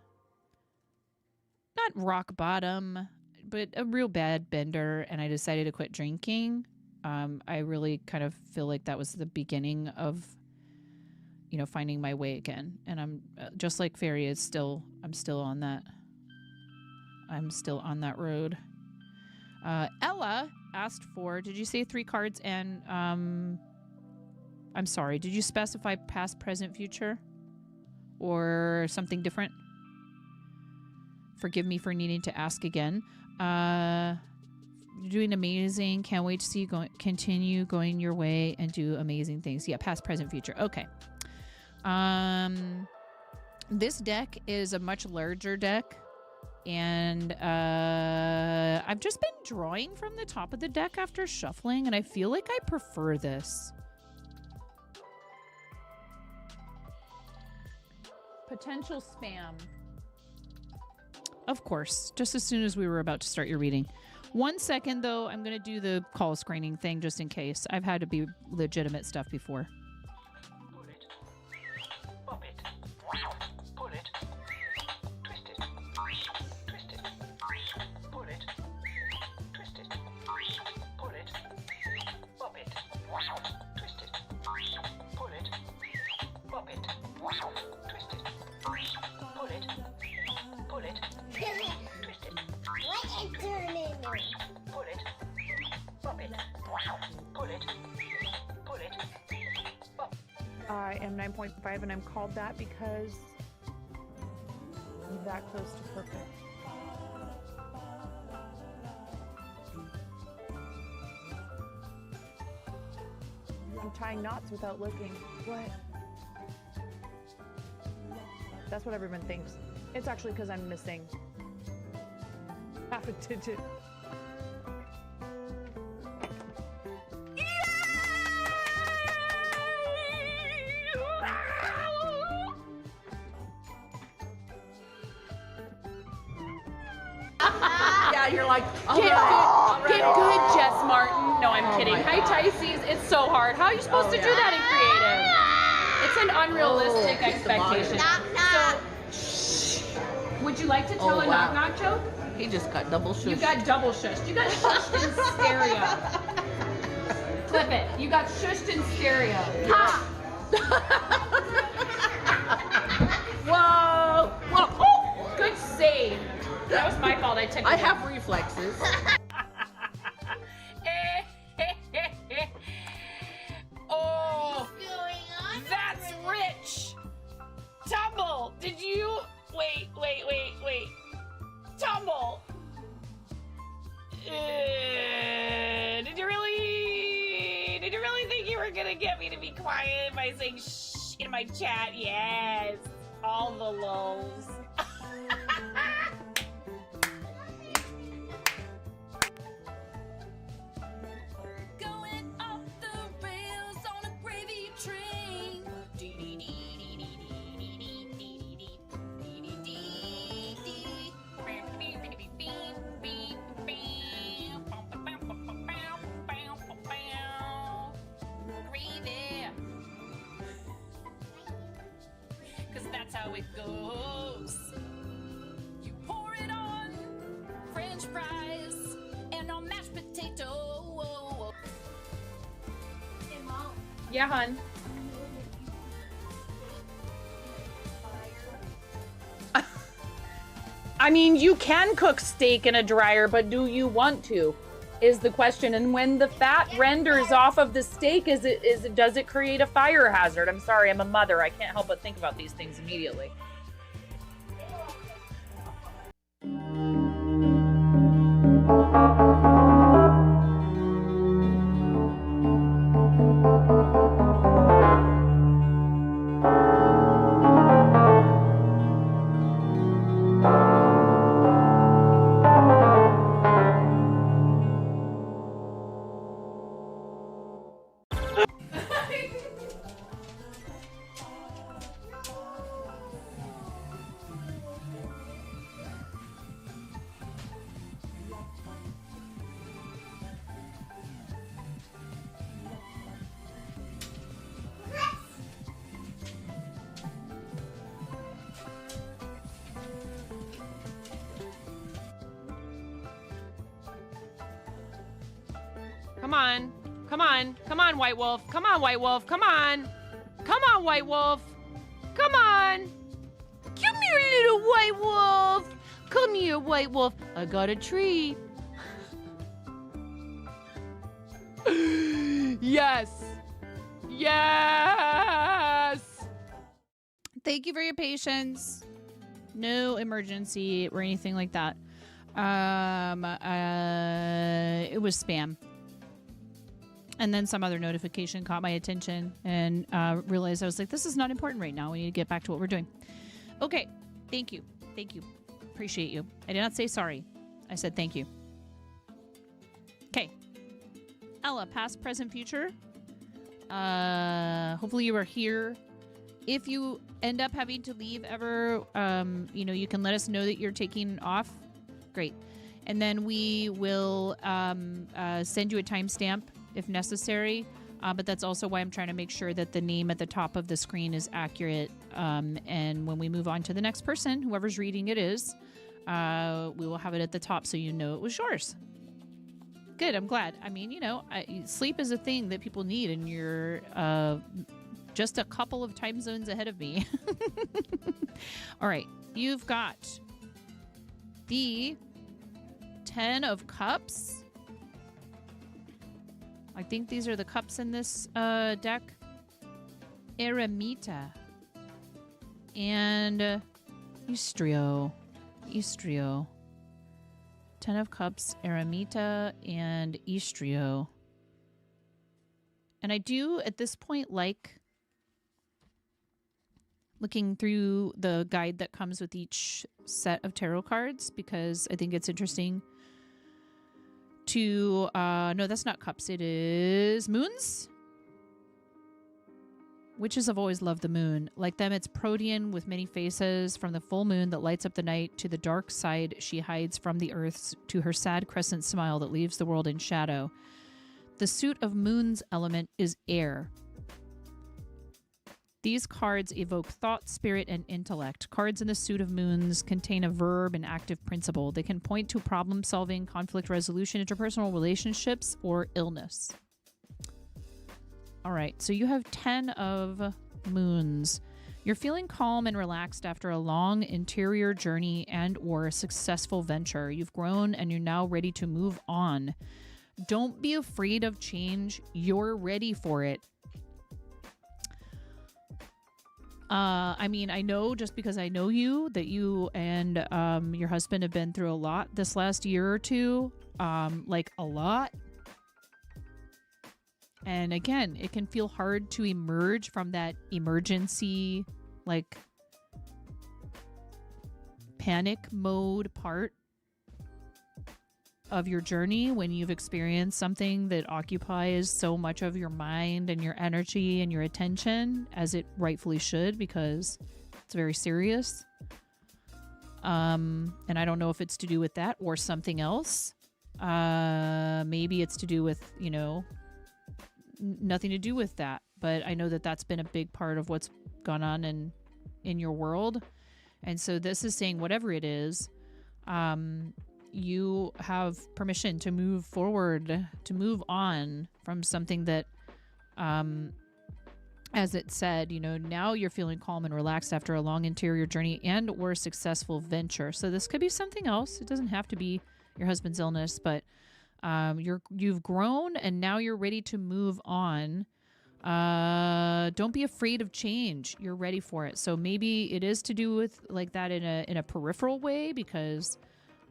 Speaker 1: not rock bottom, but a real bad bender, and I decided to quit drinking. I really kind of feel like that was the beginning of, you know, finding my way again. And I'm just like Fairy I'm still on that. I'm still on that road. Ella asked for, did you say 3 cards? And I'm sorry, did you specify past, present, future? Or something different? Forgive me for needing to ask again. You're doing amazing. Can't wait to see you continue going your way and do amazing things. Yeah, past, present, future. Okay. This deck is a much larger deck. And I've just been drawing from the top of the deck after shuffling, and I feel like I prefer this. Potential spam. Of course, just as soon as we were about to start your reading. 1 second, though, I'm going to do the call screening thing just in case. I've had to be legitimate stuff before.
Speaker 7: Pull it. Pop it. Pull it. Twist it. Twist it. Pull it. Twist it. Pull it. Pop it. Twist it. Pull it. Pop it. Twist it. Pull it. Pull it. Twist it.
Speaker 8: What is turning?
Speaker 7: Pull it. Pop it. Pull it. Pull it. Pop.
Speaker 3: I am 9.5, and I'm called that because I'm that close to perfect. I'm tying knots without looking. What? That's what everyone thinks. It's actually because I'm missing half a digit.
Speaker 9: Yeah, you're like,
Speaker 2: Get good, Jess Martin. No, I'm kidding.
Speaker 9: my
Speaker 2: Hi,
Speaker 9: God.
Speaker 2: Tysees. It's so hard. How are you supposed to do that in creative? It's an unrealistic expectation. So, would you like to tell a
Speaker 9: wow.
Speaker 2: knock-knock joke?
Speaker 9: He just got double shushed.
Speaker 2: You got double shushed. You got shushed in stereo. Clip it. You got shushed in stereo. Ha! Whoa! Whoa! Oh, good save. That was my fault. I took it.
Speaker 9: I have reflexes.
Speaker 2: Oh, that's rich. Tumble. Did you? Wait. Tumble. Did you really think you were gonna get me to be quiet by saying shh in my chat? Yes. All the lulls.
Speaker 10: Going off the rails on a gravy train. Cause that's how it goes. You pour it on French fries and on mashed potato. Hey, Mom.
Speaker 2: Yeah, hun. I mean, you can cook steak in a dryer, but do you want to? Is the question. And when the fat renders off of the steak, does it create a fire hazard? I'm sorry, I'm a mother. I can't help but think about these things immediately.
Speaker 1: Come on. Come on. Come on, White Wolf. Come on, White Wolf. Come on. Come on, White Wolf. Come on. Come here, little White Wolf. Come here, White Wolf. I got a treat. Yes. Yes. Thank you for your patience. No emergency or anything like that. It was spam. And then some other notification caught my attention and realized I was like, this is not important right now. We need to get back to what we're doing. Okay. Thank you. Thank you. Appreciate you. I did not say sorry. I said thank you. Okay. Ella, past, present, future. Hopefully you are here. If you end up having to leave ever, you can let us know that you're taking off. Great. And then we will send you a timestamp if necessary. But that's also why I'm trying to make sure that the name at the top of the screen is accurate. And when we move on to the next person, whoever's reading it is, we will have it at the top so you know it was yours. Good. I'm glad. I mean, sleep is a thing that people need, and you're just a couple of time zones ahead of me. All right. You've got the 10 of Cups. I think these are the cups in this deck. Eremita. And Istrio. 10 of Cups, Eremita, and Istrio. And I do, at this point, like looking through the guide that comes with each set of tarot cards, because I think it's interesting to... no, that's not cups. It is moons. Witches have always loved the moon. Like them, it's Protean with many faces, from the full moon that lights up the night to the dark side she hides from the earth, to her sad crescent smile that leaves the world in shadow. The suit of moon's element is air. These cards evoke thought, spirit, and intellect. Cards in the suit of moons contain a verb and active principle. They can point to problem solving, conflict resolution, interpersonal relationships, or illness. All right, so you have 10 of moons. You're feeling calm and relaxed after a long interior journey and or a successful venture. You've grown and you're now ready to move on. Don't be afraid of change. You're ready for it. I mean, I know just because I know you that you and your husband have been through a lot this last year or two, like a lot. And again, it can feel hard to emerge from that emergency, like panic mode part of your journey when you've experienced something that occupies so much of your mind and your energy and your attention, as it rightfully should, because it's very serious. And I don't know if it's to do with that or something else. Maybe it's to do with, nothing to do with that. But I know that that's been a big part of what's gone on in in your world. And so this is saying whatever it is, you have permission to move forward, to move on from something that, as it said, now you're feeling calm and relaxed after a long interior journey and or successful venture. So this could be something else. It doesn't have to be your husband's illness, but you've grown and now you're ready to move on. Don't be afraid of change. You're ready for it. So maybe it is to do with like that in a peripheral way, because,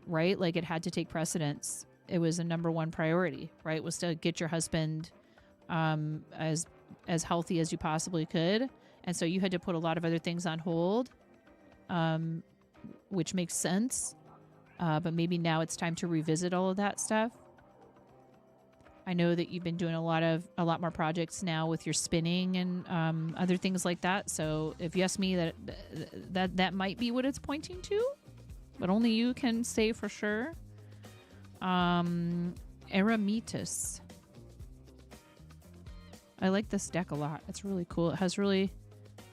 Speaker 1: right, like it had to take precedence. It was a number one priority, right? Was to get your husband as healthy as you possibly could. And so you had to put a lot of other things on hold, which makes sense. But maybe now it's time to revisit all of that stuff. I know that you've been doing a lot more projects now with your spinning and other things like that. So if you ask me, that might be what it's pointing to, but only you can say for sure. Eremitus. I like this deck a lot. It's really cool. It has really,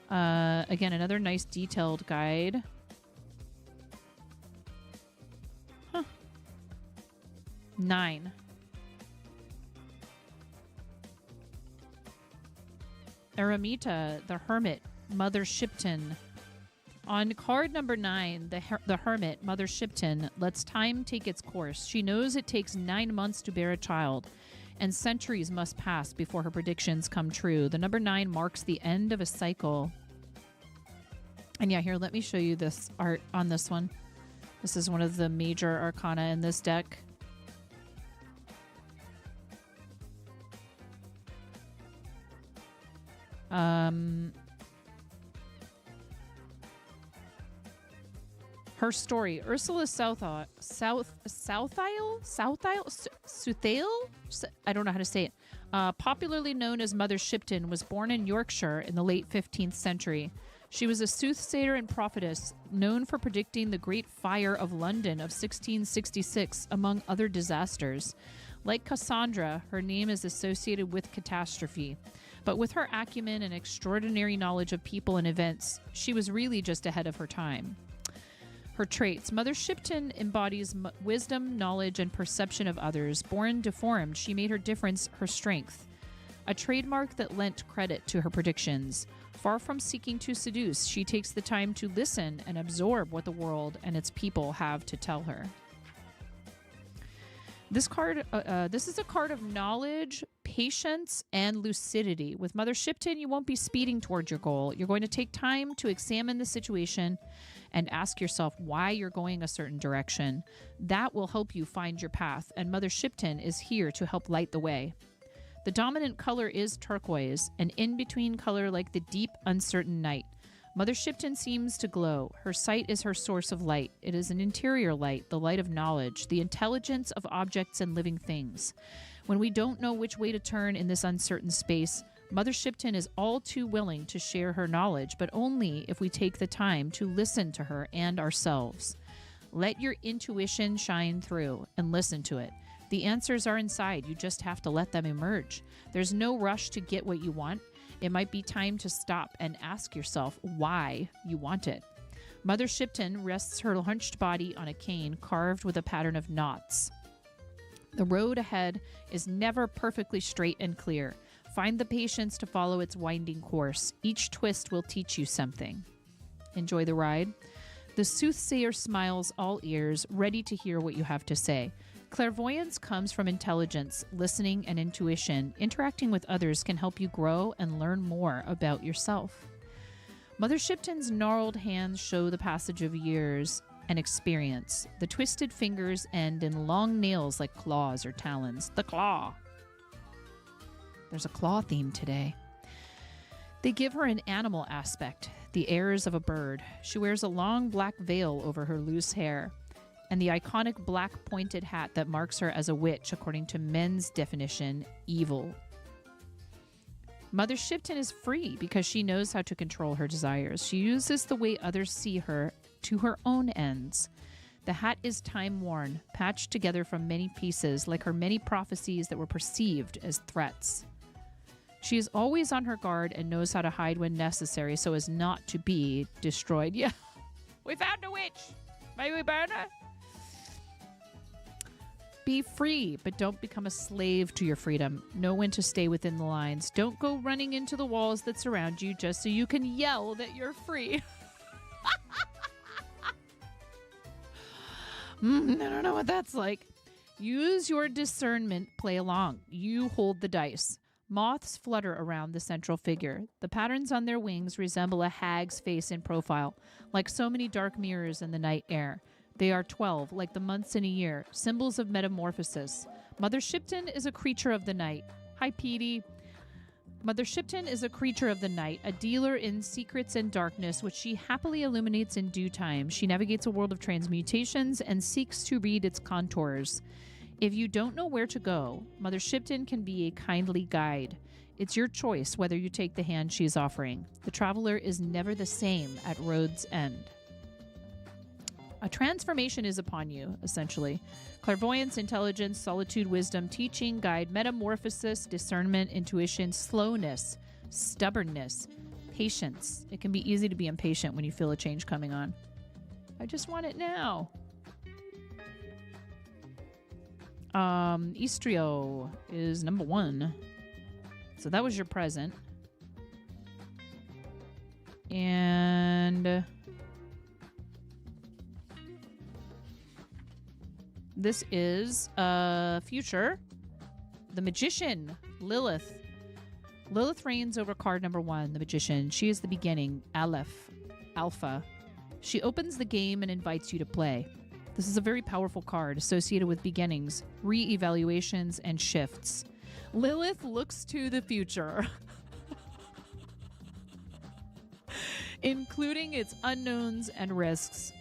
Speaker 1: again, another nice detailed guide. Huh. 9. Eremita, the Hermit, Mother Shipton. On card number 9, the Hermit, Mother Shipton, lets time take its course. She knows it takes 9 months to bear a child, and centuries must pass before her predictions come true. The number 9 marks the end of a cycle. And yeah, here, let me show you this art on this one. This is one of the major arcana in this deck. Her story. Ursula Southail? I don't know how to say it. Popularly known as Mother Shipton, was born in Yorkshire in the late 15th century. She was a soothsayer and prophetess, known for predicting the Great Fire of London of 1666, among other disasters. Like Cassandra, her name is associated with catastrophe. But with her acumen and extraordinary knowledge of people and events, she was really just ahead of her time. Her traits. Mother Shipton embodies wisdom, knowledge, and perception of others. Born deformed, she made her difference her strength, a trademark that lent credit to her predictions. Far from seeking to seduce, she takes the time to listen and absorb what the world and its people have to tell her. This card, this is a card of knowledge, patience, and lucidity. With Mother Shipton, you won't be speeding toward your goal. You're going to take time to examine the situation and ask yourself why you're going a certain direction. That will help you find your path, and Mother Shipton is here to help light the way. The dominant color is turquoise, an in-between color like the deep, uncertain night. Mother Shipton seems to glow. Her sight is her source of light. It is an interior light, the light of knowledge, the intelligence of objects and living things. When we don't know which way to turn in this uncertain space, Mother Shipton is all too willing to share her knowledge, but only if we take the time to listen to her and ourselves. Let your intuition shine through and listen to it. The answers are inside. You just have to let them emerge. There's no rush to get what you want. It might be time to stop and ask yourself why you want it. Mother Shipton rests her hunched body on a cane carved with a pattern of knots. The road ahead is never perfectly straight and clear. Find the patience to follow its winding course. Each twist will teach you something. Enjoy the ride. The soothsayer smiles all ears, ready to hear what you have to say. Clairvoyance comes from intelligence, listening, and intuition. Interacting with others can help you grow and learn more about yourself. Mother Shipton's gnarled hands show the passage of years and experience. The twisted fingers end in long nails like claws or talons. The claw. There's a claw theme today. They give her an animal aspect, the airs of a bird. She wears a long black veil over her loose hair, and the iconic black pointed hat that marks her as a witch, according to men's definition, evil. Mother Shipton is free because she knows how to control her desires. She uses the way others see her to her own ends. The hat is time-worn, patched together from many pieces, like her many prophecies that were perceived as threats. She is always on her guard and knows how to hide when necessary so as not to be destroyed. Yeah. We found a witch. May we burn her? Be free, but don't become a slave to your freedom. Know when to stay within the lines. Don't go running into the walls that surround you just so you can yell that you're free. I don't know what that's like. Use your discernment. Play along. You hold the dice. Moths flutter around the central figure. The patterns on their wings resemble a hag's face in profile, like so many dark mirrors in the night air. They are 12, like the months in a year, symbols of metamorphosis. Mother Shipton is a creature of the night. Hi, Petey. Mother Shipton is a creature of the night, a dealer in secrets and darkness, which she happily illuminates in due time. She navigates a world of transmutations and seeks to read its contours. If you don't know where to go, Mother Shipton can be a kindly guide. It's your choice whether you take the hand she is offering. The traveler is never the same at road's end. A transformation is upon you, essentially. Clairvoyance, intelligence, solitude, wisdom, teaching, guide, metamorphosis, discernment, intuition, slowness, stubbornness, patience. It can be easy to be impatient when you feel a change coming on. I just want it now. Istrio is number 1. So that was your present. And this is future. The Magician, Lilith. Lilith reigns over card number 1, the Magician. She is the beginning, Aleph, Alpha. She opens the game and invites you to play. This is a very powerful card associated with beginnings, re-evaluations, and shifts. Lilith looks to the future, including its unknowns and risks.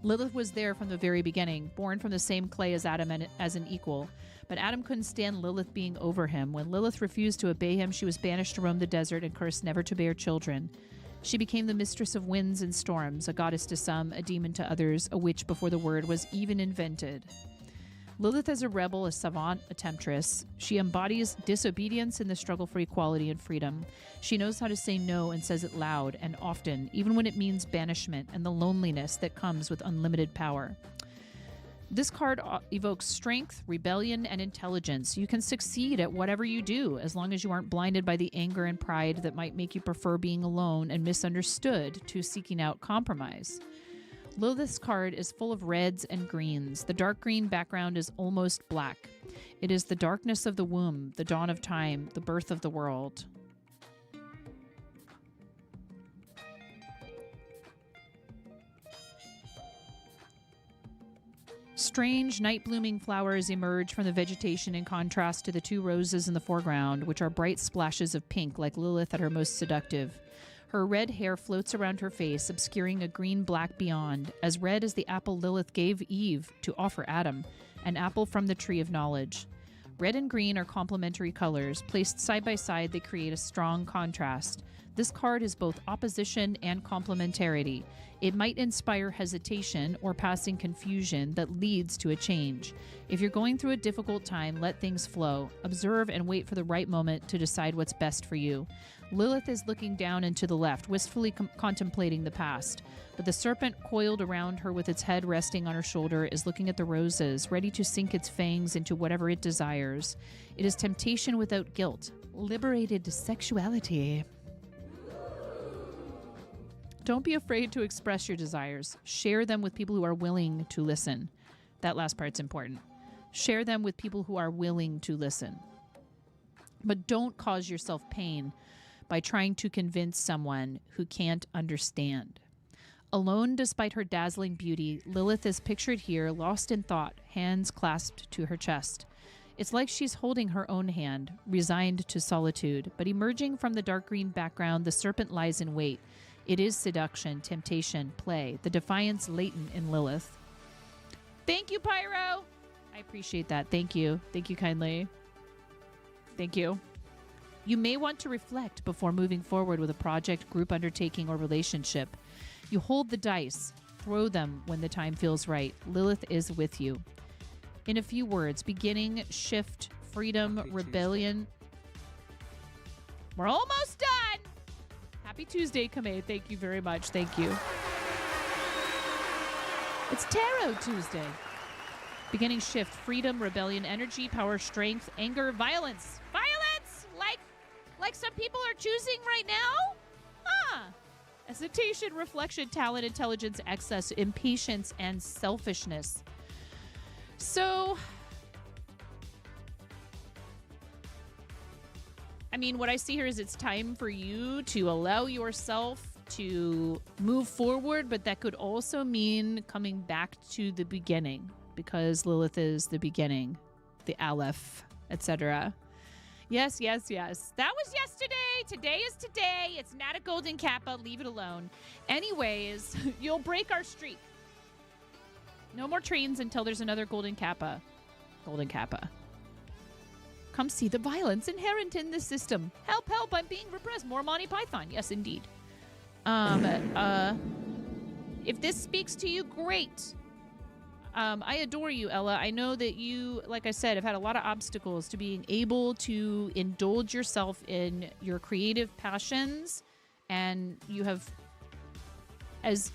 Speaker 1: Lilith was there from the very beginning, born from the same clay as Adam and as an equal. But Adam couldn't stand Lilith being over him. When Lilith refused to obey him, she was banished to roam the desert and cursed never to bear children. She became the mistress of winds and storms, a goddess to some, a demon to others, a witch before the word was even invented. Lilith is a rebel, a savant, a temptress. She embodies disobedience in the struggle for equality and freedom. She knows how to say no and says it loud and often, even when it means banishment and the loneliness that comes with unlimited power. This card evokes strength, rebellion, and intelligence. You can succeed at whatever you do as long as you aren't blinded by the anger and pride that might make you prefer being alone and misunderstood to seeking out compromise. Lilith's card is full of reds and greens. The dark green background is almost black. It is the darkness of the womb, the dawn of time, the birth of the world. Strange night-blooming flowers emerge from the vegetation in contrast to the 2 roses in the foreground, which are bright splashes of pink like Lilith at her most seductive. Her red hair floats around her face, obscuring a green-black beyond, as red as the apple Lilith gave Eve to offer Adam, an apple from the tree of knowledge. Red and green are complementary colors. Placed side by side, they create a strong contrast. This card is both opposition and complementarity. It might inspire hesitation or passing confusion that leads to a change. If you're going through a difficult time, let things flow. Observe and wait for the right moment to decide what's best for you. Lilith is looking down and to the left, wistfully contemplating the past. But the serpent coiled around her with its head resting on her shoulder is looking at the roses, ready to sink its fangs into whatever it desires. It is temptation without guilt. Liberated sexuality. Don't be afraid to express your desires. Share them with people who are willing to listen. That last part's important. Share them with people who are willing to listen. But don't cause yourself pain by trying to convince someone who can't understand. Alone despite her dazzling beauty, Lilith is pictured here, lost in thought, hands clasped to her chest. It's like she's holding her own hand, resigned to solitude. But emerging from the dark green background, the serpent lies in wait. It is seduction, temptation, play, the defiance latent in Lilith. Thank you, Pyro! I appreciate that. Thank you. Thank you kindly. Thank you. You may want to reflect before moving forward with a project, group undertaking, or relationship. You hold the dice. Throw them when the time feels right. Lilith is with you. In a few words, beginning, shift, freedom, rebellion. We're almost done. Happy Tuesday, Kamei. Thank you very much. Thank you. It's Tarot Tuesday. Beginning shift, freedom, rebellion, energy, power, strength, anger, violence. Violence! Like some people are choosing right now? Huh. Hesitation, reflection, talent, intelligence, excess, impatience, and selfishness. So, I mean, what I see here is it's time for you to allow yourself to move forward, but that could also mean coming back to the beginning, because Lilith is the beginning, the Aleph, etc. Yes, yes, yes. That was yesterday. Today is today. It's not a golden kappa. Leave it alone. Anyways, you'll break our streak. No more trains until there's another golden kappa. Golden kappa. Come see the violence inherent in this system. Help, help, I'm being repressed. More Monty Python. Yes, indeed. If this speaks to you, great. I adore you, Ella. I know that you, like I said, have had a lot of obstacles to being able to indulge yourself in your creative passions, and you have, as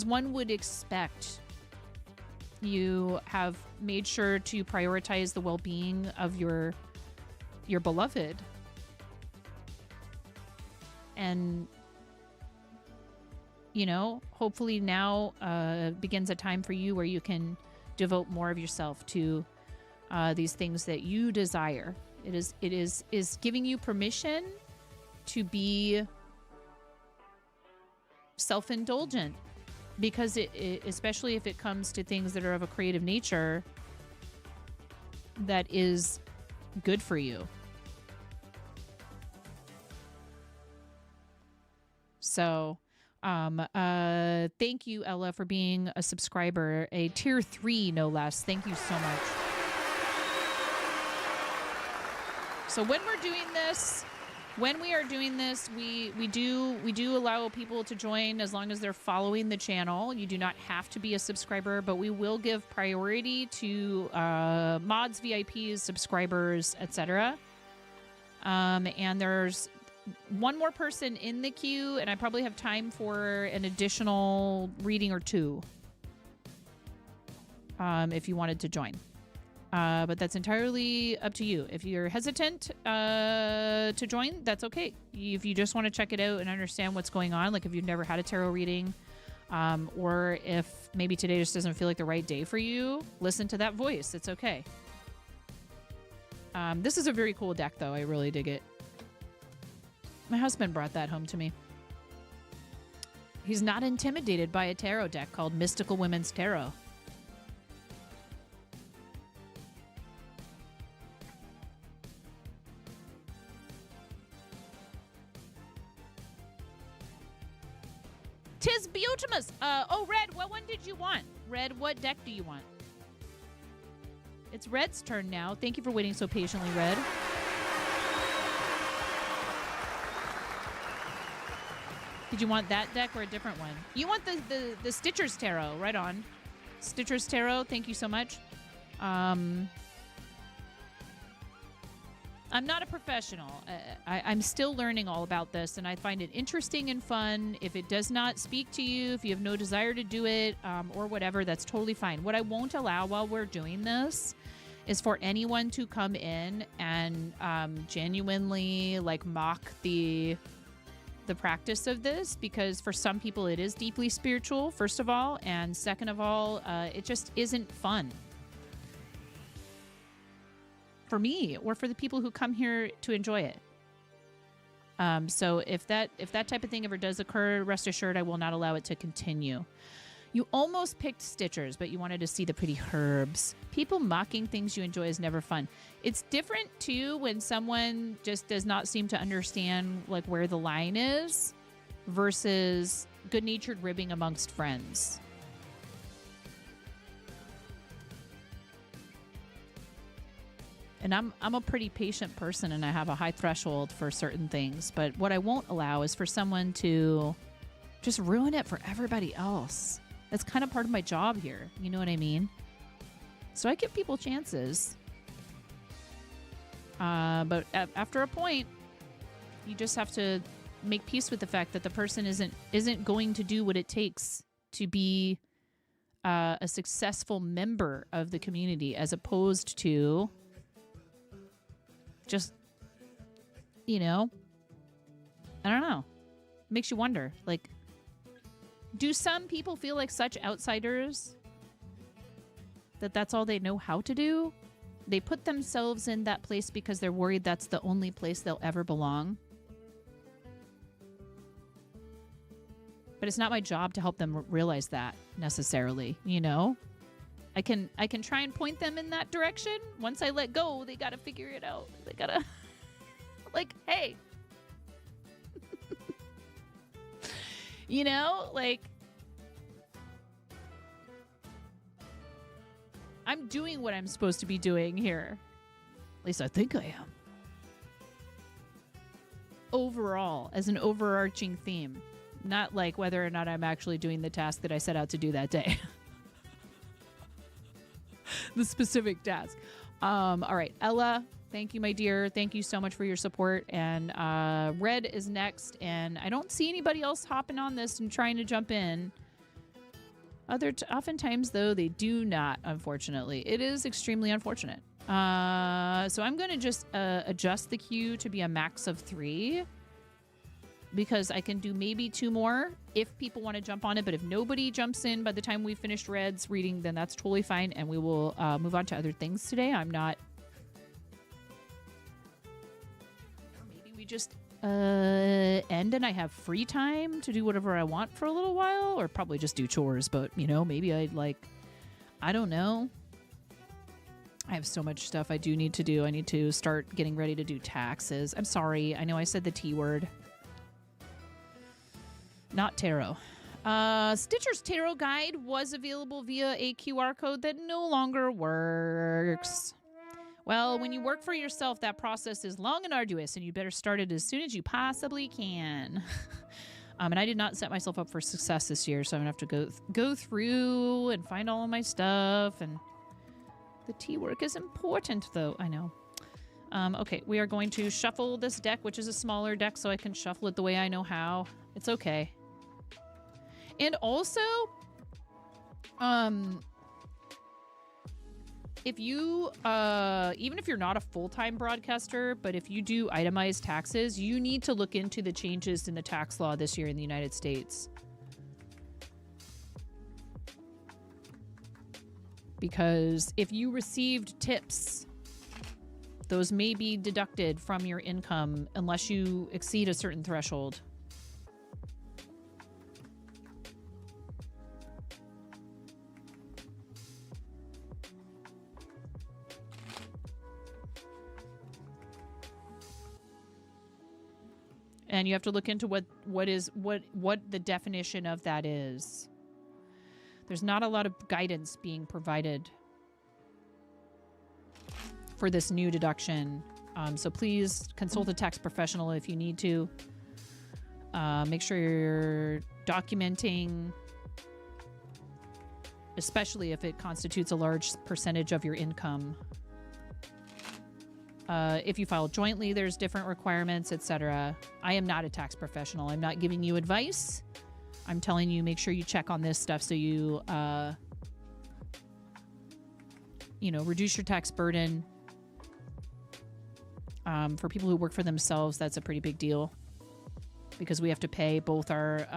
Speaker 1: one would expect, you have made sure to prioritize the well-being of your beloved. And you know, hopefully now begins a time for you where you can devote more of yourself to these things that you desire. It is giving you permission to be self-indulgent, because it especially if it comes to things that are of a creative nature, that is good for you. So thank you, Ella, for being a subscriber, a tier 3 no less. Thank you so much. So when we are doing this, we do allow people to join as long as they're following the channel. You do not have to be a subscriber, but we will give priority to mods, VIPs, subscribers, etc. And there's one more person in the queue, and I probably have time for an additional reading or two if you wanted to join. But that's entirely up to you. If you're hesitant to join, that's okay. If you just want to check it out and understand what's going on, like if you've never had a tarot reading, or if maybe today just doesn't feel like the right day for you, listen to that voice. It's okay. This is a very cool deck, though. I really dig it. My husband brought that home to me. He's not intimidated by a tarot deck called Mystical Women's Tarot. Tis Beautimus. Oh, Red, what one did you want? Red, what deck do you want? It's Red's turn now. Thank you for waiting so patiently, Red. Did you want that deck or a different one? You want the Stitcher's Tarot. Right on. Stitcher's Tarot, thank you so much. I'm not a professional. I'm still learning all about this, and I find it interesting and fun. If it does not speak to you, if you have no desire to do it, or whatever, that's totally fine. What I won't allow while we're doing this is for anyone to come in and genuinely like mock the practice of this, because for some people it is deeply spiritual, first of all, and second of all, it just isn't fun for me or for the people who come here to enjoy it. So if that type of thing ever does occur, rest assured I will not allow it to continue. You almost picked Stitchers, but you wanted to see the pretty herbs. People mocking things you enjoy is never fun. It's different, too, when someone just does not seem to understand like where the line is versus good-natured ribbing amongst friends. And I'm a pretty patient person, and I have a high threshold for certain things. But what I won't allow is for someone to just ruin it for everybody else. That's kind of part of my job here. You know what I mean? So I give people chances. But after a point, you just have to make peace with the fact that the person isn't going to do what it takes to be a successful member of the community, as opposed to just, you know, I don't know. It makes you wonder, like, do some people feel like such outsiders that that's all they know how to do? They put themselves in that place because they're worried that's the only place they'll ever belong. But it's not my job to help them realize that necessarily, you know? I can try and point them in that direction. Once I let go, they got to figure it out. They got to like, hey. You know, like, I'm doing what I'm supposed to be doing here. At least I think I am. Overall, as an overarching theme. Not like whether or not I'm actually doing the task that I set out to do that day. The specific task. All right, Ella, thank you, my dear. Thank you so much for your support. And Red is next. And I don't see anybody else hopping on this and trying to jump in. Oftentimes, though, they do not, unfortunately. It is extremely unfortunate. So I'm going to just adjust the queue to be a max of 3. Because I can do maybe 2 more if people want to jump on it. But if nobody jumps in by the time we finished Red's reading, then that's totally fine. And we will move on to other things today. I'm not... Or maybe we just end and I have free time to do whatever I want for a little while. Or probably just do chores. But, you know, maybe I'd like... I don't know. I have so much stuff I do need to do. I need to start getting ready to do taxes. I'm sorry. I know I said the T word. Not tarot. Stitcher's tarot guide was available via a QR code that no longer works. Well, when you work for yourself, that process is long and arduous, and you better start it as soon as you possibly can. And I did not set myself up for success this year, so I'm going to have to go through and find all of my stuff. And the tea work is important, though. I know. Okay, we are going to shuffle this deck, which is a smaller deck, so I can shuffle it the way I know how. It's okay. And also, if you, even if you're not a full-time broadcaster, but if you do itemized taxes, you need to look into the changes in the tax law this year in the United States. Because if you received tips, those may be deducted from your income unless you exceed a certain threshold. And you have to look into what the definition of that is. There's not a lot of guidance being provided for this new deduction. So please consult a tax professional if you need to. Make sure you're documenting, especially if it constitutes a large percentage of your income. If you file jointly, there's different requirements, etc. I am not a tax professional. I'm not giving you advice. I'm telling you, make sure you check on this stuff so you, reduce your tax burden. For people who work for themselves, that's a pretty big deal because we have to pay both our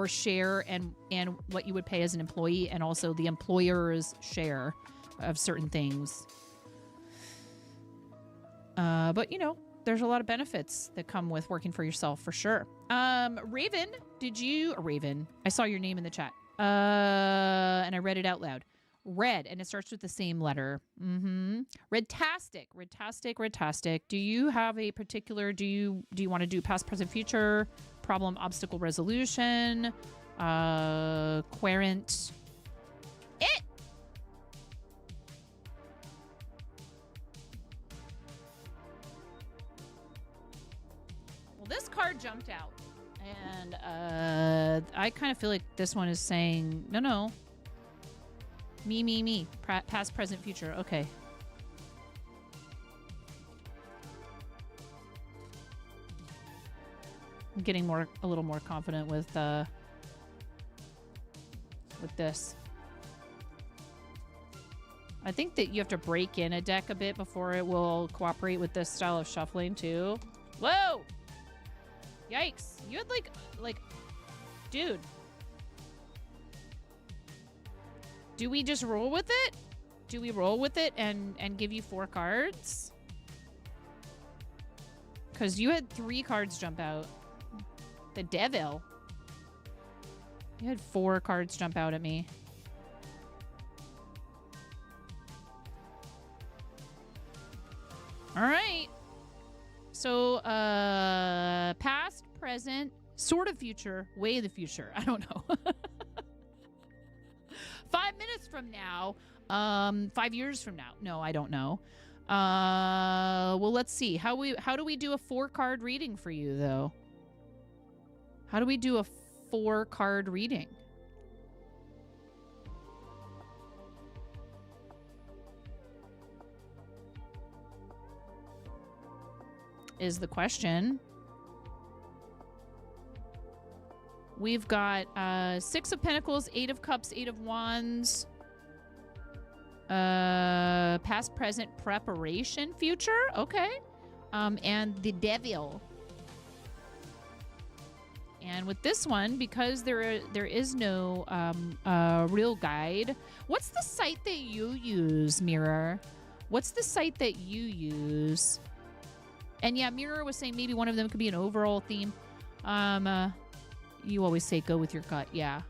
Speaker 1: share and what you would pay as an employee, and also the employer's share of certain things. But, there's a lot of benefits that come with working for yourself, for sure. Raven, I saw your name in the chat. And I read it out loud. Red, and it starts with the same letter. Redtastic. Do you have a particular, do you want to do past, present, future, problem, obstacle resolution, querent? This card jumped out, and I kind of feel like this one is saying, no. Me. Past, present, future. Okay. I'm getting a little more confident with this. I think that you have to break in a deck a bit before it will cooperate with this style of shuffling too. Whoa! Yikes! You had like, dude. Do we just roll with it? Do we roll with it and give you 4 cards? Because you had 3 cards jump out. The devil. You had 4 cards jump out at me. All right. So, past, present, sort of future, way the future. I don't know. 5 minutes from now. 5 years from now. No, I don't know. Well, let's see. How do we do a 4-card reading for you, though? How do we do a 4-card reading? Is the question. We've got 6 of Pentacles, 8 of Cups, 8 of Wands. Past, present, preparation, future. Okay. And the devil. And with this one, because there is no real guide. What's the site that you use, Mirror? What's the site that you use? And yeah, Mirror was saying maybe one of them could be an overall theme. You always say go with your gut. Yeah.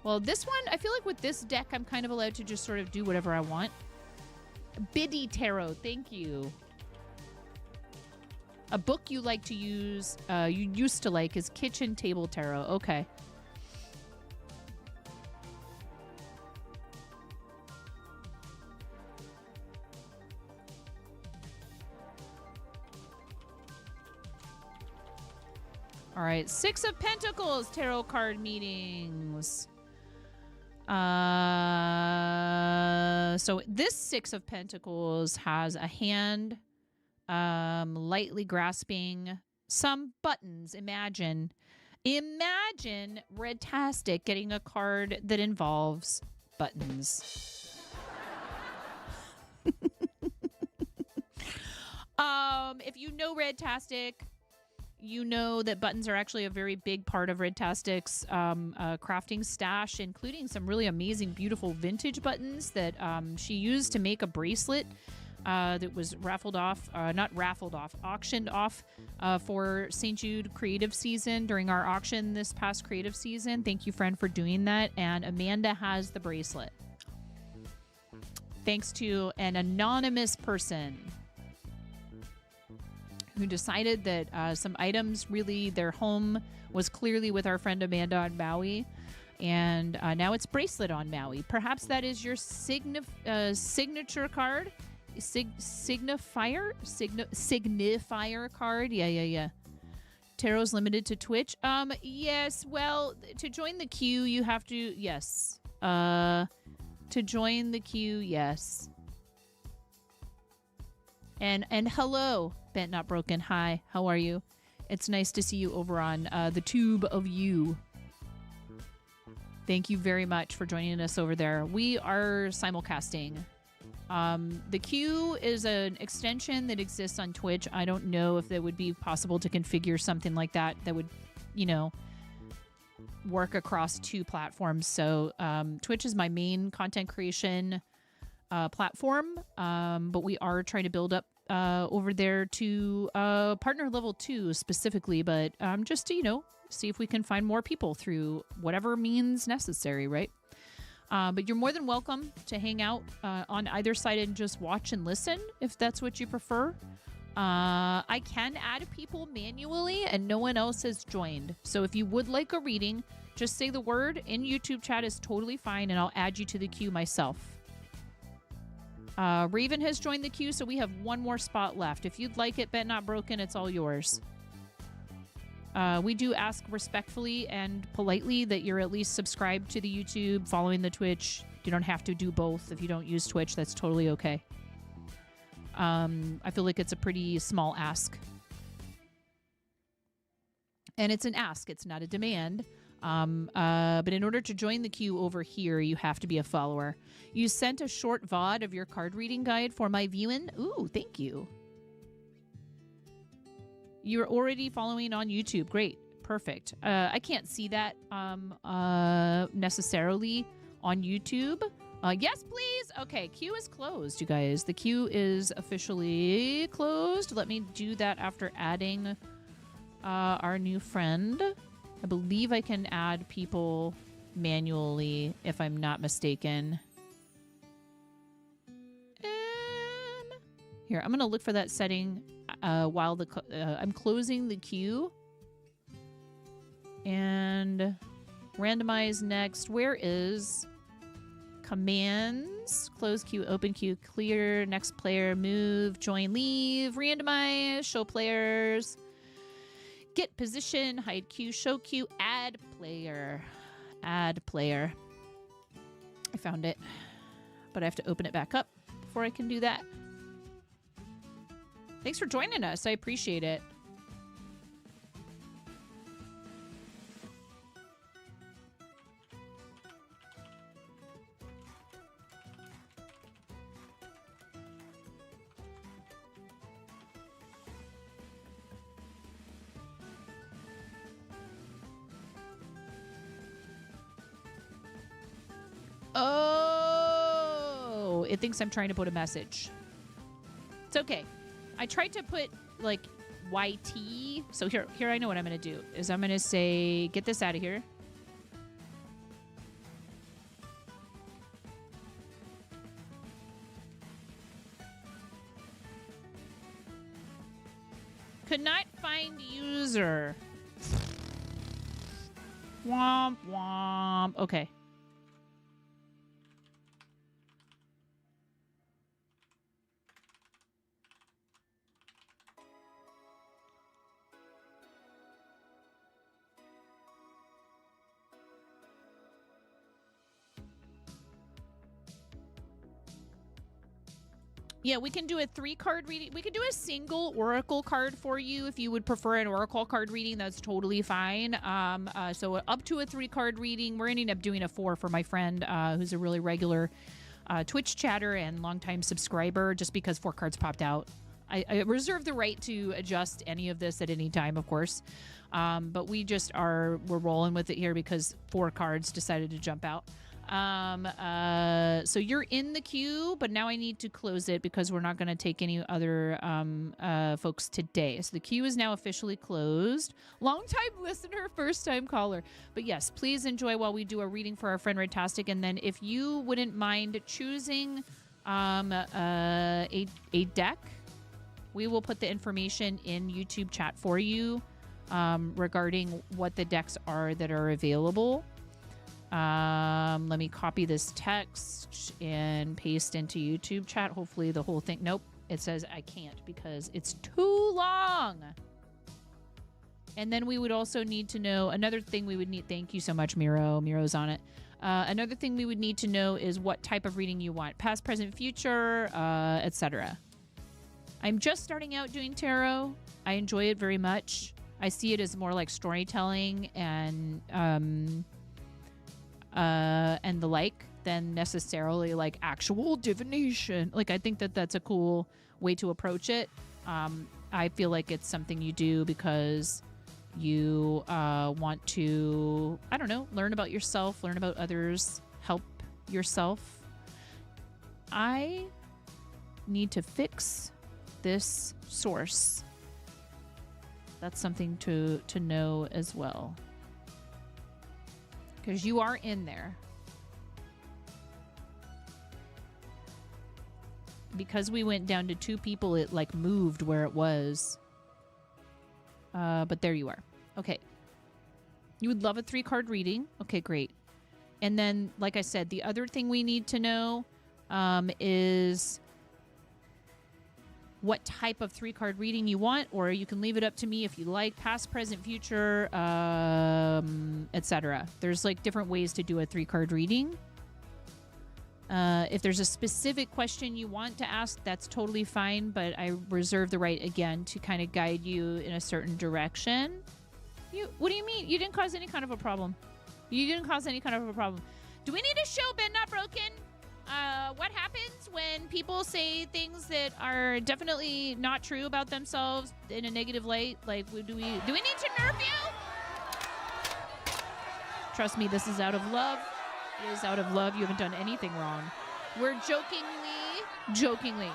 Speaker 1: Well, this one, I feel like with this deck, I'm kind of allowed to just sort of do whatever I want. Biddy Tarot, thank you. A book you like to use, you used to like, is Kitchen Table Tarot. Okay. All right, 6 of Pentacles tarot card meetings. So this 6 of Pentacles has a hand lightly grasping some buttons. Imagine Redtastic getting a card that involves buttons. If you know Redtastic, you know that buttons are actually a very big part of Redtastic's crafting stash, including some really amazing, beautiful vintage buttons that she used to make a bracelet that was auctioned off for St. Jude Creative Season during our auction this past creative season. Thank you, friend, for doing that. And Amanda has the bracelet. Thanks to an anonymous person who decided that some items, really, their home was clearly with our friend Amanda on Maui. And now it's bracelet on Maui. Perhaps that is your signature card? Signifier card? Yeah. Tarot's limited to Twitch? Yes. Well, to join the queue, you have to... Yes. To join the queue, yes. And hello, Bent Not Broken. Hi, how are you? It's nice to see you over on the tube of you. Thank you very much for joining us over there. We are simulcasting. The queue is an extension that exists on Twitch. I don't know if it would be possible to configure something like that would, work across 2 platforms. So Twitch is my main content creation platform, but we are trying to build up over there to partner level 2 specifically, but just to, see if we can find more people through whatever means necessary, right? But you're more than welcome to hang out on either side and just watch and listen if that's what you prefer. I can add people manually and no one else has joined. So if you would like a reading, just say the word in YouTube chat is totally fine and I'll add you to the queue myself. Raven has joined the queue, so we have 1 more spot left. If you'd like it, Bent Not Broken, it's all yours. We do ask respectfully and politely that you're at least subscribed to the YouTube, following the Twitch. You don't have to do both. If you don't use Twitch, that's totally okay. I feel like it's a pretty small ask. And it's an ask. It's not a demand. But in order to join the queue over here, you have to be a follower. You sent a short VOD of your card reading guide for my viewing. Ooh, thank you. You're already following on YouTube. Great. Perfect. I can't see that necessarily on YouTube. Yes, please. Okay, queue is closed, you guys. The queue is officially closed. Let me do that after adding our new friend. I believe I can add people manually, if I'm not mistaken. Here, I'm going to look for that setting while I'm closing the queue. And randomize next. Where is commands? Close queue, open queue, clear, next player, move, join, leave, randomize, show players, get position, hide queue, show queue, add player. Add player. I found it, but I have to open it back up before I can do that. Thanks for joining us. I appreciate it. Oh, it thinks I'm trying to put a message. It's okay. I tried to put like YT. So here I know what I'm going to do is I'm going to say, get this out of here. Could not find user. Womp womp. Okay. Yeah, we can do a 3-card reading. We can do a single oracle card for you if you would prefer an oracle card reading. That's totally fine. So up to a 3-card reading. We're ending up doing a 4 for my friend who's a really regular Twitch chatter and longtime subscriber, just because 4 cards popped out. I reserve the right to adjust any of this at any time, of course. But we're rolling with it here because 4 cards decided to jump out. So you're in the queue, but now I need to close it because we're not going to take any other folks today. So the queue is now officially closed. Long-time listener, first-time caller. But yes, please enjoy while we do a reading for our friend Redtastic. And then if you wouldn't mind choosing a deck, we will put the information in YouTube chat for you regarding what the decks are that are available. Let me copy this text and paste into YouTube chat. Hopefully the whole thing. Nope. It says I can't because it's too long. And then we would also need to know another thing we would need. Thank you so much, Miro. Miro's on it. Another thing we would need to know is what type of reading you want. Past, present, future, etc. I'm just starting out doing tarot. I enjoy it very much. I see it as more like storytelling and the like than necessarily like actual divination. Like I think that that's a cool way to approach it. I feel like it's something you do because you want to, I don't know, learn about yourself, learn about others, help yourself. I need to fix this source. That's something to know as well. Because you are in there. Because we went down to 2 people, it like moved where it was. But there you are. Okay. You would love a 3-card reading. Okay, great. And then, like I said, the other thing we need to know is what type of 3-card reading you want, or you can leave it up to me if you like. Past, present, future, etc. There's like different ways to do a 3-card reading. If there's a specific question you want to ask, that's totally fine, but I reserve the right, again, to kind of guide you in a certain direction. What do you mean? You didn't cause any kind of a problem. You didn't cause any kind of a problem. Do we need to show Ben Not Broken? What happens when people say things that are definitely not true about themselves in a negative light? Like, do we need to nerf you? Trust me, this is out of love. It is out of love. You haven't done anything wrong. We're jokingly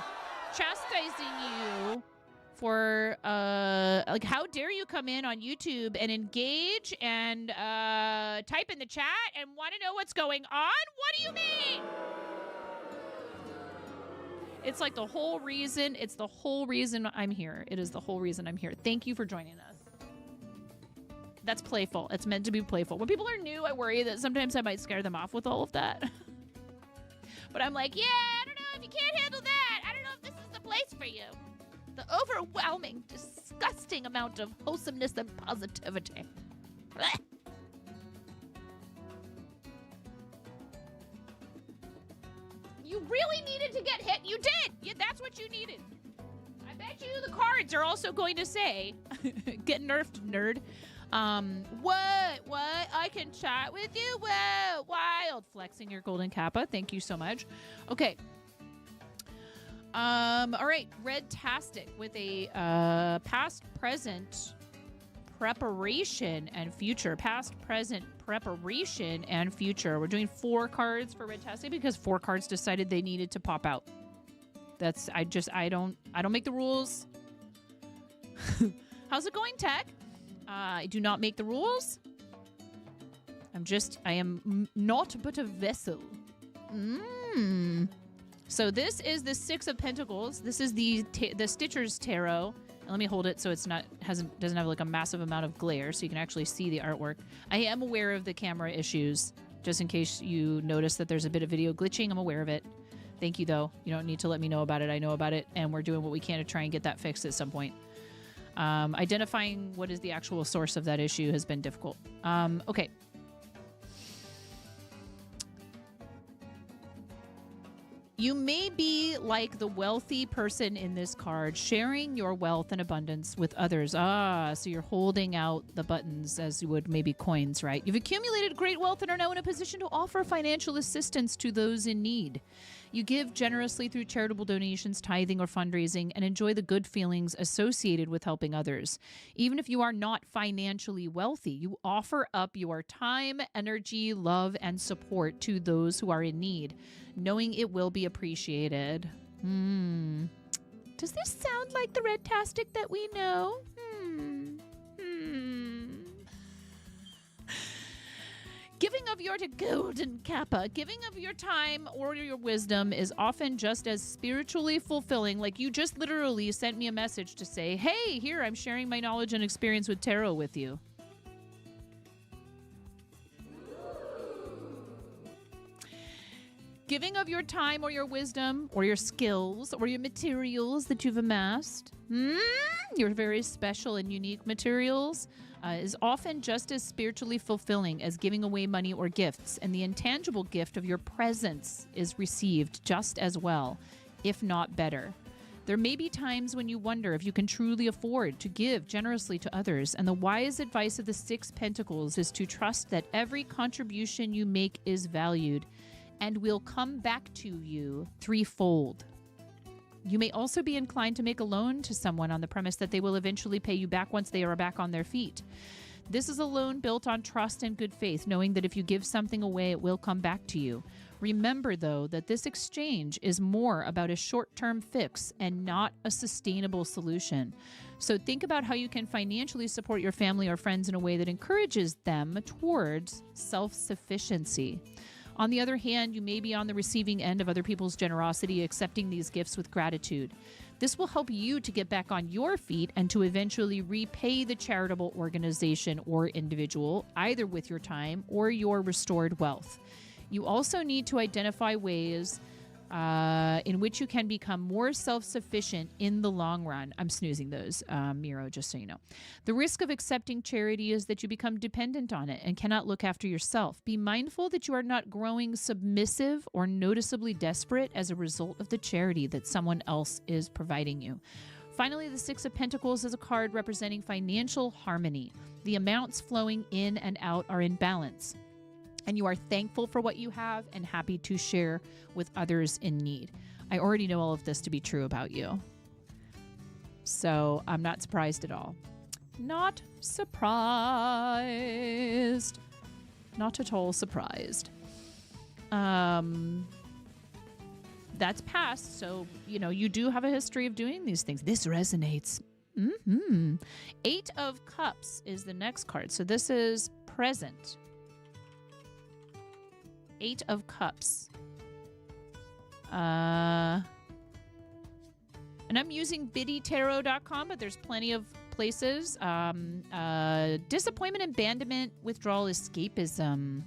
Speaker 1: chastising you for like, how dare you come in on YouTube and engage and type in the chat and want to know what's going on? What do you mean? It's like the whole reason. It's the whole reason I'm here. It is the whole reason I'm here. Thank you for joining us. That's playful. It's meant to be playful. When people are new, I worry that sometimes I might scare them off with all of that. But I'm like, yeah, I don't know if you can't handle that. I don't know if this is the place for you. The overwhelming, disgusting amount of wholesomeness and positivity. Blech. You really needed to get hit. You did. Yeah, that's what you needed. I bet you the cards are also going to say, get nerfed, nerd. What? I can chat with you? Whoa, wild. Flexing your golden kappa. Thank you so much. Okay. All right. Red-tastic with a past, present, preparation, and future. Past, present, preparation, and future. We're doing 4 cards for Red-tastic because 4 cards decided they needed to pop out. That's, I don't make the rules. How's it going, Tech? I do not make the rules. I am not but a vessel. So this is the 6 of Pentacles. This is the Stitcher's Tarot. And let me hold it so it's doesn't have like a massive amount of glare, so you can actually see the artwork. I am aware of the camera issues, just in case you notice that there's a bit of video glitching. I'm aware of it. Thank you, though. You don't need to let me know about it. I know about it, and we're doing what we can to try and get that fixed at some point. Identifying what is the actual source of that issue has been difficult. Okay. You may be like the wealthy person in this card, sharing your wealth and abundance with others. So you're holding out the buttons as you would maybe coins, right? You've accumulated great wealth and are now in a position to offer financial assistance to those in need. You give generously through charitable donations, tithing, or fundraising, and enjoy the good feelings associated with helping others. Even if you are not financially wealthy, you offer up your time, energy, love, and support to those who are in need, knowing it will be appreciated. Does this sound like the Red-tastic that we know? Giving of your golden kappa, giving of your time or your wisdom is often just as spiritually fulfilling. Like, you just literally sent me a message to say, hey, here, I'm sharing my knowledge and experience with tarot with you. Giving of your time or your wisdom or your skills or your materials that you've amassed, your very special and unique materials, is often just as spiritually fulfilling as giving away money or gifts, and the intangible gift of your presence is received just as well, if not better. There may be times when you wonder if you can truly afford to give generously to others, and the wise advice of the 6 Pentacles is to trust that every contribution you make is valued and will come back to you threefold. You may also be inclined to make a loan to someone on the premise that they will eventually pay you back once they are back on their feet. This is a loan built on trust and good faith, knowing that if you give something away, it will come back to you. Remember, though, that this exchange is more about a short-term fix and not a sustainable solution. So think about how you can financially support your family or friends in a way that encourages them towards self-sufficiency. On the other hand, you may be on the receiving end of other people's generosity, accepting these gifts with gratitude. This will help you to get back on your feet and to eventually repay the charitable organization or individual, either with your time or your restored wealth. You also need to identify ways in which you can become more self-sufficient in the long run. I'm snoozing those, Miro, just so you know. The risk of accepting charity is that you become dependent on it and cannot look after yourself. Be mindful that you are not growing submissive or noticeably desperate as a result of the charity that someone else is providing you. Finally, the Six of Pentacles is a card representing financial harmony. The amounts flowing in and out are in balance, and you are thankful for what you have and happy to share with others in need. I already know all of this to be true about you, so I'm not surprised at all. Not surprised. Not at all surprised. That's past, so, you know, you do have a history of doing these things. This resonates. Eight of Cups is the next card. So this is present. Eight of Cups. And I'm using biddytarot.com, but there's plenty of places. Disappointment, abandonment, withdrawal, escapism.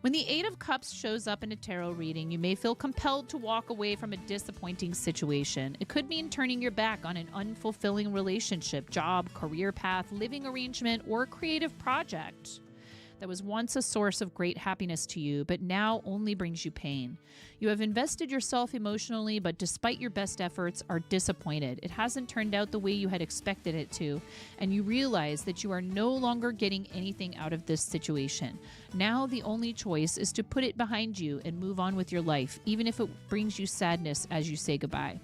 Speaker 1: When the Eight of Cups shows up in a tarot reading, you may feel compelled to walk away from a disappointing situation. It could mean turning your back on an unfulfilling relationship, job, career path, living arrangement, or creative project that was once a source of great happiness to you, but now only brings you pain. You have invested yourself emotionally, but despite your best efforts, are disappointed. It hasn't turned out the way you had expected it to, and you realize that you are no longer getting anything out of this situation. Now the only choice is to put it behind you and move on with your life, even if it brings you sadness as you say goodbye.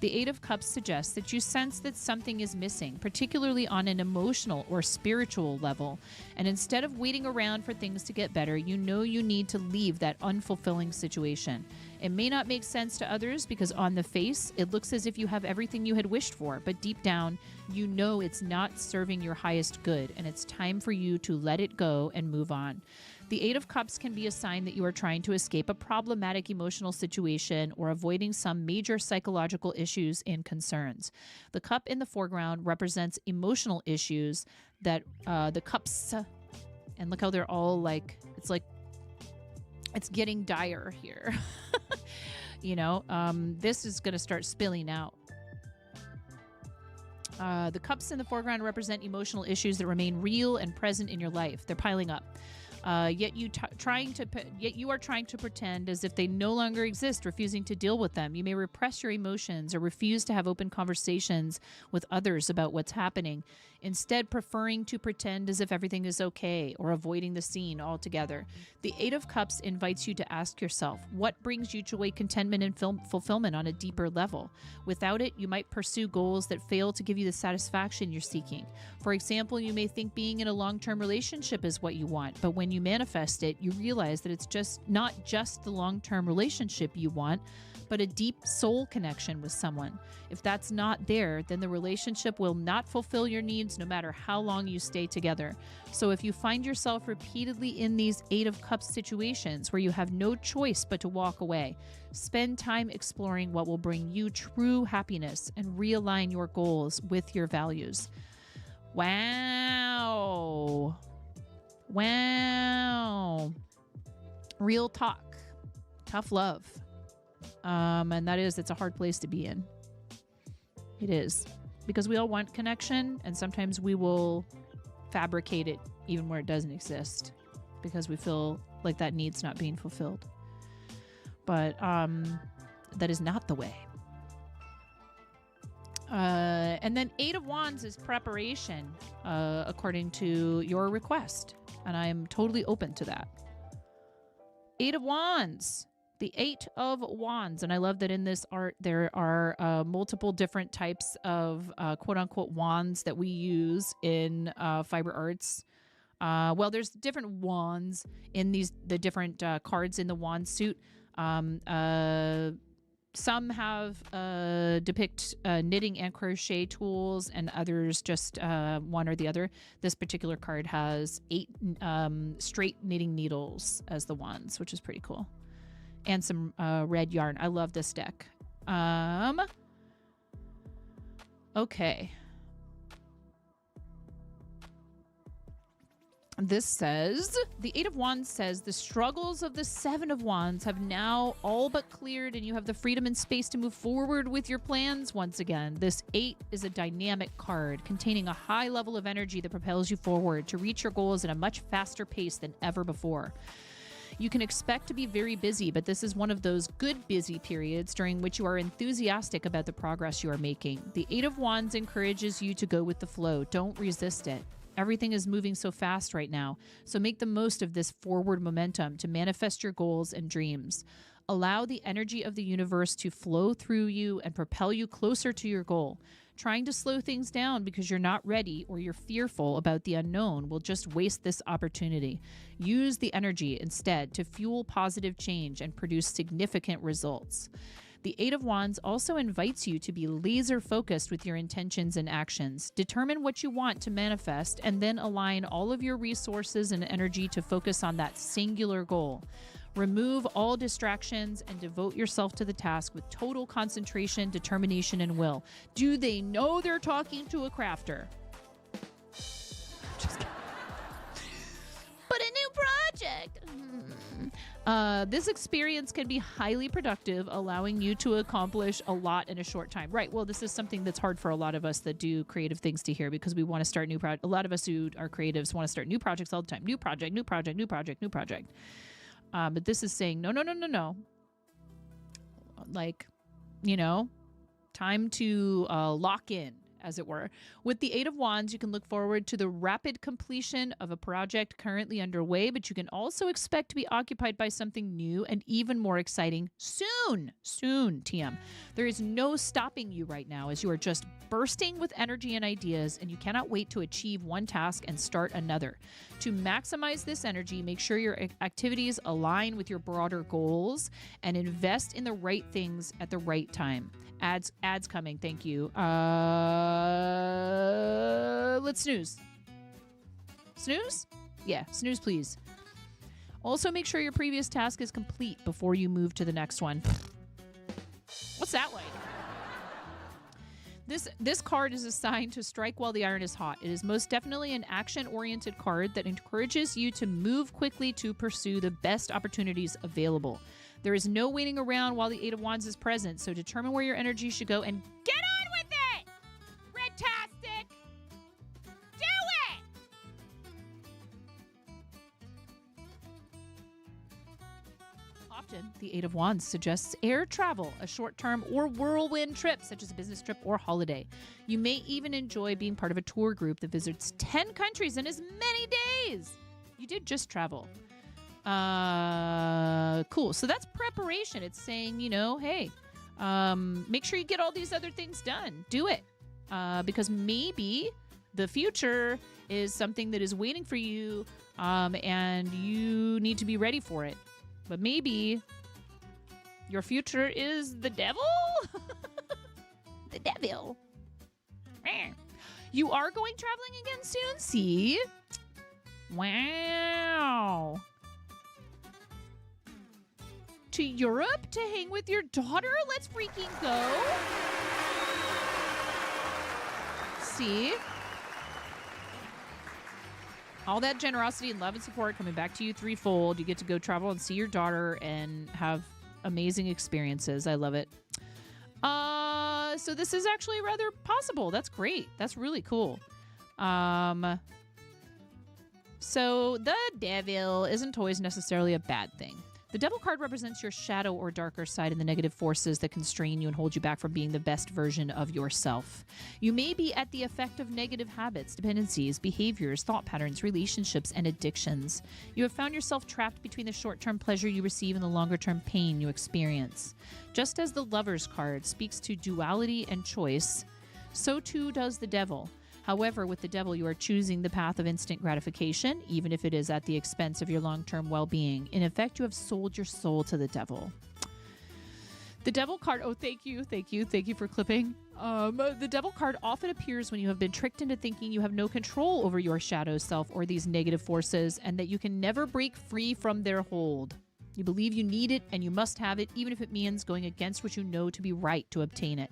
Speaker 1: The Eight of Cups suggests that you sense that something is missing, particularly on an emotional or spiritual level. And instead of waiting around for things to get better, you know you need to leave that unfulfilling situation. It may not make sense to others because on the face, it looks as if you have everything you had wished for, but deep down, you know it's not serving your highest good, and it's time for you to let it go and move on. The Eight of Cups can be a sign that you are trying to escape a problematic emotional situation or avoiding some major psychological issues and concerns. The cup in the foreground represents emotional issues that the cups, and look how they're all like, it's getting dire here. You know, this is going to start spilling out. The cups in the foreground represent emotional issues that remain real and present in your life. They're piling up. Yet you are trying to pretend as if they no longer exist, refusing to deal with them. You may repress your emotions or refuse to have open conversations with others about what's happening, instead preferring to pretend as if everything is okay or avoiding the scene altogether. The Eight of Cups invites you to ask yourself, what brings you joy, contentment, and fulfillment on a deeper level? Without it, you might pursue goals that fail to give you the satisfaction you're seeking. For example, you may think being in a long-term relationship is what you want, but when you manifest it, you realize that it's not just the long-term relationship you want, but a deep soul connection with someone. If that's not there, then the relationship will not fulfill your needs no matter how long you stay together. So if you find yourself repeatedly in these Eight of Cups situations where you have no choice but to walk away, spend time exploring what will bring you true happiness and realign your goals with your values. Wow. Wow. Real talk. Tough love. And it's a hard place to be in. It is. Because we all want connection, and sometimes we will fabricate it even where it doesn't exist because we feel like that need's not being fulfilled. But that is not the way. And then Eight of Wands is preparation, according to your request. And I am totally open to that. Eight of Wands. The Eight of Wands. And I love that in this art there are multiple different types of quote-unquote wands that we use in fiber arts. Well, there's different wands in the different cards in the wand suit. Some have depict knitting and crochet tools, and others just one or the other. This particular card has 8 straight knitting needles as the wands, which is pretty cool. And some red yarn. I love this deck. Okay. This says, the Eight of Wands says, the struggles of the Seven of Wands have now all but cleared, and you have the freedom and space to move forward with your plans once again. This 8 is a dynamic card containing a high level of energy that propels you forward to reach your goals at a much faster pace than ever before. You can expect to be very busy, but this is one of those good busy periods during which you are enthusiastic about the progress you are making. The Eight of Wands encourages you to go with the flow. Don't resist it. Everything is moving so fast right now, so make the most of this forward momentum to manifest your goals and dreams. Allow the energy of the universe to flow through you and propel you closer to your goal. Trying to slow things down because you're not ready or you're fearful about the unknown will just waste this opportunity. Use the energy instead to fuel positive change and produce significant results. The Eight of Wands also invites you to be laser focused with your intentions and actions. Determine what you want to manifest and then align all of your resources and energy to focus on that singular goal. Remove all distractions and devote yourself to the task with total concentration, determination, and will. Do they know they're talking to a crafter? Just kidding. But a new project. This experience can be highly productive, allowing you to accomplish a lot in a short time. Right. Well, this is something that's hard for a lot of us that do creative things to hear because we want to start new projects. A lot of us who are creatives want to start new projects all the time. New project, new project, new project, new project. But this is saying, no. Like, time to lock in, as it were. With the Eight of Wands, you can look forward to the rapid completion of a project currently underway, but you can also expect to be occupied by something new and even more exciting soon. Soon, TM. There is no stopping you right now as you are just bursting with energy and ideas, and you cannot wait to achieve one task and start another. To maximize this energy, make sure your activities align with your broader goals and invest in the right things at the right time. Ads coming. Thank you. Let's snooze. Snooze? Yeah, snooze, please. Also, make sure your previous task is complete before you move to the next one. What's that like? This card is assigned to strike while the iron is hot. It is most definitely an action-oriented card that encourages you to move quickly to pursue the best opportunities available. There is no waiting around while the Eight of Wands is present, so determine where your energy should go and get on with it! Redtastic! Do it! Often, the Eight of Wands suggests air travel, a short-term or whirlwind trip, such as a business trip or holiday. You may even enjoy being part of a tour group that visits 10 countries in as many days. You did just travel. Cool. So that's preparation. It's saying, hey, make sure you get all these other things done. Do it. Because maybe the future is something that is waiting for you, and you need to be ready for it. But maybe your future is the devil? The devil. You are going traveling again soon? See? Wow. To Europe to hang with your daughter? Let's freaking go. See? All that generosity and love and support coming back to you threefold. You get to go travel and see your daughter and have amazing experiences. I love it. So this is actually rather possible. That's great. That's really cool. So the devil isn't always necessarily a bad thing. The devil card represents your shadow or darker side and the negative forces that constrain you and hold you back from being the best version of yourself. You may be at the effect of negative habits, dependencies, behaviors, thought patterns, relationships, and addictions. You have found yourself trapped between the short-term pleasure you receive and the longer-term pain you experience. Just as the Lover's card speaks to duality and choice, so too does the devil. However, with the devil, you are choosing the path of instant gratification, even if it is at the expense of your long-term well-being. In effect, you have sold your soul to the devil. The devil card, thank you for clipping. The devil card often appears when you have been tricked into thinking you have no control over your shadow self or these negative forces, and that you can never break free from their hold. You believe you need it and you must have it, even if it means going against what you know to be right to obtain it.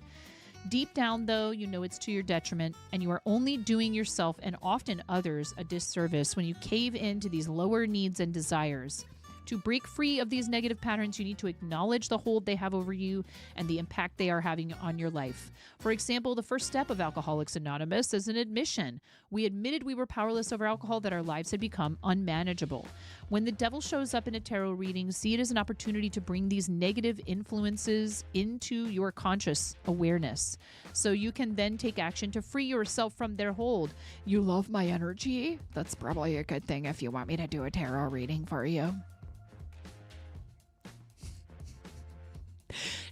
Speaker 1: Deep down, though, you know it's to your detriment, and you are only doing yourself and often others a disservice when you cave in to these lower needs and desires. To break free of these negative patterns, you need to acknowledge the hold they have over you and the impact they are having on your life. For example, the first step of Alcoholics Anonymous is an admission. We admitted we were powerless over alcohol, that our lives had become unmanageable. When the devil shows up in a tarot reading, see it as an opportunity to bring these negative influences into your conscious awareness, so you can then take action to free yourself from their hold. You love my energy? That's probably a good thing if you want me to do a tarot reading for you.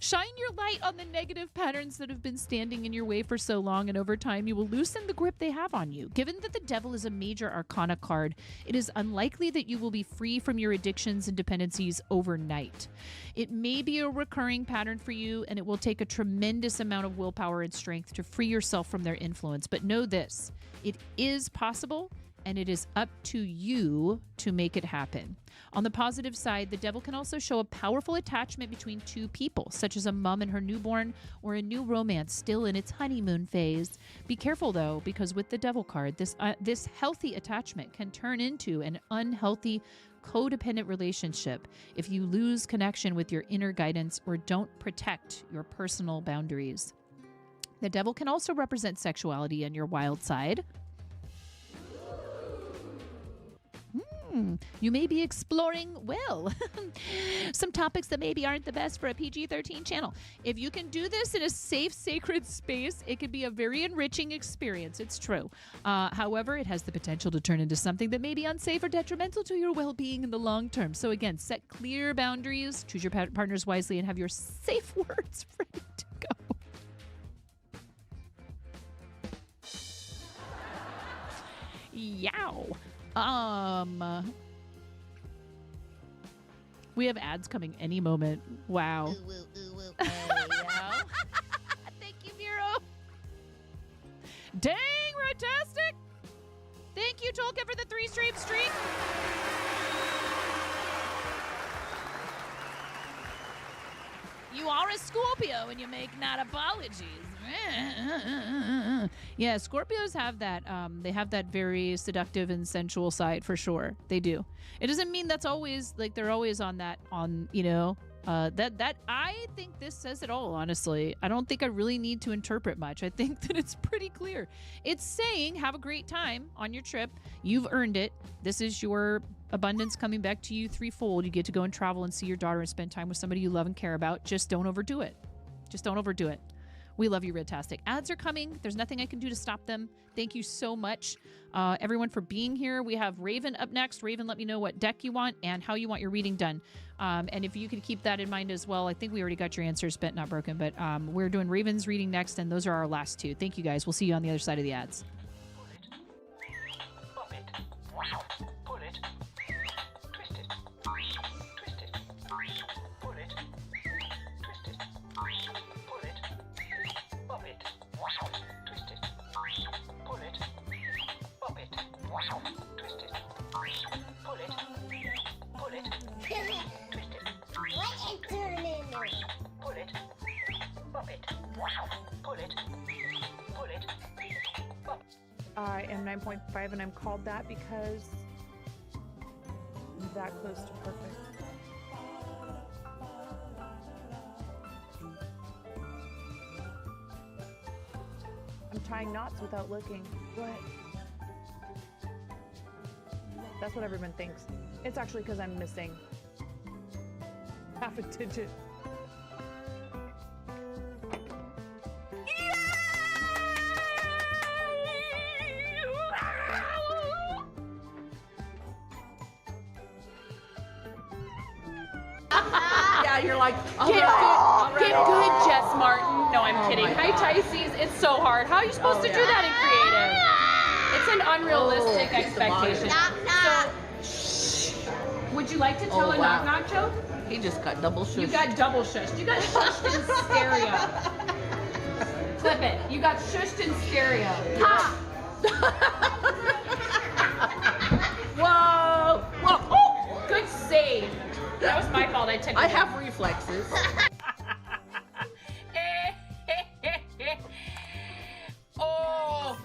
Speaker 1: Shine your light on the negative patterns that have been standing in your way for so long, and over time you will loosen the grip they have on you. Given that the devil is a major arcana card, it is unlikely that you will be free from your addictions and dependencies overnight. It may be a recurring pattern for you, and it will take a tremendous amount of willpower and strength to free yourself from their influence. But know this, it is possible, and it is up to you to make it happen. On the positive side, the devil can also show a powerful attachment between two people, such as a mom and her newborn, or a new romance still in its honeymoon phase. Be careful, though, because with the devil card, this healthy attachment can turn into an unhealthy, codependent relationship if you lose connection with your inner guidance or don't protect your personal boundaries. The devil can also represent sexuality and your wild side. You may be exploring, well, some topics that maybe aren't the best for a PG-13 channel. If you can do this in a safe, sacred space, it can be a very enriching experience. It's true. However, it has the potential to turn into something that may be unsafe or detrimental to your well-being in the long term. So again, set clear boundaries, choose your partners wisely, and have your safe words ready to go. Yow. We have ads coming any moment. Wow. Thank you, Miro. Dang, Rotastic. Thank you, Tolkien, for the 3-stream streak. You are a Scorpio and you make not apologies. Yeah, Scorpios have that. They have that very seductive and sensual side for sure. They do. It doesn't mean that's always like they're always on that. That I think this says it all. Honestly, I don't think I really need to interpret much. I think that it's pretty clear. It's saying have a great time on your trip. You've earned it. This is your abundance coming back to you threefold. You get to go and travel and see your daughter and spend time with somebody you love and care about. Just don't overdo it. Just don't overdo it. We love you, Redtastic. Ads are coming. There's nothing I can do to stop them. Thank you so much, everyone, for being here. We have Raven up next. Raven, let me know what deck you want and how you want your reading done. And if you can keep that in mind as well. I think we already got your answers, Bent Not Broken, but we're doing Raven's reading next, and those are our last two. Thank you, guys. We'll see you on the other side of the ads.
Speaker 7: Pull it. Twist it. Twist it. Pull it. Twist it. Pull it. Pop it. Twist it. Pull it. Pop it. Twist it. Pull it. Pull it. Twist it.
Speaker 8: What is turning?
Speaker 7: Pull it. Pop it. Pull it. Pull it. Pop.
Speaker 3: I am 9.5 and I'm called that because I'm that close to perfect. I'm tying knots without looking. What? That's what everyone thinks. It's actually because I'm missing half a digit.
Speaker 9: Yeah, you're like,
Speaker 2: Get good, Jess Martin. No, I'm kidding. Hi, Tysees. It's so hard. How are you supposed to do that in creative? It's an unrealistic expectation. So, would you like to tell a knock-knock joke?
Speaker 9: He just got double shushed.
Speaker 2: You got double shushed. You got shushed in stereo. Clip it. You got shushed in stereo. Ha! Whoa! Whoa! Oh, good save. That was my fault. I
Speaker 9: have reflexes.
Speaker 2: Oh,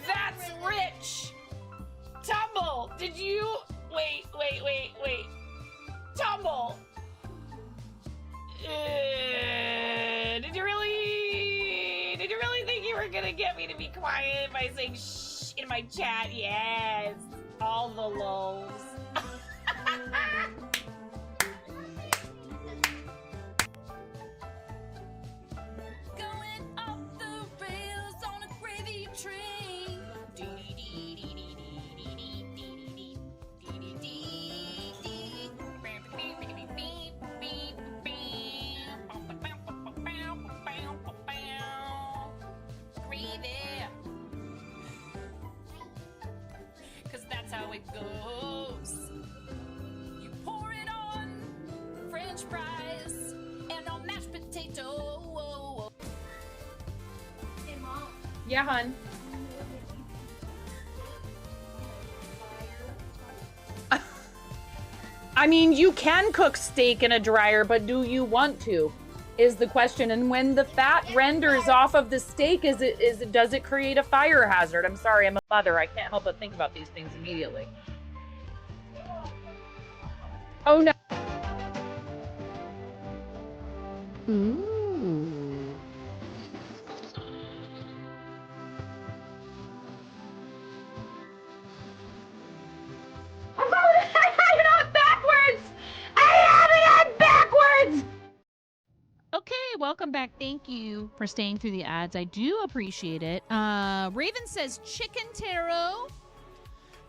Speaker 2: that's rich. Tumble. Did you? Wait. gonna get me to be quiet by saying shh in my chat. Yes. All the lulls.
Speaker 10: Going off the rails on a gravy train. Gravy. 'Cause that's how it goes. You pour it on French fries and on mashed potato.
Speaker 8: Hey, Mom.
Speaker 2: Yeah, hun. I mean, you can cook steak in a dryer, but do you want to? Is the question. And when the fat renders off of the steak, does it create a fire hazard? I'm sorry, I'm a mother. I can't help but think about these things immediately. Oh no.
Speaker 9: Ooh.
Speaker 1: Okay, welcome back. Thank you for staying through the ads. I do appreciate it. Raven says chicken taro,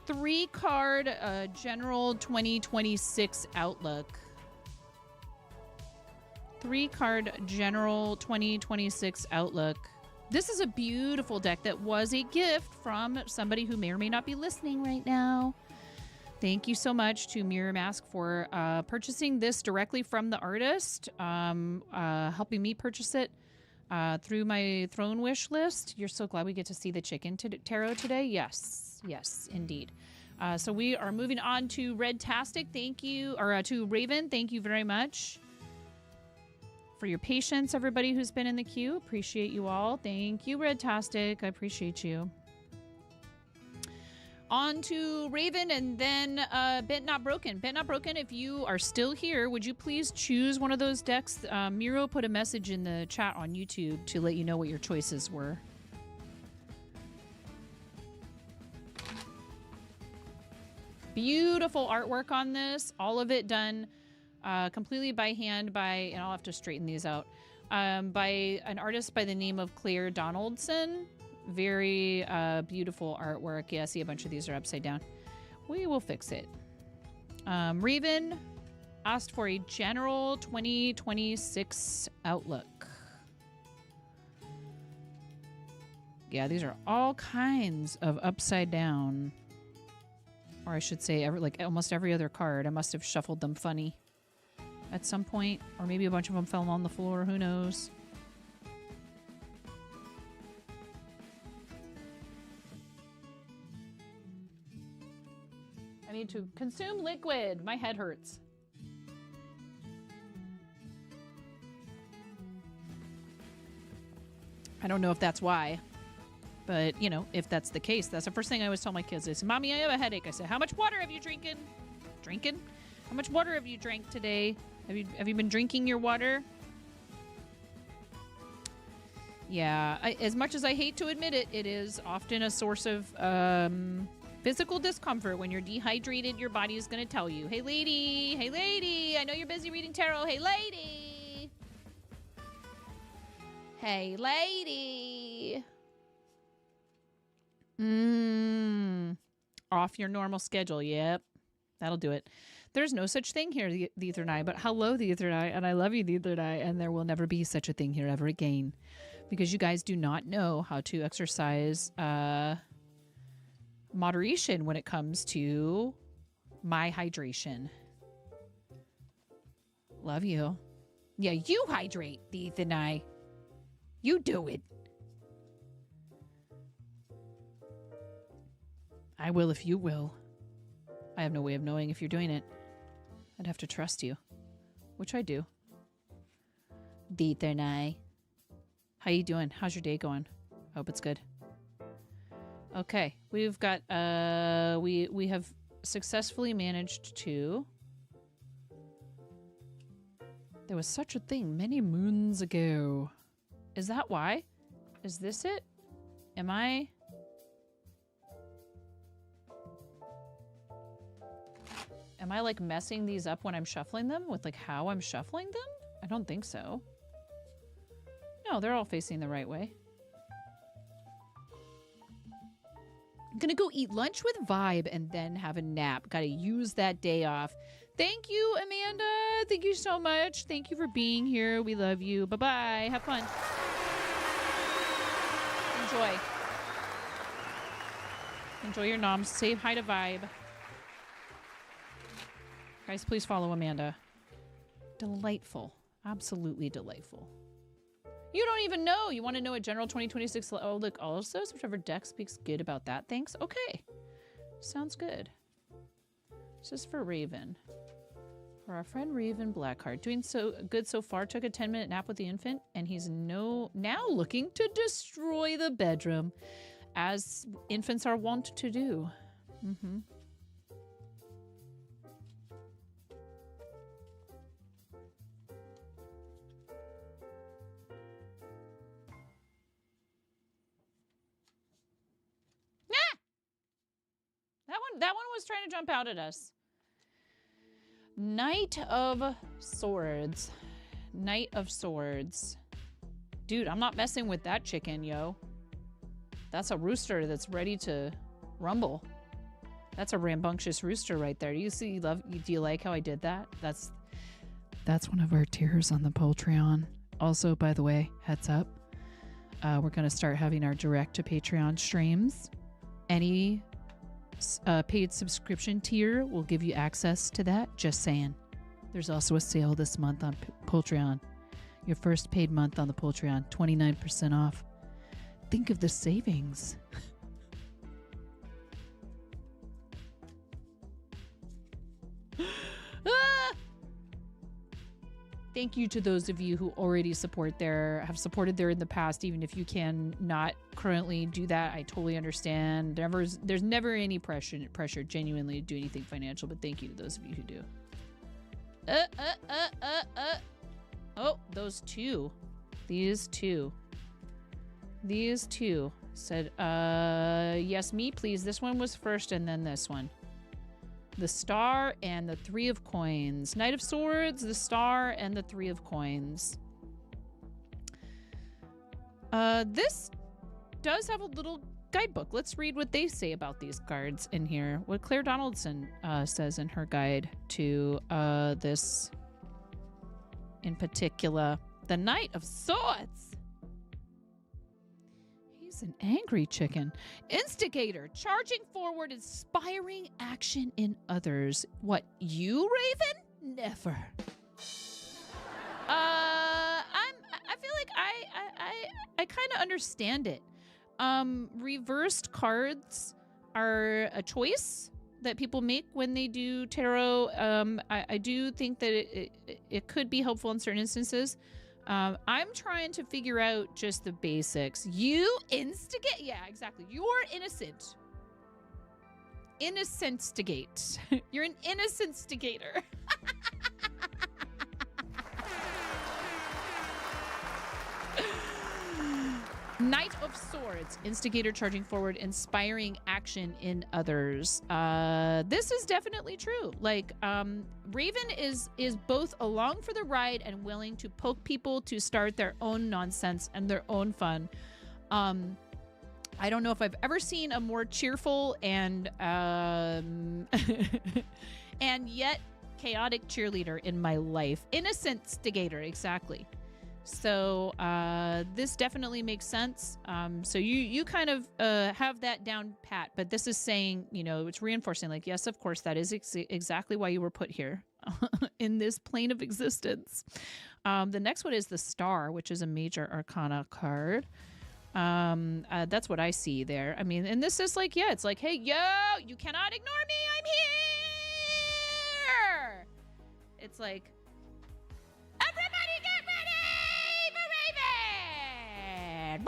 Speaker 1: 3-card general 2026 outlook. 3-card general 2026 outlook. This is a beautiful deck that was a gift from somebody who may or may not be listening right now. Thank you so much to Mirror Mask for purchasing this directly from the artist, helping me purchase it through my throne wish list. You're so glad we get to see the chicken tarot today. Yes, yes, indeed. So we are moving on to Red-tastic. Thank you, or to Raven. Thank you very much for your patience, everybody who's been in the queue. Appreciate you all. Thank you, Red-tastic. I appreciate you. On to Raven and then Bent Not Broken. Bent Not Broken, if you are still here, would you please choose one of those decks? Miro put a message in the chat on YouTube to let you know what your choices were. Beautiful artwork on this. All of it done completely by hand by, and I'll have to straighten these out, by an artist by the name of Claire Donaldson. Very beautiful artwork. Yeah, see a bunch of these are upside down. We will fix it. Raven asked for a general 2026 outlook. Yeah, these are all kinds of upside down. Or I should say, almost every other card. I must have shuffled them funny at some point. Or maybe a bunch of them fell on the floor. Who knows? I need to consume liquid. My head hurts. I don't know if that's why. But, you know, if that's the case, that's the first thing I always tell my kids is, Mommy, I have a headache. I say, how much water have you drinking? Drinking? How much water have you drank today? Have you been drinking your water? Yeah, as much as I hate to admit it, it is often a source of physical discomfort. When you're dehydrated, your body is going to tell you, hey, lady, I know you're busy reading tarot. Hey, lady. Hey, lady. Off your normal schedule. Yep. That'll do it. There's no such thing here, the Ether and I, but hello, the Ether and I, and I love you, the Ether and I, and there will never be such a thing here ever again. Because you guys do not know how to exercise moderation when it comes to my hydration. Love you. Yeah, you hydrate, the Ethan and I. You do it. I will if you will. I have no way of knowing if you're doing it. I'd have to trust you, which I do. The Ethan and I. How you doing? How's your day going? Hope it's good. Okay, we've got we have successfully managed to. There was such a thing many moons ago. Is that why? Is this it? Am I like messing these up when I'm shuffling them with like how I'm shuffling them? I don't think so. No, they're all facing the right way. I'm gonna go eat lunch with Vibe and then have a nap. Gotta use that day off. Thank you, Amanda. Thank you so much. Thank you for being here. We love you. Bye-bye. Have fun. Enjoy. Enjoy your noms. Say hi to Vibe. Guys, please follow Amanda. Delightful. Absolutely delightful. You don't even know. You want to know a general 2026 outlook also? Whichever deck speaks good about that. Thanks. Okay. Sounds good. This is for Raven. For our friend Raven Blackheart. Doing so good so far. Took a 10-minute nap with the infant, and he's now looking to destroy the bedroom, as infants are wont to do. Mm-hmm. That one was trying to jump out at us. Knight of Swords. Knight of Swords. Dude, I'm not messing with that chicken, yo. That's a rooster that's ready to rumble. That's a rambunctious rooster right there. Do you like how I did that? That's one of our tiers on the Patreon. Also, by the way, heads up. We're going to start having our direct to Patreon streams. Any paid subscription tier will give you access to that. Just saying. There's also a sale this month on Patreon. Your first paid month on the Patreon, 29% off. Think of the savings. Ah! Thank you to those of you who already have supported there in the past. Even if you can not currently do that, I totally understand. There's never any pressure genuinely to do anything financial, but thank you to those of you who do. Oh, those two. These two said, yes, me, please. This one was first, and then this one. The star and the 3 of coins. Knight of Swords, the star, and the 3 of coins. This does have a little guidebook. Let's read what they say about these cards in here. What Claire Donaldson says in her guide to this in particular. The Knight of Swords. He's an angry chicken. Instigator, charging forward, inspiring action in others. What, you, Raven? Never. I feel like I kind of understand it. Reversed cards are a choice that people make when they do tarot. I do think that it could be helpful in certain instances. I'm trying to figure out just the basics. You instigate? Yeah, exactly. You're innocent. Innocent-stigate. You're an innocent-stigator. Knight of Swords, instigator charging forward, inspiring action in others. This is definitely true. Like, Raven is both along for the ride and willing to poke people to start their own nonsense and their own fun. I don't know if I've ever seen a more cheerful and and yet chaotic cheerleader in my life. Innocent stigator, exactly. So this definitely makes sense. So you kind of have that down pat, but this is saying, you know, it's reinforcing like, yes, of course, that is exactly why you were put here in this plane of existence. The next one is the Star, which is a major arcana card. That's what I see there. I mean, and this is like, yeah, it's like, hey, yo, you cannot ignore me. I'm here. It's like, everybody get ready for Raven!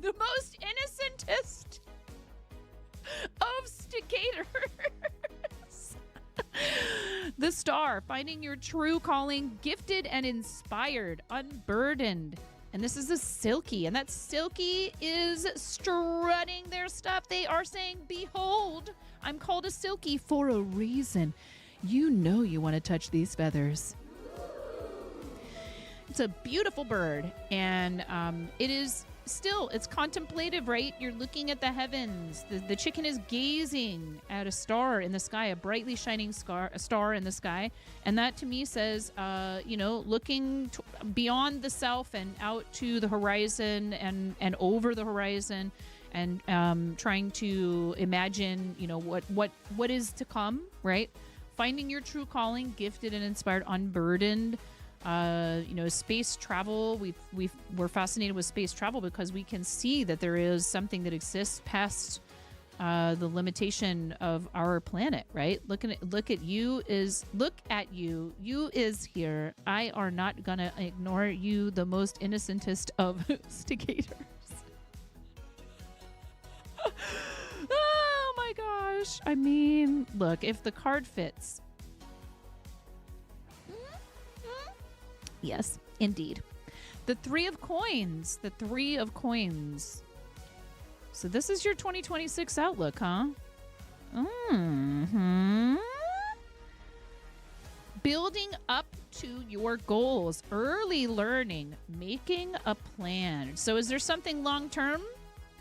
Speaker 1: The most innocentest of stigators. The Star, finding your true calling, gifted and inspired, unburdened, And this is a Silky. And that Silky is strutting their stuff. They are saying, behold, I'm called a Silky for a reason. You know you want to touch these feathers. It's a beautiful bird. And it is still, it's contemplative, right? You're looking at the heavens. The chicken is gazing at a star in the sky, a brightly shining star in the sky. And that to me says, looking beyond the self and out to the horizon and over the horizon and trying to imagine, what is to come, right? Finding your true calling, gifted and inspired, unburdened. Space travel. We're fascinated with space travel because we can see that there is something that exists past the limitation of our planet, right? Look at you. You is here. I are not gonna ignore you, the most innocentest of stigators. Oh my gosh. I mean, look, if the card fits. Yes, indeed. The Three of Coins. The Three of Coins. So this is your 2026 outlook, huh? Mm-hmm. Building up to your goals. Early learning. Making a plan. So is there something long-term?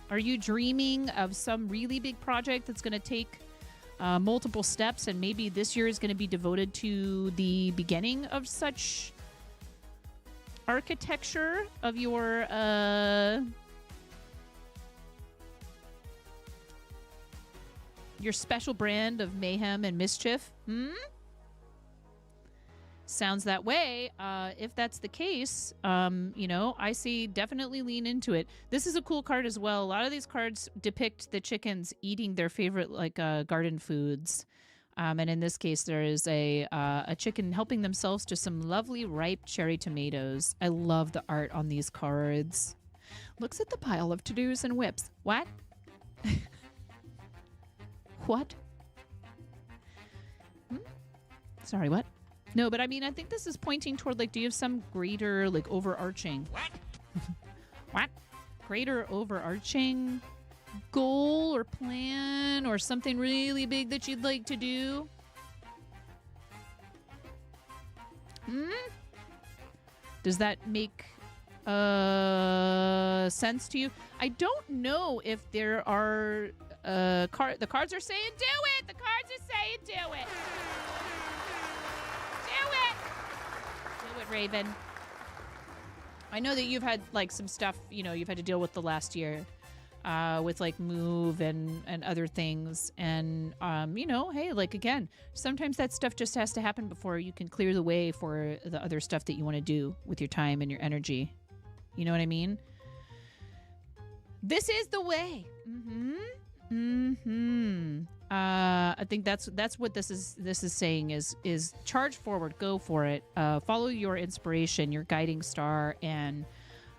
Speaker 1: Are you dreaming of some really big project that's going to take multiple steps, and maybe this year is going to be devoted to the beginning of such architecture of your special brand of mayhem and mischief? Sounds that way. If that's the case, I see definitely lean into it. This is a cool card as well. A lot of these cards depict the chickens eating their favorite garden foods. And in this case, there is a chicken helping themselves to some lovely ripe cherry tomatoes. I love the art on these cards. Looks at the pile of to-dos and whips. What? What? Sorry, what? No, but I mean, I think this is pointing toward, do you have some greater, overarching... What? What? Greater overarching goal or plan or something really big that you'd like to do? Does that make sense to you? I don't know if there are the cards are saying do it. The cards are saying do it. Do it, Raven. I know that you've had some stuff, you've had to deal with the last year. With move and other things. And, hey, again, sometimes that stuff just has to happen before you can clear the way for the other stuff that you want to do with your time and your energy. You know what I mean? This is the way. I think that's what this is saying is charge forward, go for it. Follow your inspiration, your guiding star, and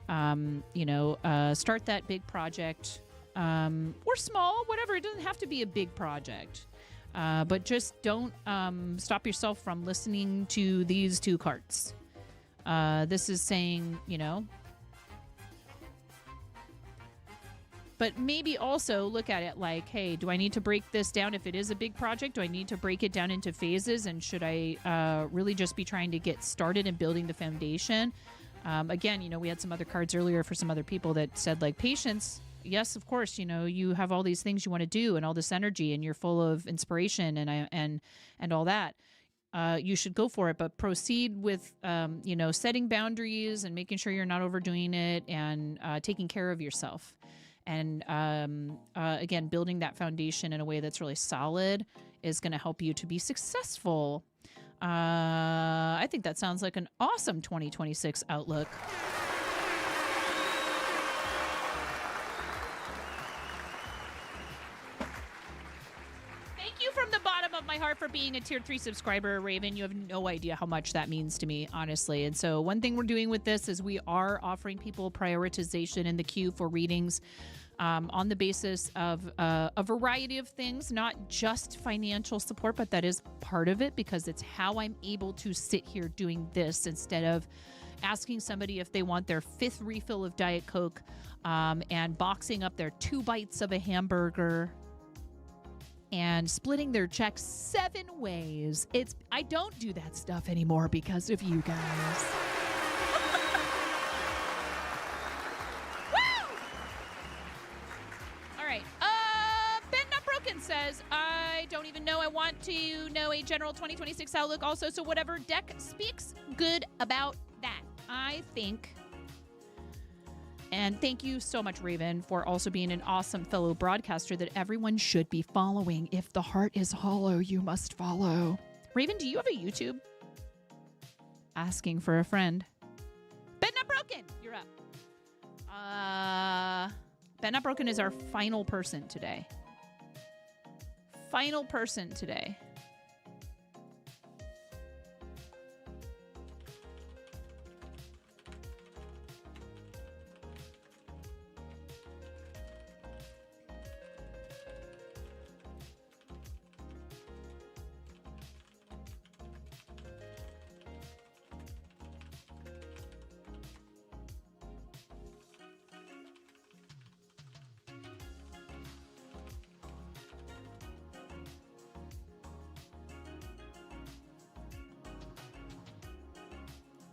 Speaker 1: start that big project, or small, whatever. It doesn't have to be a big project, but just don't stop yourself from listening to these two cards. This is saying, but maybe also look at it hey, do I need to break this down? If it is a big project, do I need to break it down into phases? And should I really just be trying to get started in building the foundation? Again, we had some other cards earlier for some other people that said patience. Yes, of course, you have all these things you want to do and all this energy and you're full of inspiration and all that. You should go for it, but proceed with, setting boundaries and making sure you're not overdoing it and taking care of yourself. And again, building that foundation in a way that's really solid is going to help you to be successful. I think that sounds like an awesome 2026 outlook. Thank you from the bottom of my heart for being a tier 3 subscriber, Raven. You have no idea how much that means to me, honestly. And so one thing we're doing with this is we are offering people prioritization in the queue for readings. On the basis of a variety of things, not just financial support, but that is part of it because it's how I'm able to sit here doing this instead of asking somebody if they want their 5th refill of Diet Coke, and boxing up their 2 bites of a hamburger, and splitting their check 7 ways. I don't do that stuff anymore because of you guys. Woo! All right. Ben Not Broken says, I don't even know. I want to know a general 2026 outlook also. So whatever deck speaks good about that. I think. And thank you so much, Raven, for also being an awesome fellow broadcaster that everyone should be following. If the heart is hollow, you must follow. Raven, do you have a YouTube? Asking for a friend. Ben Not Broken, you're up. Ben Not Broken is our final person today. Final person today.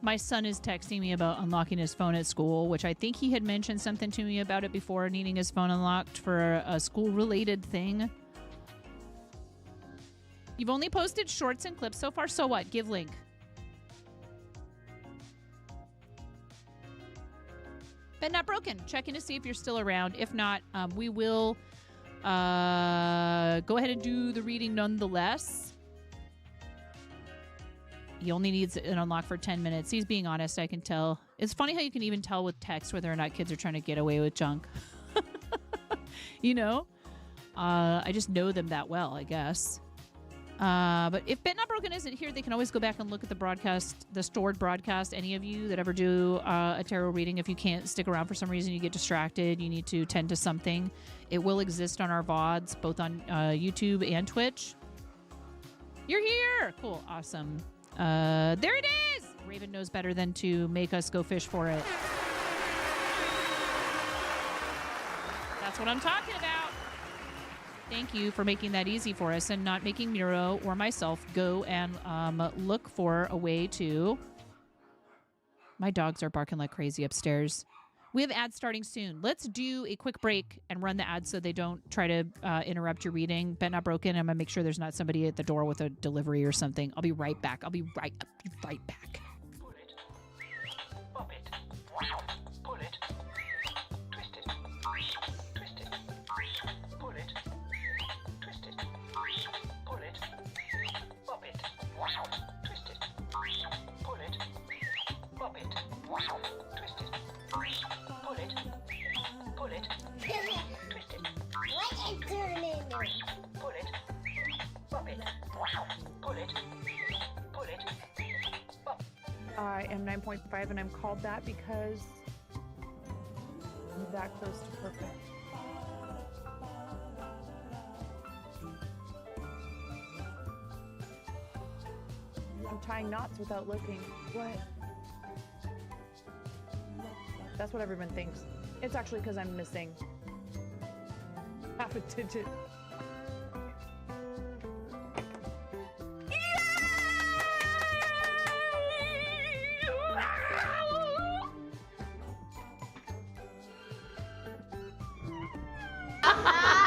Speaker 1: My son is texting me about unlocking his phone at school, which I think he had mentioned something to me about it before, needing his phone unlocked for a school-related thing. You've only posted shorts and clips so far, so what? Give link. Ben Not Broken. Checking to see if you're still around. If not, we will go ahead and do the reading nonetheless. He only needs an unlock for 10 minutes. He's being honest, I can tell. It's funny how you can even tell with text whether or not kids are trying to get away with junk. You know? I just know them that well, I guess. But if Ben Not Broken isn't here, they can always go back and look at the broadcast, the stored broadcast. Any of you that ever do a tarot reading, if you can't stick around for some reason, you get distracted, you need to tend to something, it will exist on our VODs, both on YouTube and Twitch. You're here! Cool, awesome. There it is! Raven knows better than to make us go fish for it. That's what I'm talking about. Thank you for making that easy for us and not making Miro or myself go and look for a way to... My dogs are barking like crazy upstairs. We have ads starting soon. Let's do a quick break and run the ads so they don't try to interrupt your reading. Ben Not Broken. I'm going to make sure there's not somebody at the door with a delivery or something. I'll be right back. I'll be right back.
Speaker 7: Pull it. Pop it. Pull it. Twist it. Twist it. Pull it. Twist it. Pull it. Pop it. Twist it. Pull it. Pop it. Twist it. Pull it. Pull it. Twist it. Pull it. Pop it. Pull it. Pull it. Pop.
Speaker 3: I am 9.5 and I'm called that because I'm that close to perfect. I'm tying knots without looking. What? That's what everyone thinks. It's actually because I'm missing half a digit.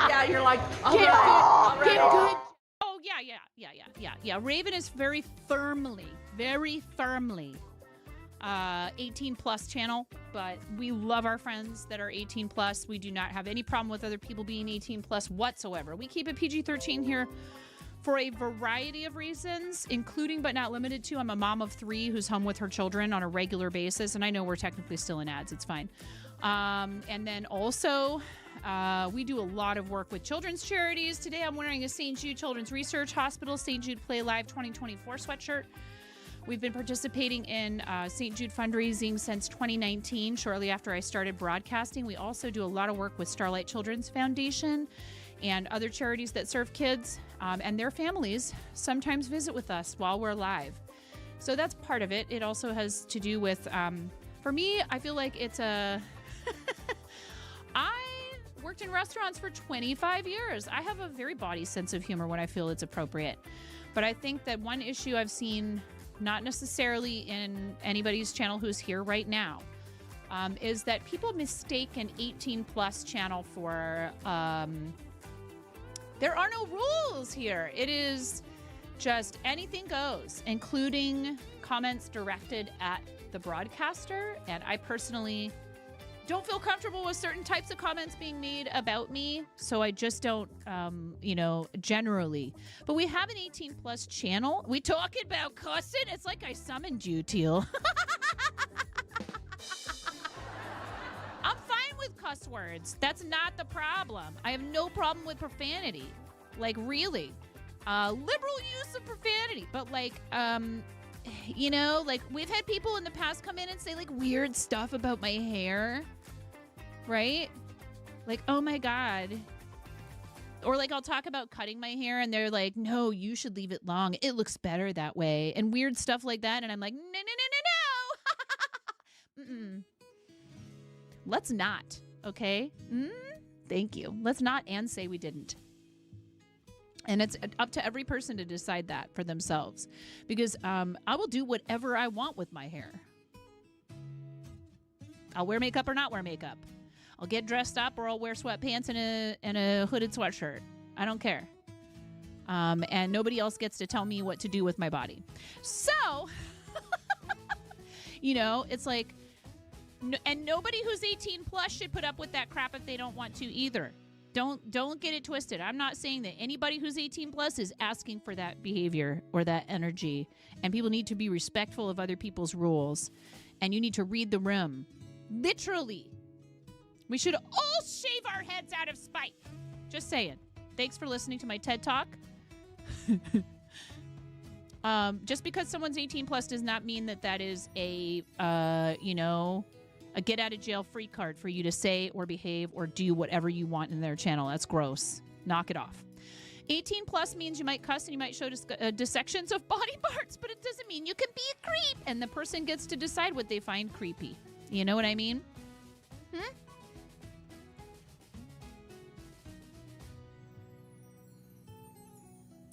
Speaker 9: Yeah, you're like,
Speaker 1: Get good. Oh, yeah. Raven is very firmly 18 plus channel, but we love our friends that are 18 plus. We do not have any problem with other people being 18 plus whatsoever. We keep it PG-13 here for a variety of reasons, including but not limited to, I'm a mom of 3 who's home with her children on a regular basis, and I know we're technically still in ads. It's fine. And then also, we do a lot of work with children's charities. Today I'm wearing a St. Jude Children's Research Hospital St. Jude Play Live 2024 sweatshirt. We've been participating in St. Jude fundraising since 2019, shortly after I started broadcasting. We also do a lot of work with Starlight Children's Foundation and other charities that serve kids, and their families sometimes visit with us while we're live. So that's part of it. It also has to do with, for me, I feel like it's a... I worked in restaurants for 25 years. I have a very body sense of humor when I feel it's appropriate. But I think that one issue I've seen, not necessarily in anybody's channel who's here right now, is that people mistake an 18+ channel for... there are no rules here. It is just anything goes, including comments directed at the broadcaster. And I personally don't feel comfortable with certain types of comments being made about me. So I just don't, generally. But we have an 18+ channel. We talking about cussing? It's like I summoned you, Teal. I'm fine with cuss words. That's not the problem. I have no problem with profanity. Like, really. Liberal use of profanity. But, like, like, we've had people in the past come in and say, like, weird stuff about my hair. Right? Like, oh, my God. Or, like, I'll talk about cutting my hair, and they're like, no, you should leave it long. It looks better that way. And weird stuff like that. And I'm like, no, no, no, no, no. Mm-mm. Let's not, okay? Thank you. Let's not and say we didn't. And it's up to every person to decide that for themselves. Because I will do whatever I want with my hair. I'll wear makeup or not wear makeup. I'll get dressed up or I'll wear sweatpants and a hooded sweatshirt. I don't care. And nobody else gets to tell me what to do with my body. So, it's like... And nobody who's 18+ should put up with that crap if they don't want to either. Don't get it twisted. I'm not saying that anybody who's 18+ is asking for that behavior or that energy. And people need to be respectful of other people's rules. And you need to read the room. Literally. We should all shave our heads out of spite. Just saying. Thanks for listening to my TED Talk. Just because someone's 18+ does not mean that is a get out of jail free card for you to say or behave or do whatever you want in their channel. That's gross. Knock it off. 18+ means you might cuss and you might show dissections of body parts, but it doesn't mean you can be a creep. And the person gets to decide what they find creepy. You know what I mean?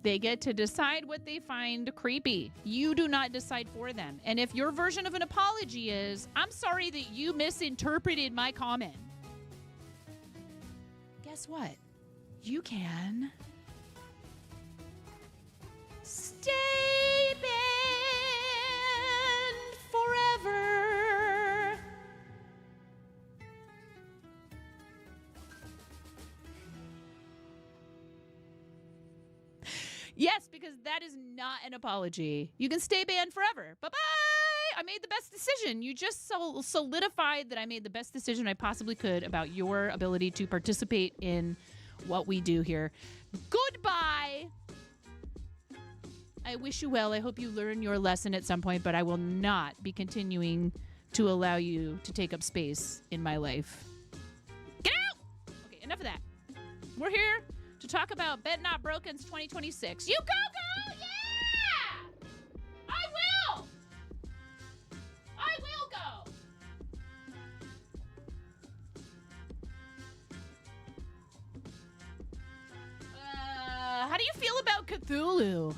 Speaker 1: They get to decide what they find creepy. You do not decide for them. And if your version of an apology is, I'm sorry that you misinterpreted my comment, guess what? You can stay banned forever. Yes, because that is not an apology. You can stay banned forever. Bye-bye! I made the best decision. You just solidified that I made the best decision I possibly could about your ability to participate in what we do here. Goodbye! I wish you well. I hope you learn your lesson at some point, but I will not be continuing to allow you to take up space in my life. Get out! Okay, enough of that. We're here to talk about Bet Not Broken's 2026. You go! Yeah! I will! I will go! How do you feel about Cthulhu?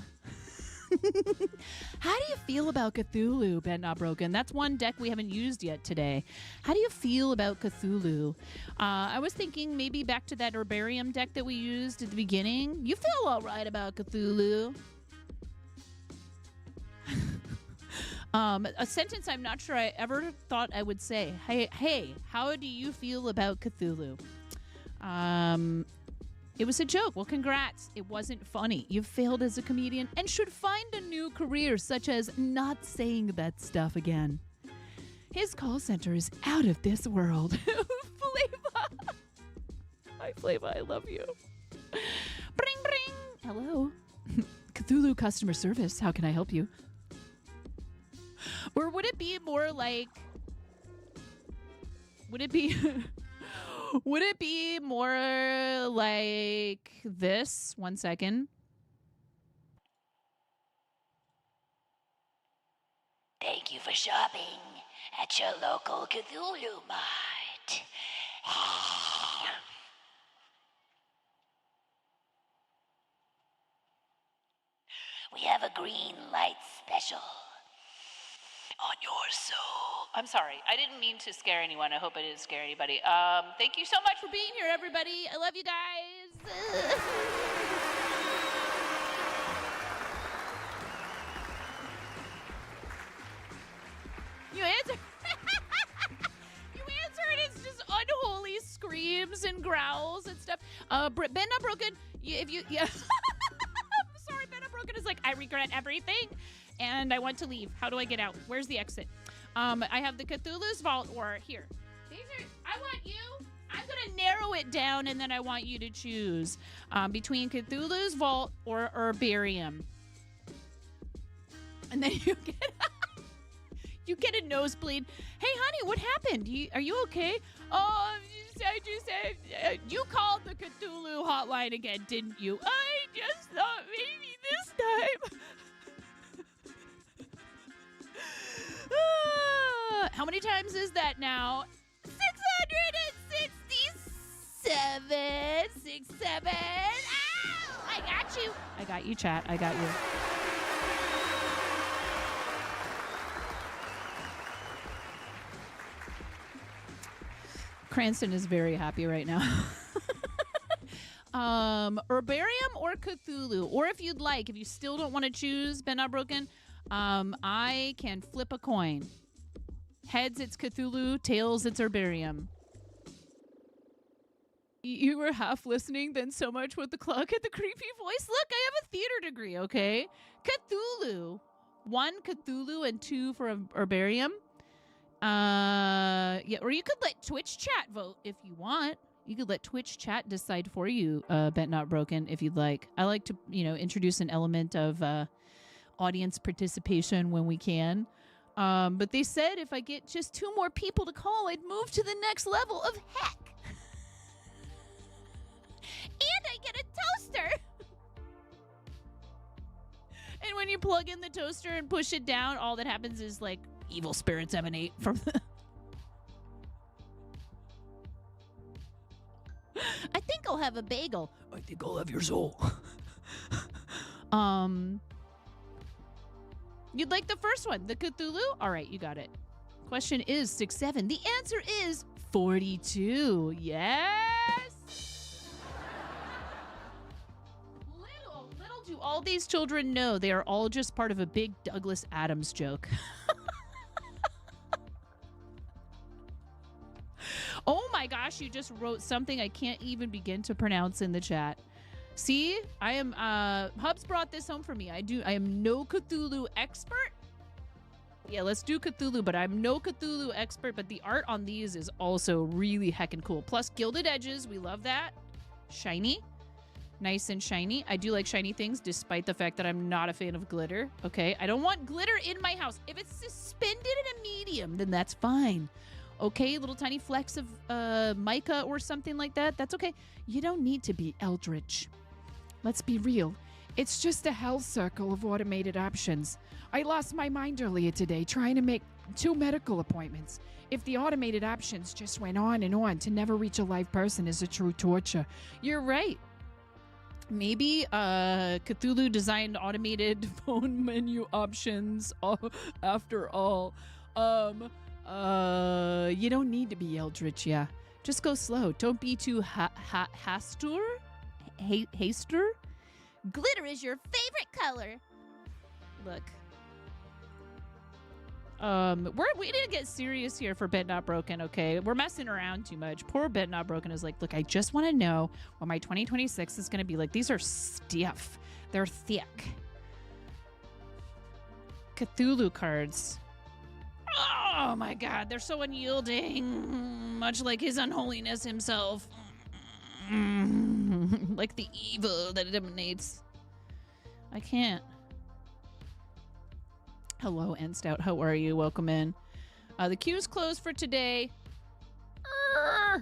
Speaker 1: How do you feel about Cthulhu, Bet Not Broken? That's one deck we haven't used yet today. How do you feel about Cthulhu? I was thinking maybe back to that herbarium deck that we used at the beginning. You feel all right about Cthulhu? A sentence I'm not sure I ever thought I would say. Hey, how do you feel about Cthulhu? It was a joke. Well, congrats. It wasn't funny. You failed as a comedian and should find a new career, such as not saying that stuff again. His call center is out of this world. Flava. Hi, Flava. I love you. Bring, bring. Hello. Cthulhu customer service. How can I help you? Or would it be more like... Would it be more like this? 1 second.
Speaker 10: Thank you for shopping at your local Cthulhu Mart. We have a green light special on your soul. I'm sorry. I didn't mean to scare anyone. I hope I didn't scare anybody. Thank you so much for being here, everybody. I love you guys. You answered. You answered. It's just unholy screams and growls and stuff. Ben Not Broken. If you, yeah. I'm sorry, Ben Not Broken is like, I regret everything, and I want to leave. How do I get out? Where's the exit? I have the Cthulhu's Vault, or here. These are. I want you. I'm gonna narrow it down, and then I want you to choose between Cthulhu's Vault or Herbarium. And then you get. You get a nosebleed. Hey, honey, what happened? Are you okay? Oh, you called the Cthulhu hotline again, didn't you? I just thought maybe this time. How many times is that now? 667. 67. Ow! I got you. I got you, chat. I got you. Cranston is very happy right now. Herbarium or Cthulhu, or if you'd like, if you still don't want to choose Ben Not Broken, I can flip a coin. Heads, it's Cthulhu. Tails, it's Herbarium. You were half listening, then so much with the clock and the creepy voice. Look, I have a theater degree, okay? Cthulhu. 1 Cthulhu and 2 for Herbarium. Yeah, or you could let Twitch chat vote if you want. You could let Twitch chat decide for you, Bet Not Broken, if you'd like. I like to, introduce an element of audience participation when we can. But they said if I get just 2 more people to call, I'd move to the next level of heck. And I get a toaster. And when you plug in the toaster and push it down, all that happens is like evil spirits emanate from the... I think I'll have a bagel. I think I'll have your soul. You'd like the first one, the Cthulhu? All right, you got it. Question is 6-7. The answer is 42. Yes! Little do all these children know they are all just part of a big Douglas Adams joke. Oh my gosh, you just wrote something I can't even begin to pronounce in the chat. See, I am, Hubs brought this home for me. I am no Cthulhu expert. Yeah, let's do Cthulhu, but I'm no Cthulhu expert, but the art on these is also really heckin' cool. Plus gilded edges, we love that. Shiny, nice and shiny. I do like shiny things, despite the fact that I'm not a fan of glitter, okay? I don't want glitter in my house. If it's suspended in a medium, then that's fine. Okay, little tiny flecks of mica or something like that, that's okay. You don't need to be eldritch. Let's be real. It's just a hell circle of automated options. I lost my mind earlier today trying to make 2 medical appointments. If the automated options just went on and on to never reach a live person is a true torture. You're right. Maybe Cthulhu designed automated phone menu options after all. You don't need to be eldritch, yeah. Just go slow. Don't be too haster. Glitter is your favorite color. Look. We need to get serious here for Bet Not Broken, okay? We're messing around too much. Poor Bet Not Broken is like, look, I just want to know what my 2026 is going to be like. These are stiff. They're thick. Cthulhu cards. Oh my god, they're so unyielding. Much like his unholiness himself. Like the evil that it emanates. I can't. Hello, N Stout. How are you? Welcome in. The queue's closed for today. Oh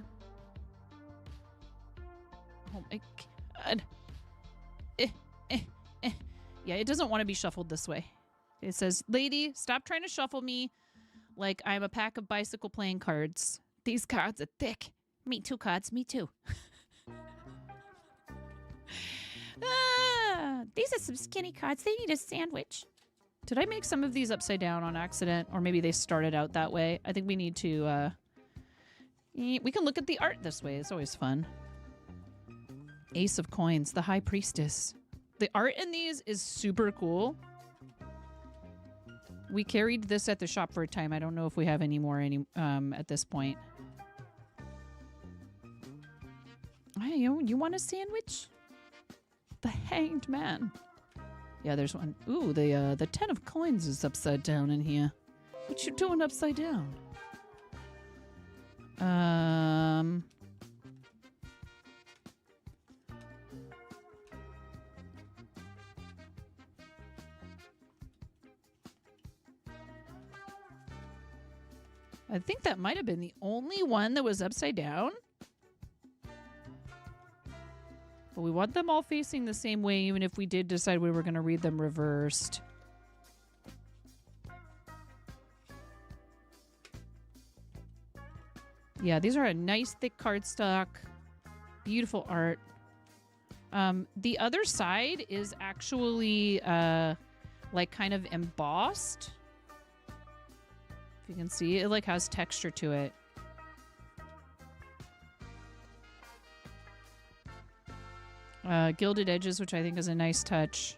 Speaker 10: my god. Yeah, it doesn't want to be shuffled this way. It says, "Lady, stop trying to shuffle me like I'm a pack of bicycle playing cards. These cards are thick. Me too, cards. Me too." These are some skinny cards. They need a sandwich. Did I make some of these upside down on accident? Or maybe they started out that way. I think we need to... we can look at the art this way. It's always fun. Ace of Coins, the High Priestess. The art in these is super cool. We carried this at the shop for a time. I don't know if we have any more at this point. Hey, you want a sandwich? The Hanged Man. Yeah, there's one. Ooh, the 10 of coins is upside down in here. What you doing upside down? I think that might have been the only one that was upside down. But we want them all facing the same way, even if we did decide we were going to read them reversed. Yeah, these are a nice thick cardstock. Beautiful art. The other side is actually like kind of embossed. If you can see, it like has texture to it. Gilded edges, which I think is a nice touch.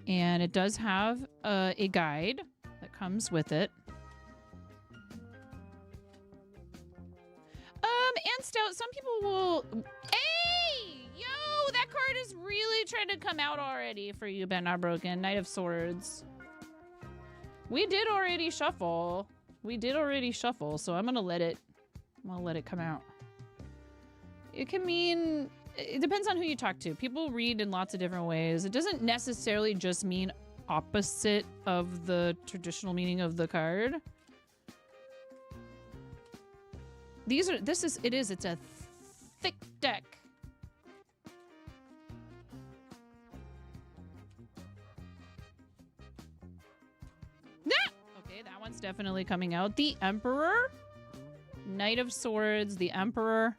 Speaker 10: And it does have a guide that comes with it. And stout, some people will... Hey! Yo! That card is really trying to come out already for you, Ben Not Broken. Knight of Swords. We did already shuffle. So I'm gonna let it come out. It can mean... It depends on who you talk to. People read in lots of different ways. It doesn't necessarily just mean opposite of the traditional meaning of the card. It's a thick deck. Okay, that one's definitely coming out. The Emperor, Knight of Swords, the Emperor.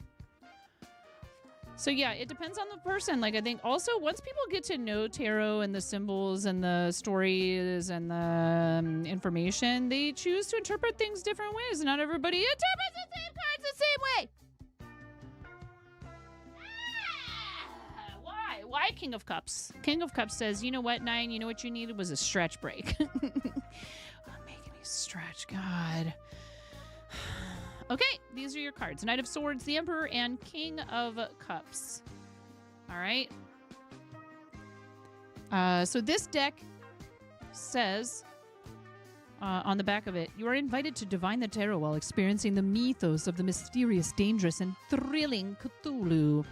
Speaker 10: So yeah, it depends on the person. Like, I think also once people get to know tarot and the symbols and the stories and the information, they choose to interpret things different ways. Not everybody interprets the same cards the same way. Why King of Cups? King of Cups says, you know what, Nine, you know what you needed was a stretch break. Oh, making me stretch, God. Okay, these are your cards. Knight of Swords, the Emperor, and King of Cups. All right. So this deck says on the back of it, you are invited to divine the tarot while experiencing the mythos of the mysterious, dangerous, and thrilling Cthulhu.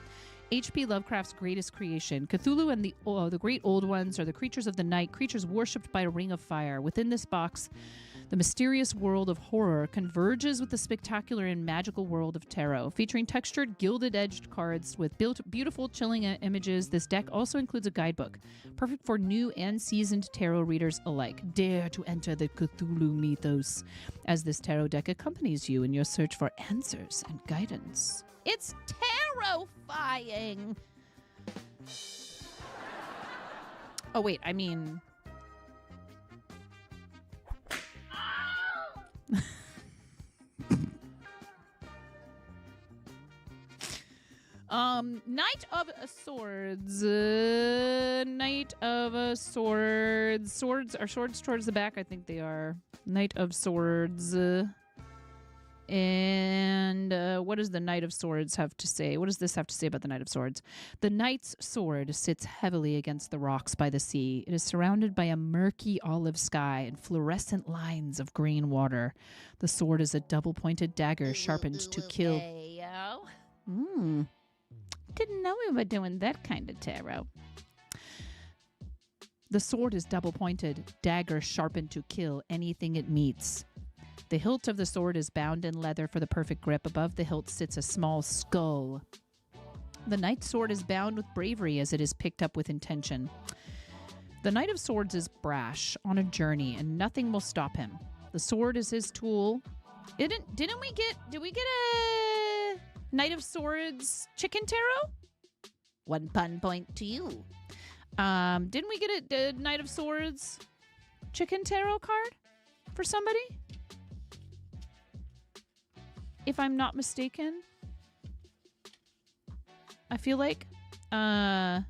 Speaker 10: H.P. Lovecraft's greatest creation. Cthulhu and the Great Old Ones are the creatures of the night, creatures worshipped by a ring of fire. Within this box, the mysterious world of horror converges with the spectacular and magical world of tarot. Featuring textured, gilded-edged cards with beautiful, chilling images, this deck also includes a guidebook, perfect for new and seasoned tarot readers alike. Dare to enter the Cthulhu mythos as this tarot deck accompanies you in your search for answers and guidance. It's terrifying! Oh, wait, I mean... Knight of Swords. Knight of Swords. Swords are swords towards the back. I think they are. Knight of Swords. And what does the Knight of Swords have to say? What does this have to say about the Knight of Swords? The Knight's sword sits heavily against the rocks by the sea. It is surrounded by a murky olive sky and fluorescent lines of green water. The sword is a double-pointed dagger sharpened to kill. Didn't know we were doing that kind of tarot. The sword is double-pointed, dagger sharpened to kill anything it meets. The hilt of the sword is bound in leather for the perfect grip. Above the hilt sits a small skull. The knight's sword is bound with bravery as it is picked up with intention. The Knight of Swords is brash on a journey, and nothing will stop him. The sword is his tool. Did we get a Knight of Swords chicken tarot? 1 pun point to you. Didn't we get a Knight of Swords chicken tarot card for somebody? If I'm not mistaken. I feel like the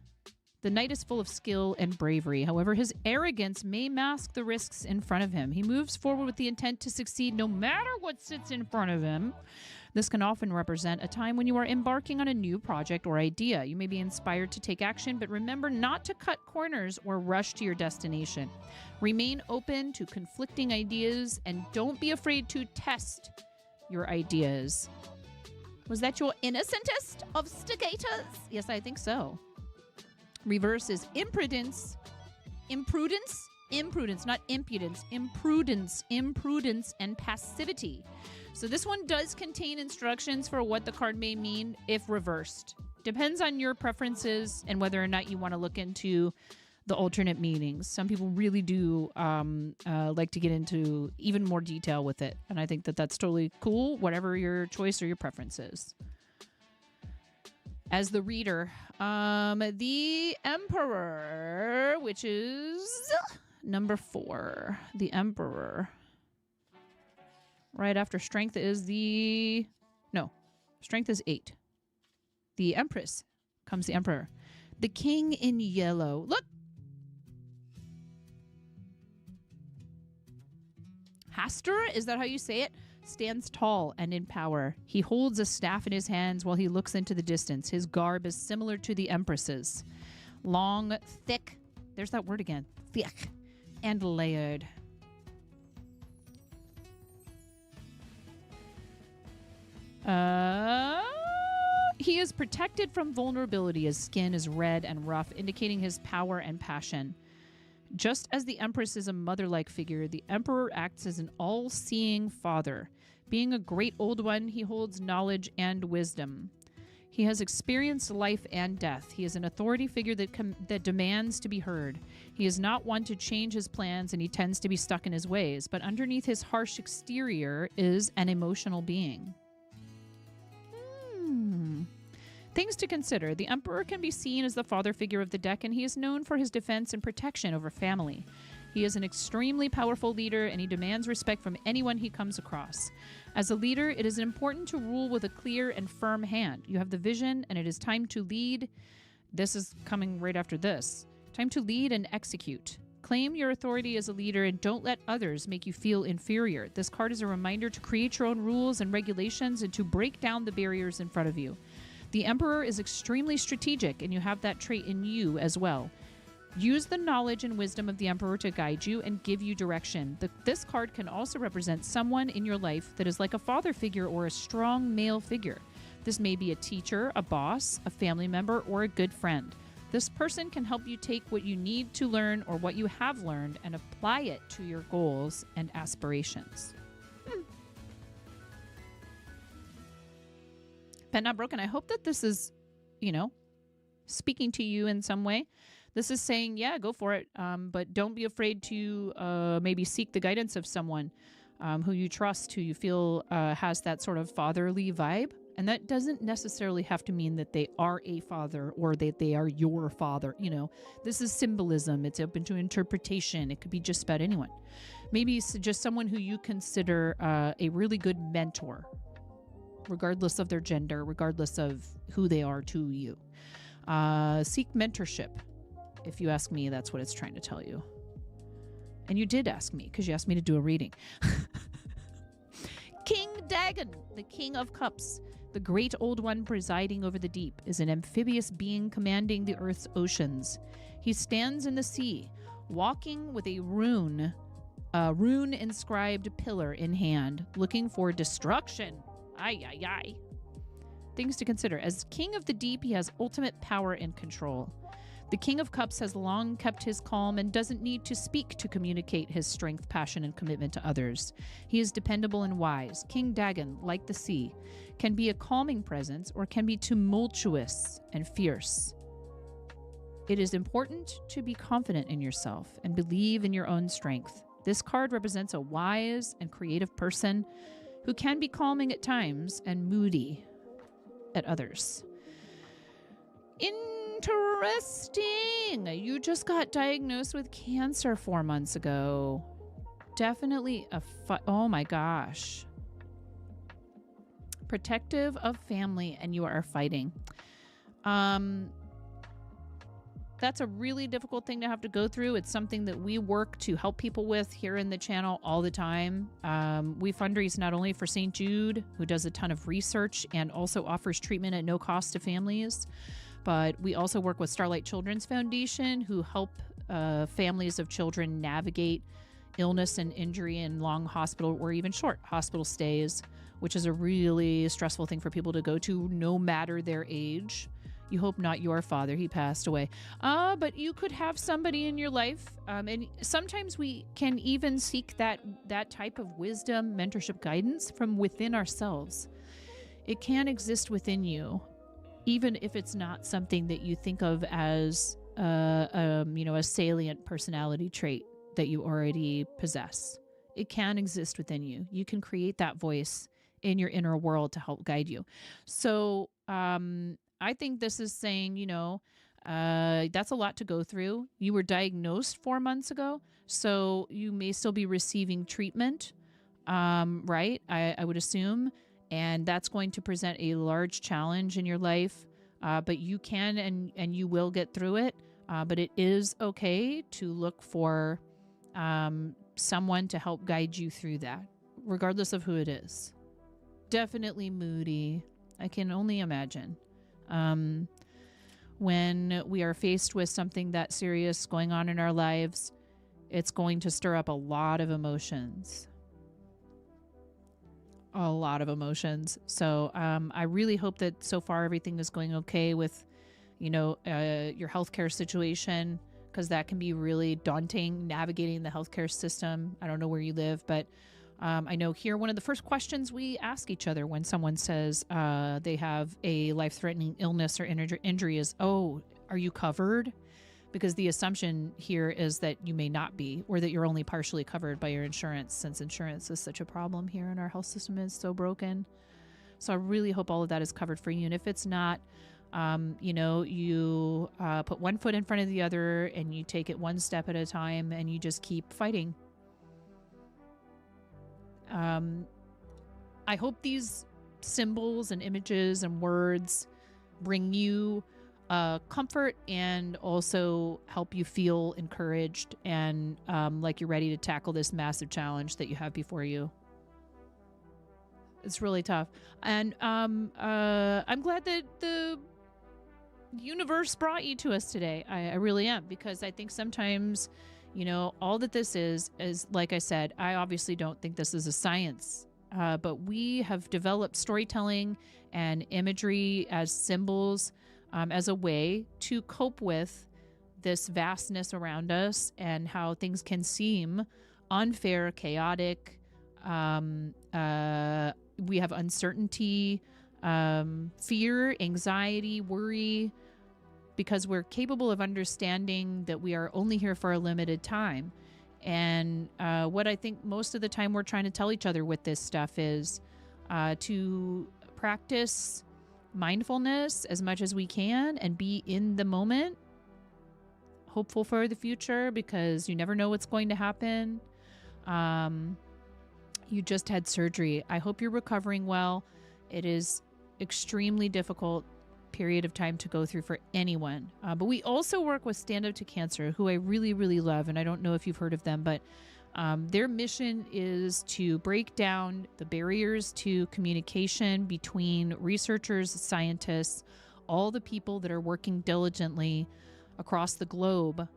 Speaker 10: knight is full of skill and bravery. However, his arrogance may mask the risks in front of him. He moves forward with the intent to succeed no matter what sits in front of him. This can often represent a time when you are embarking on a new project or idea. You may be inspired to take action, but remember not to cut corners or rush to your destination. Remain open to conflicting ideas and don't be afraid to test your ideas. Was that your innocentest of stigators? Yes, I think so. Reverse is imprudence, not impudence, imprudence, and passivity. So this one does contain instructions for what the card may mean if reversed. Depends on your preferences and whether or not you want to look into the alternate meanings. Some people really do like to get into even more detail with it. And I think that that's totally cool, whatever your choice or your preference is. As the reader, the Emperor, which is number 4. The Emperor. Right after Strength is Strength is 8. The Empress comes the Emperor. The King in yellow. Look! Hastur, is that how you say it? Stands tall and in power. He holds a staff in his hands while he looks into the distance. His garb is similar to the Empress's. Long, thick, there's that word again, thick, and layered. He is protected from vulnerability. His skin is red and rough, indicating his power and passion. Just as the Empress is a mother-like figure, the Emperor acts as an all-seeing father. Being a great old one, he holds knowledge and wisdom. He has experienced life and death. He is an authority figure that demands to be heard. He is not one to change his plans, and he tends to be stuck in his ways. But underneath his harsh exterior is an emotional being. Things to consider. The Emperor can be seen as the father figure of the deck, and he is known for his defense and protection over family. He is an extremely powerful leader, and he demands respect from anyone he comes across. As a leader, it is important to rule with a clear and firm hand. You have the vision, and it is time to lead. This is coming right after this. Time to lead and execute. Claim your authority as a leader and don't let others make you feel inferior. This card is a reminder to create your own rules and regulations and to break down the barriers in front of you. The Emperor is extremely strategic, and you have that trait in you as well. Use the knowledge and wisdom of the Emperor to guide you and give you direction. This card can also represent someone in your life that is like a father figure or a strong male figure. This may be a teacher, a boss, a family member, or a good friend. This person can help you take what you need to learn or what you have learned and apply it to your goals and aspirations. Pen Not Broken, I hope that this is, speaking to you in some way. This is saying, yeah, go for it, but don't be afraid to maybe seek the guidance of someone who you trust, who you feel has that sort of fatherly vibe. And that doesn't necessarily have to mean that they are a father or that they are your father. This is symbolism. It's open to interpretation. It could be just about anyone. Maybe it's just someone who you consider a really good mentor, regardless of their gender, regardless of who they are to you. Seek mentorship. If you ask me, that's what it's trying to tell you. And you did ask me, because you asked me to do a reading. King Dagon, the King of Cups, the great old one presiding over the deep, is an amphibious being commanding the earth's oceans. He stands in the sea, walking with a rune-inscribed pillar in hand, looking for destruction. Ay, ay, ay. Things to consider. As King of the Deep, he has ultimate power and control. The King of Cups has long kept his calm and doesn't need to speak to communicate his strength, passion, and commitment to others. He is dependable and wise. King Dagon, like the sea, can be a calming presence or can be tumultuous and fierce. It is important to be confident in yourself and believe in your own strength. This card represents a wise and creative person who can be calming at times and moody at others. Interesting. You just got diagnosed with cancer 4 months ago. Definitely oh my gosh. Protective of family, and you are fighting. That's a really difficult thing to have to go through. It's something that we work to help people with here in the channel all the time. We fundraise not only for St. Jude, who does a ton of research and also offers treatment at no cost to families, but we also work with Starlight Children's Foundation, who help families of children navigate illness and injury and long hospital or even short hospital stays, which is a really stressful thing for people to go to no matter their age. You hope not your father, he passed away. But you could have somebody in your life. And sometimes we can even seek that type of wisdom, mentorship, guidance from within ourselves. It can exist within you, even if it's not something that you think of as a salient personality trait that you already possess. It can exist within you. You can create that voice in your inner world to help guide you. So, I think this is saying, that's a lot to go through. You were diagnosed 4 months ago, so you may still be receiving treatment, right? I would assume. And that's going to present a large challenge in your life, but you can and you will get through it. But it is okay to look for someone to help guide you through that, regardless of who it is. Definitely moody. I can only imagine. When we are faced with something that serious going on in our lives, it's going to stir up a lot of emotions. A lot of emotions. So I really hope that so far everything is going okay with, your healthcare situation, because that can be really daunting, navigating the healthcare system. I don't know where you live, but I know here one of the first questions we ask each other when someone says they have a life-threatening illness or injury is, oh, are you covered? Because the assumption here is that you may not be, or that you're only partially covered by your insurance, since insurance is such a problem here and our health system is so broken. So I really hope all of that is covered for you. And if it's not, you put one foot in front of the other and you take it one step at a time and you just keep fighting. I hope these symbols and images and words bring you comfort and also help you feel encouraged and like you're ready to tackle this massive challenge that you have before you. It's really tough. And I'm glad that the universe brought you to us today. I really am, because I think sometimes, all that this is like I said, I obviously don't think this is a science, but we have developed storytelling and imagery as symbols as a way to cope with this vastness around us and how things can seem unfair, chaotic. We have uncertainty, fear, anxiety, worry, because we're capable of understanding that we are only here for a limited time. And what I think most of the time we're trying to tell each other with this stuff is to practice mindfulness as much as we can and be in the moment, hopeful for the future, because you never know what's going to happen. You just had surgery. I hope you're recovering well. It is extremely difficult period of time to go through for anyone. But we also work with Stand Up to Cancer, who I really, really love. And I don't know if you've heard of them, but their mission is to break down the barriers to communication between researchers, scientists, all the people that are working diligently across the globe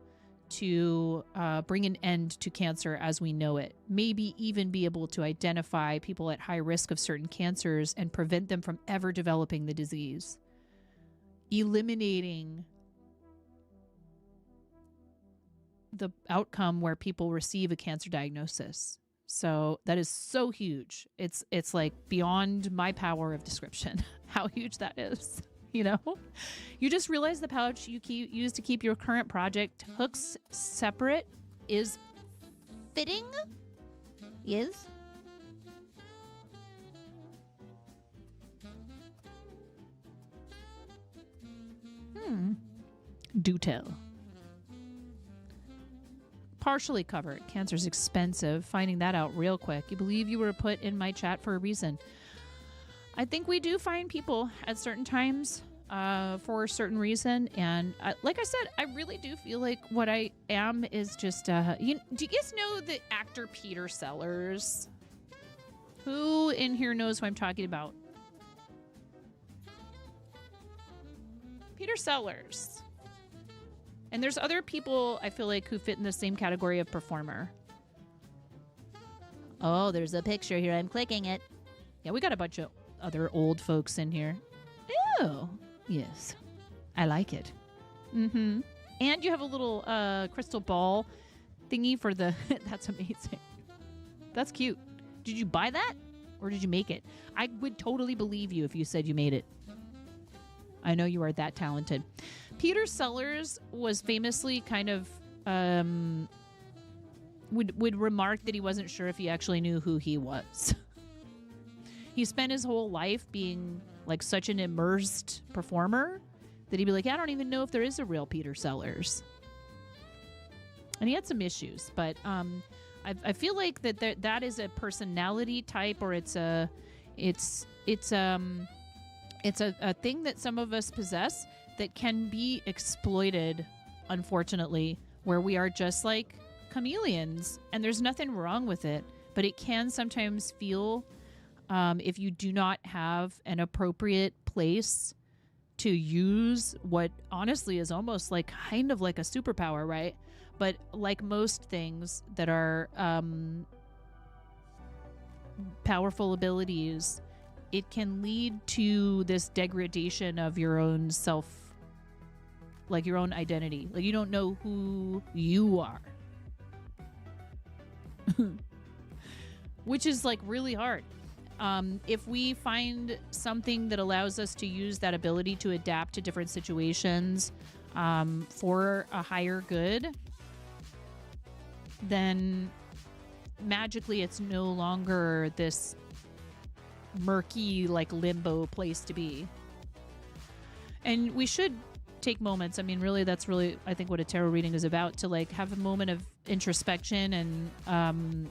Speaker 10: to bring an end to cancer as we know it. Maybe even be able to identify people at high risk of certain cancers and prevent them from ever developing the disease. Eliminating the outcome where people receive a cancer diagnosis. So that is so huge. It's like beyond my power of description how huge that is. You know, you just realize the pouch you use to keep your current project hooks separate is fitting. Yes. Do tell. Partially covered. Cancer's expensive. Finding that out real quick. You believe you were put in my chat for a reason. I think we do find people at certain times for a certain reason. And like I said, I really do feel like what I am is just... do you guys know the actor Peter Sellers? Who in here knows who I'm talking about? Peter Sellers. And there's other people, I feel like, who fit in the same category of performer. Oh, there's a picture here. I'm clicking it. Yeah, we got a bunch of other old folks in here. Oh, yes. I like it. Mm-hmm. And you have a little crystal ball thingy for the... That's amazing. That's cute. Did you buy that? Or did you make it? I would totally believe you if you said you made it. I know you are that talented. Peter Sellers was famously kind of would remark that he wasn't sure if he actually knew who he was. He spent his whole life being like such an immersed performer that he'd be like, I don't even know if there is a real Peter Sellers. And he had some issues, but I feel like that is a personality type, or it's a thing that some of us possess that can be exploited, unfortunately, where we are just like chameleons, and there's nothing wrong with it, but it can sometimes feel, if you do not have an appropriate place to use what honestly is almost like kind of like a superpower, right? But like most things that are powerful abilities, it can lead to this degradation of your own self, like your own identity. Like you don't know who you are. Which is like really hard. If we find something that allows us to use that ability to adapt to different situations for a higher good, then magically it's no longer this murky, like limbo place to be. And we should take moments. I mean, really, that's really, I think, what a tarot reading is about, to like have a moment of introspection and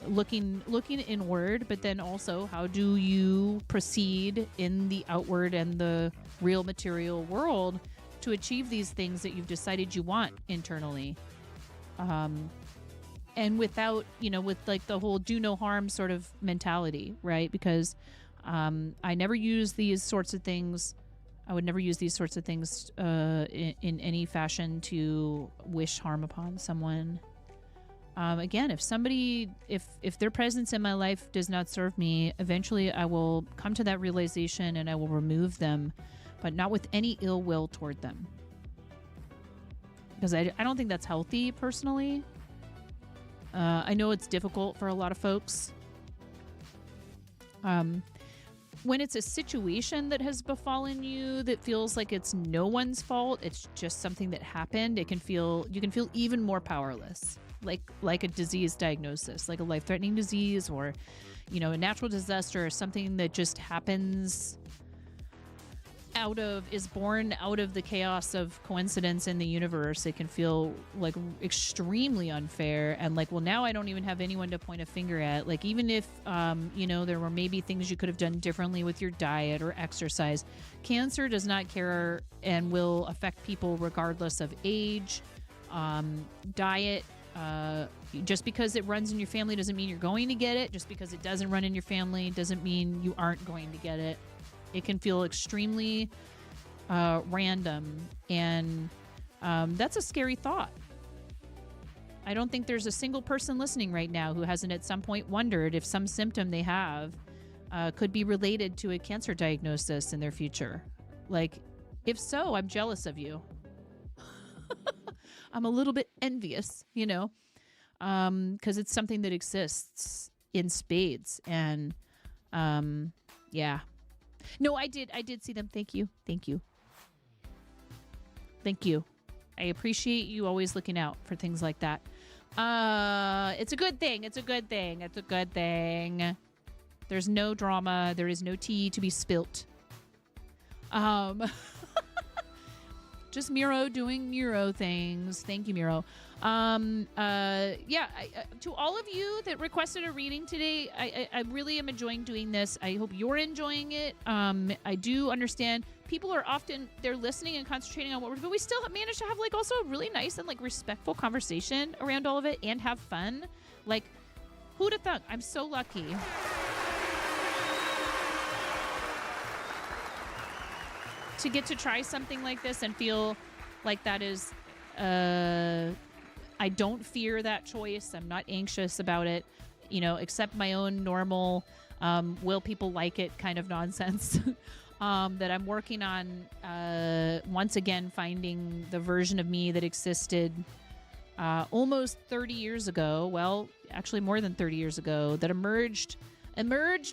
Speaker 10: looking inward, but then also how do you proceed in the outward and the real material world to achieve these things that you've decided you want internally. And without, with like the whole do no harm sort of mentality, right? Because I never use these sorts of things. I would never use these sorts of things in any fashion to wish harm upon someone. Again, if their presence in my life does not serve me, eventually I will come to that realization and I will remove them, but not with any ill will toward them. Because I don't think that's healthy, personally. I know it's difficult for a lot of folks. When it's a situation that has befallen you that feels like it's no one's fault, it's just something that happened, you can feel even more powerless. Like a disease diagnosis, like a life-threatening disease, or, a natural disaster, or something that just happens is born out of the chaos of coincidence in the universe. It can feel like extremely unfair, and like, well, now I don't even have anyone to point a finger at. Like, even if, there were maybe things you could have done differently with your diet or exercise, cancer does not care and will affect people regardless of age, diet. Just because it runs in your family doesn't mean you're going to get it. Just because it doesn't run in your family doesn't mean you aren't going to get it. It can feel extremely random, and that's a scary thought. I don't think there's a single person listening right now who hasn't at some point wondered if some symptom they have could be related to a cancer diagnosis in their future. Like, if so, I'm jealous of you. I'm a little bit envious, because it's something that exists in spades. And, yeah, No, I did see them. Thank you. Thank you. Thank you. I appreciate you always looking out for things like that. It's a good thing. It's a good thing. It's a good thing. There's no drama. There is no tea to be spilt. Just Miro doing Miro things. Thank you, Miro. Yeah, to all of you that requested a reading today, I really am enjoying doing this. I hope you're enjoying it. I do understand people are often, they're listening and concentrating on what we're doing, but we still manage to have like also a really nice and like respectful conversation around all of it and have fun. Like, who'd have thought? I'm so lucky. To get to try something like this and feel like that is, I don't fear that choice. I'm not anxious about it, you know, accept my own normal, will people like it kind of nonsense that I'm working on, once again, finding the version of me that existed almost 30 years ago. Well, actually more than 30 years ago, that emerged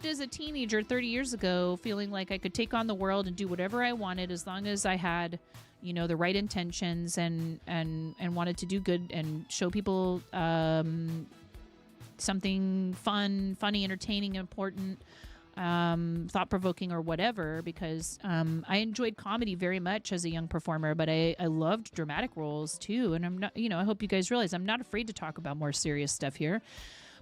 Speaker 10: as a teenager 30 years ago, feeling like I could take on the world and do whatever I wanted as long as I had, you know, the right intentions and wanted to do good and show people something fun, funny, entertaining, important, thought-provoking or whatever, because I enjoyed comedy very much as a young performer, but I loved dramatic roles too. And I'm not, you know, I hope you guys realize I'm not afraid to talk about more serious stuff here.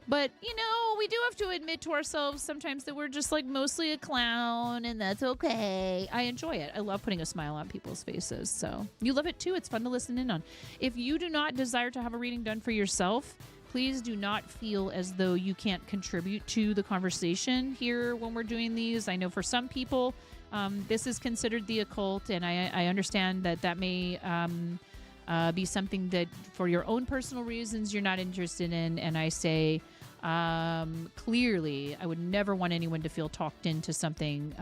Speaker 10: But, you know, we do have to admit to ourselves sometimes that we're just like mostly a clown, and that's okay. I enjoy it. I love putting a smile on people's faces. So you love it too. It's fun to listen in on. If you do not desire to have a reading done for yourself, please do not feel as though you can't contribute to the conversation here when we're doing these. I know for some people, this is considered the occult, and I understand that that may be something that for your own personal reasons you're not interested in. And I say, clearly, I would never want anyone to feel talked into something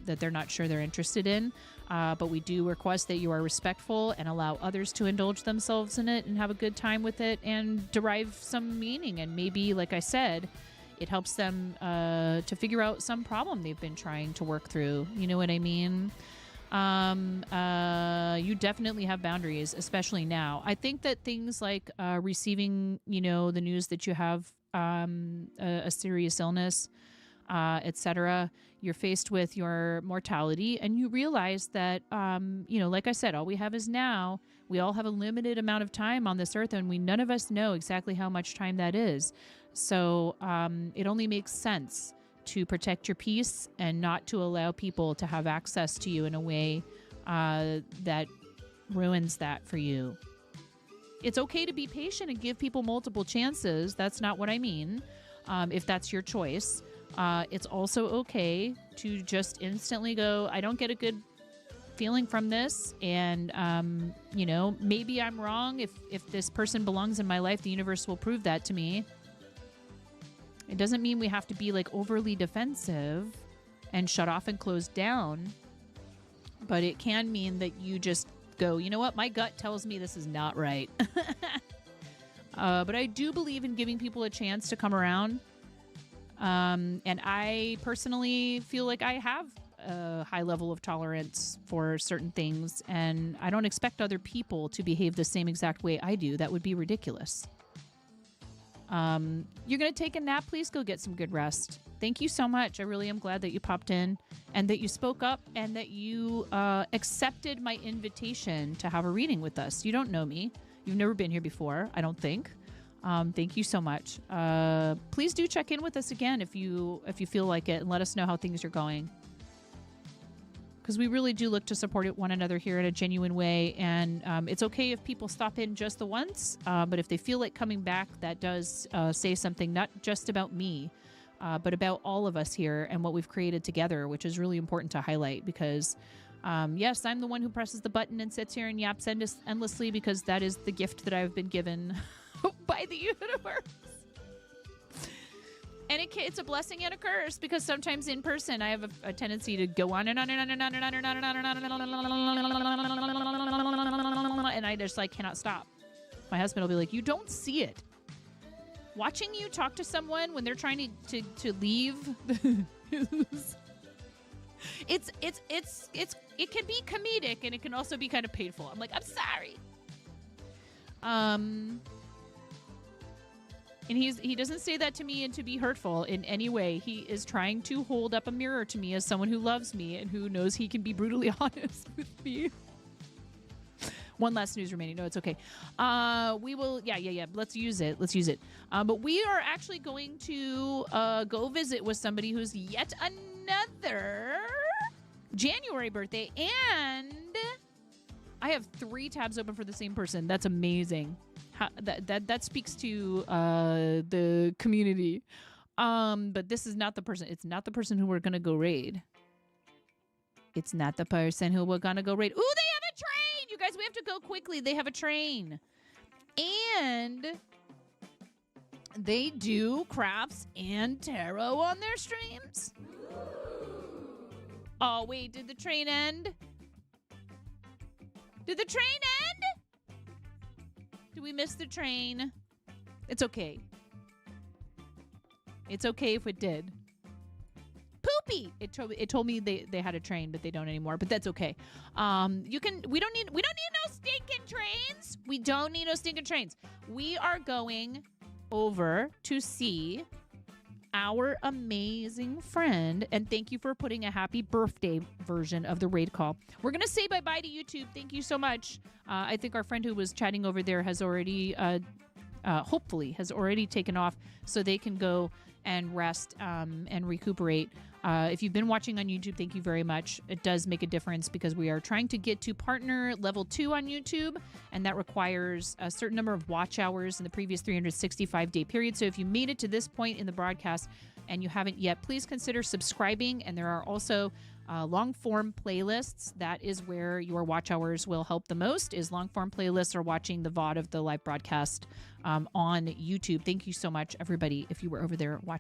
Speaker 10: that they're not sure they're interested in. But we do request that you are respectful and allow others to indulge themselves in it and have a good time with it and derive some meaning. And maybe, like I said, it helps them to figure out some problem they've been trying to work through. You know what I mean? You definitely have boundaries, especially now. I think that things like receiving, you know, the news that you have a serious illness, etc., you're faced with your mortality, and you realize that, you know, like I said, all we have is now. We all have a limited amount of time on this earth, and none of us know exactly how much time that is. So it only makes sense to protect your peace and not to allow people to have access to you in a way that ruins that for you. It's okay to be patient and give people multiple chances. That's not what I mean. If that's your choice. It's also okay to just instantly go, I don't get a good feeling from this. And, you know, maybe I'm wrong. If this person belongs in my life, the universe will prove that to me. It doesn't mean we have to be like overly defensive and shut off and close down. But it can mean that you just go, you know what? My gut tells me this is not right. But I do believe in giving people a chance to come around. And I personally feel like I have a high level of tolerance for certain things. And I don't expect other people to behave the same exact way I do. That would be ridiculous. You're going to take a nap. Please go get some good rest. Thank you so much. I really am glad that you popped in and that you spoke up and that you accepted my invitation to have a reading with us. You don't know me. You've never been here before, I don't think. Thank you so much. Please do check in with us again if you feel like it, and let us know how things are going. Because we really do look to support one another here in a genuine way. And it's okay if people stop in just the once, but if they feel like coming back, that does say something not just about me, but about all of us here and what we've created together, which is really important to highlight. Because, yes, I'm the one who presses the button and sits here and yaps endlessly, because that is the gift that I've been given by the universe. And it's a blessing and a curse, because sometimes in person I have a tendency to go on and on and on and on and on and on and on and on, and I just like cannot stop. My husband will be like, "You don't see it." Watching you talk to someone when they're trying to leave It can be comedic and it can also be kind of painful. I'm like, I'm sorry. And he doesn't say that to me and to be hurtful in any way. He is trying to hold up a mirror to me as someone who loves me and who knows he can be brutally honest with me. One last snooze remaining. No, it's okay. We will, yeah. Let's use it. But we are actually going to go visit with somebody who's yet another January birthday. And I have 3 tabs open for the same person. That's amazing. That speaks to the community. But this is not the person. It's not the person who we're going to go raid. It's not the person who we're going to go raid. Ooh, they have a train! You guys, we have to go quickly. They have a train. And they do crafts and tarot on their streams. Oh, wait. Did the train end? Did the train end? Did we miss the train? It's okay. It's okay if it did. Poopy. It told me they had a train, but they don't anymore. But that's okay. We don't need no stinking trains. We don't need no stinking trains. We are going over to see our amazing friend, and thank you for putting a happy birthday version of the raid call. We're gonna say bye-bye to YouTube. Thank you so much. I think our friend who was chatting over there has already hopefully has already taken off, so they can go and rest and recuperate. If you've been watching on YouTube, thank you very much. It does make a difference because we are trying to get to partner level 2 on YouTube, and that requires a certain number of watch hours in the previous 365-day period. So if you made it to this point in the broadcast and you haven't yet, please consider subscribing. And there are also long-form playlists. That is where your watch hours will help the most, is long-form playlists or watching the VOD of the live broadcast on YouTube. Thank you so much, everybody, if you were over there watching.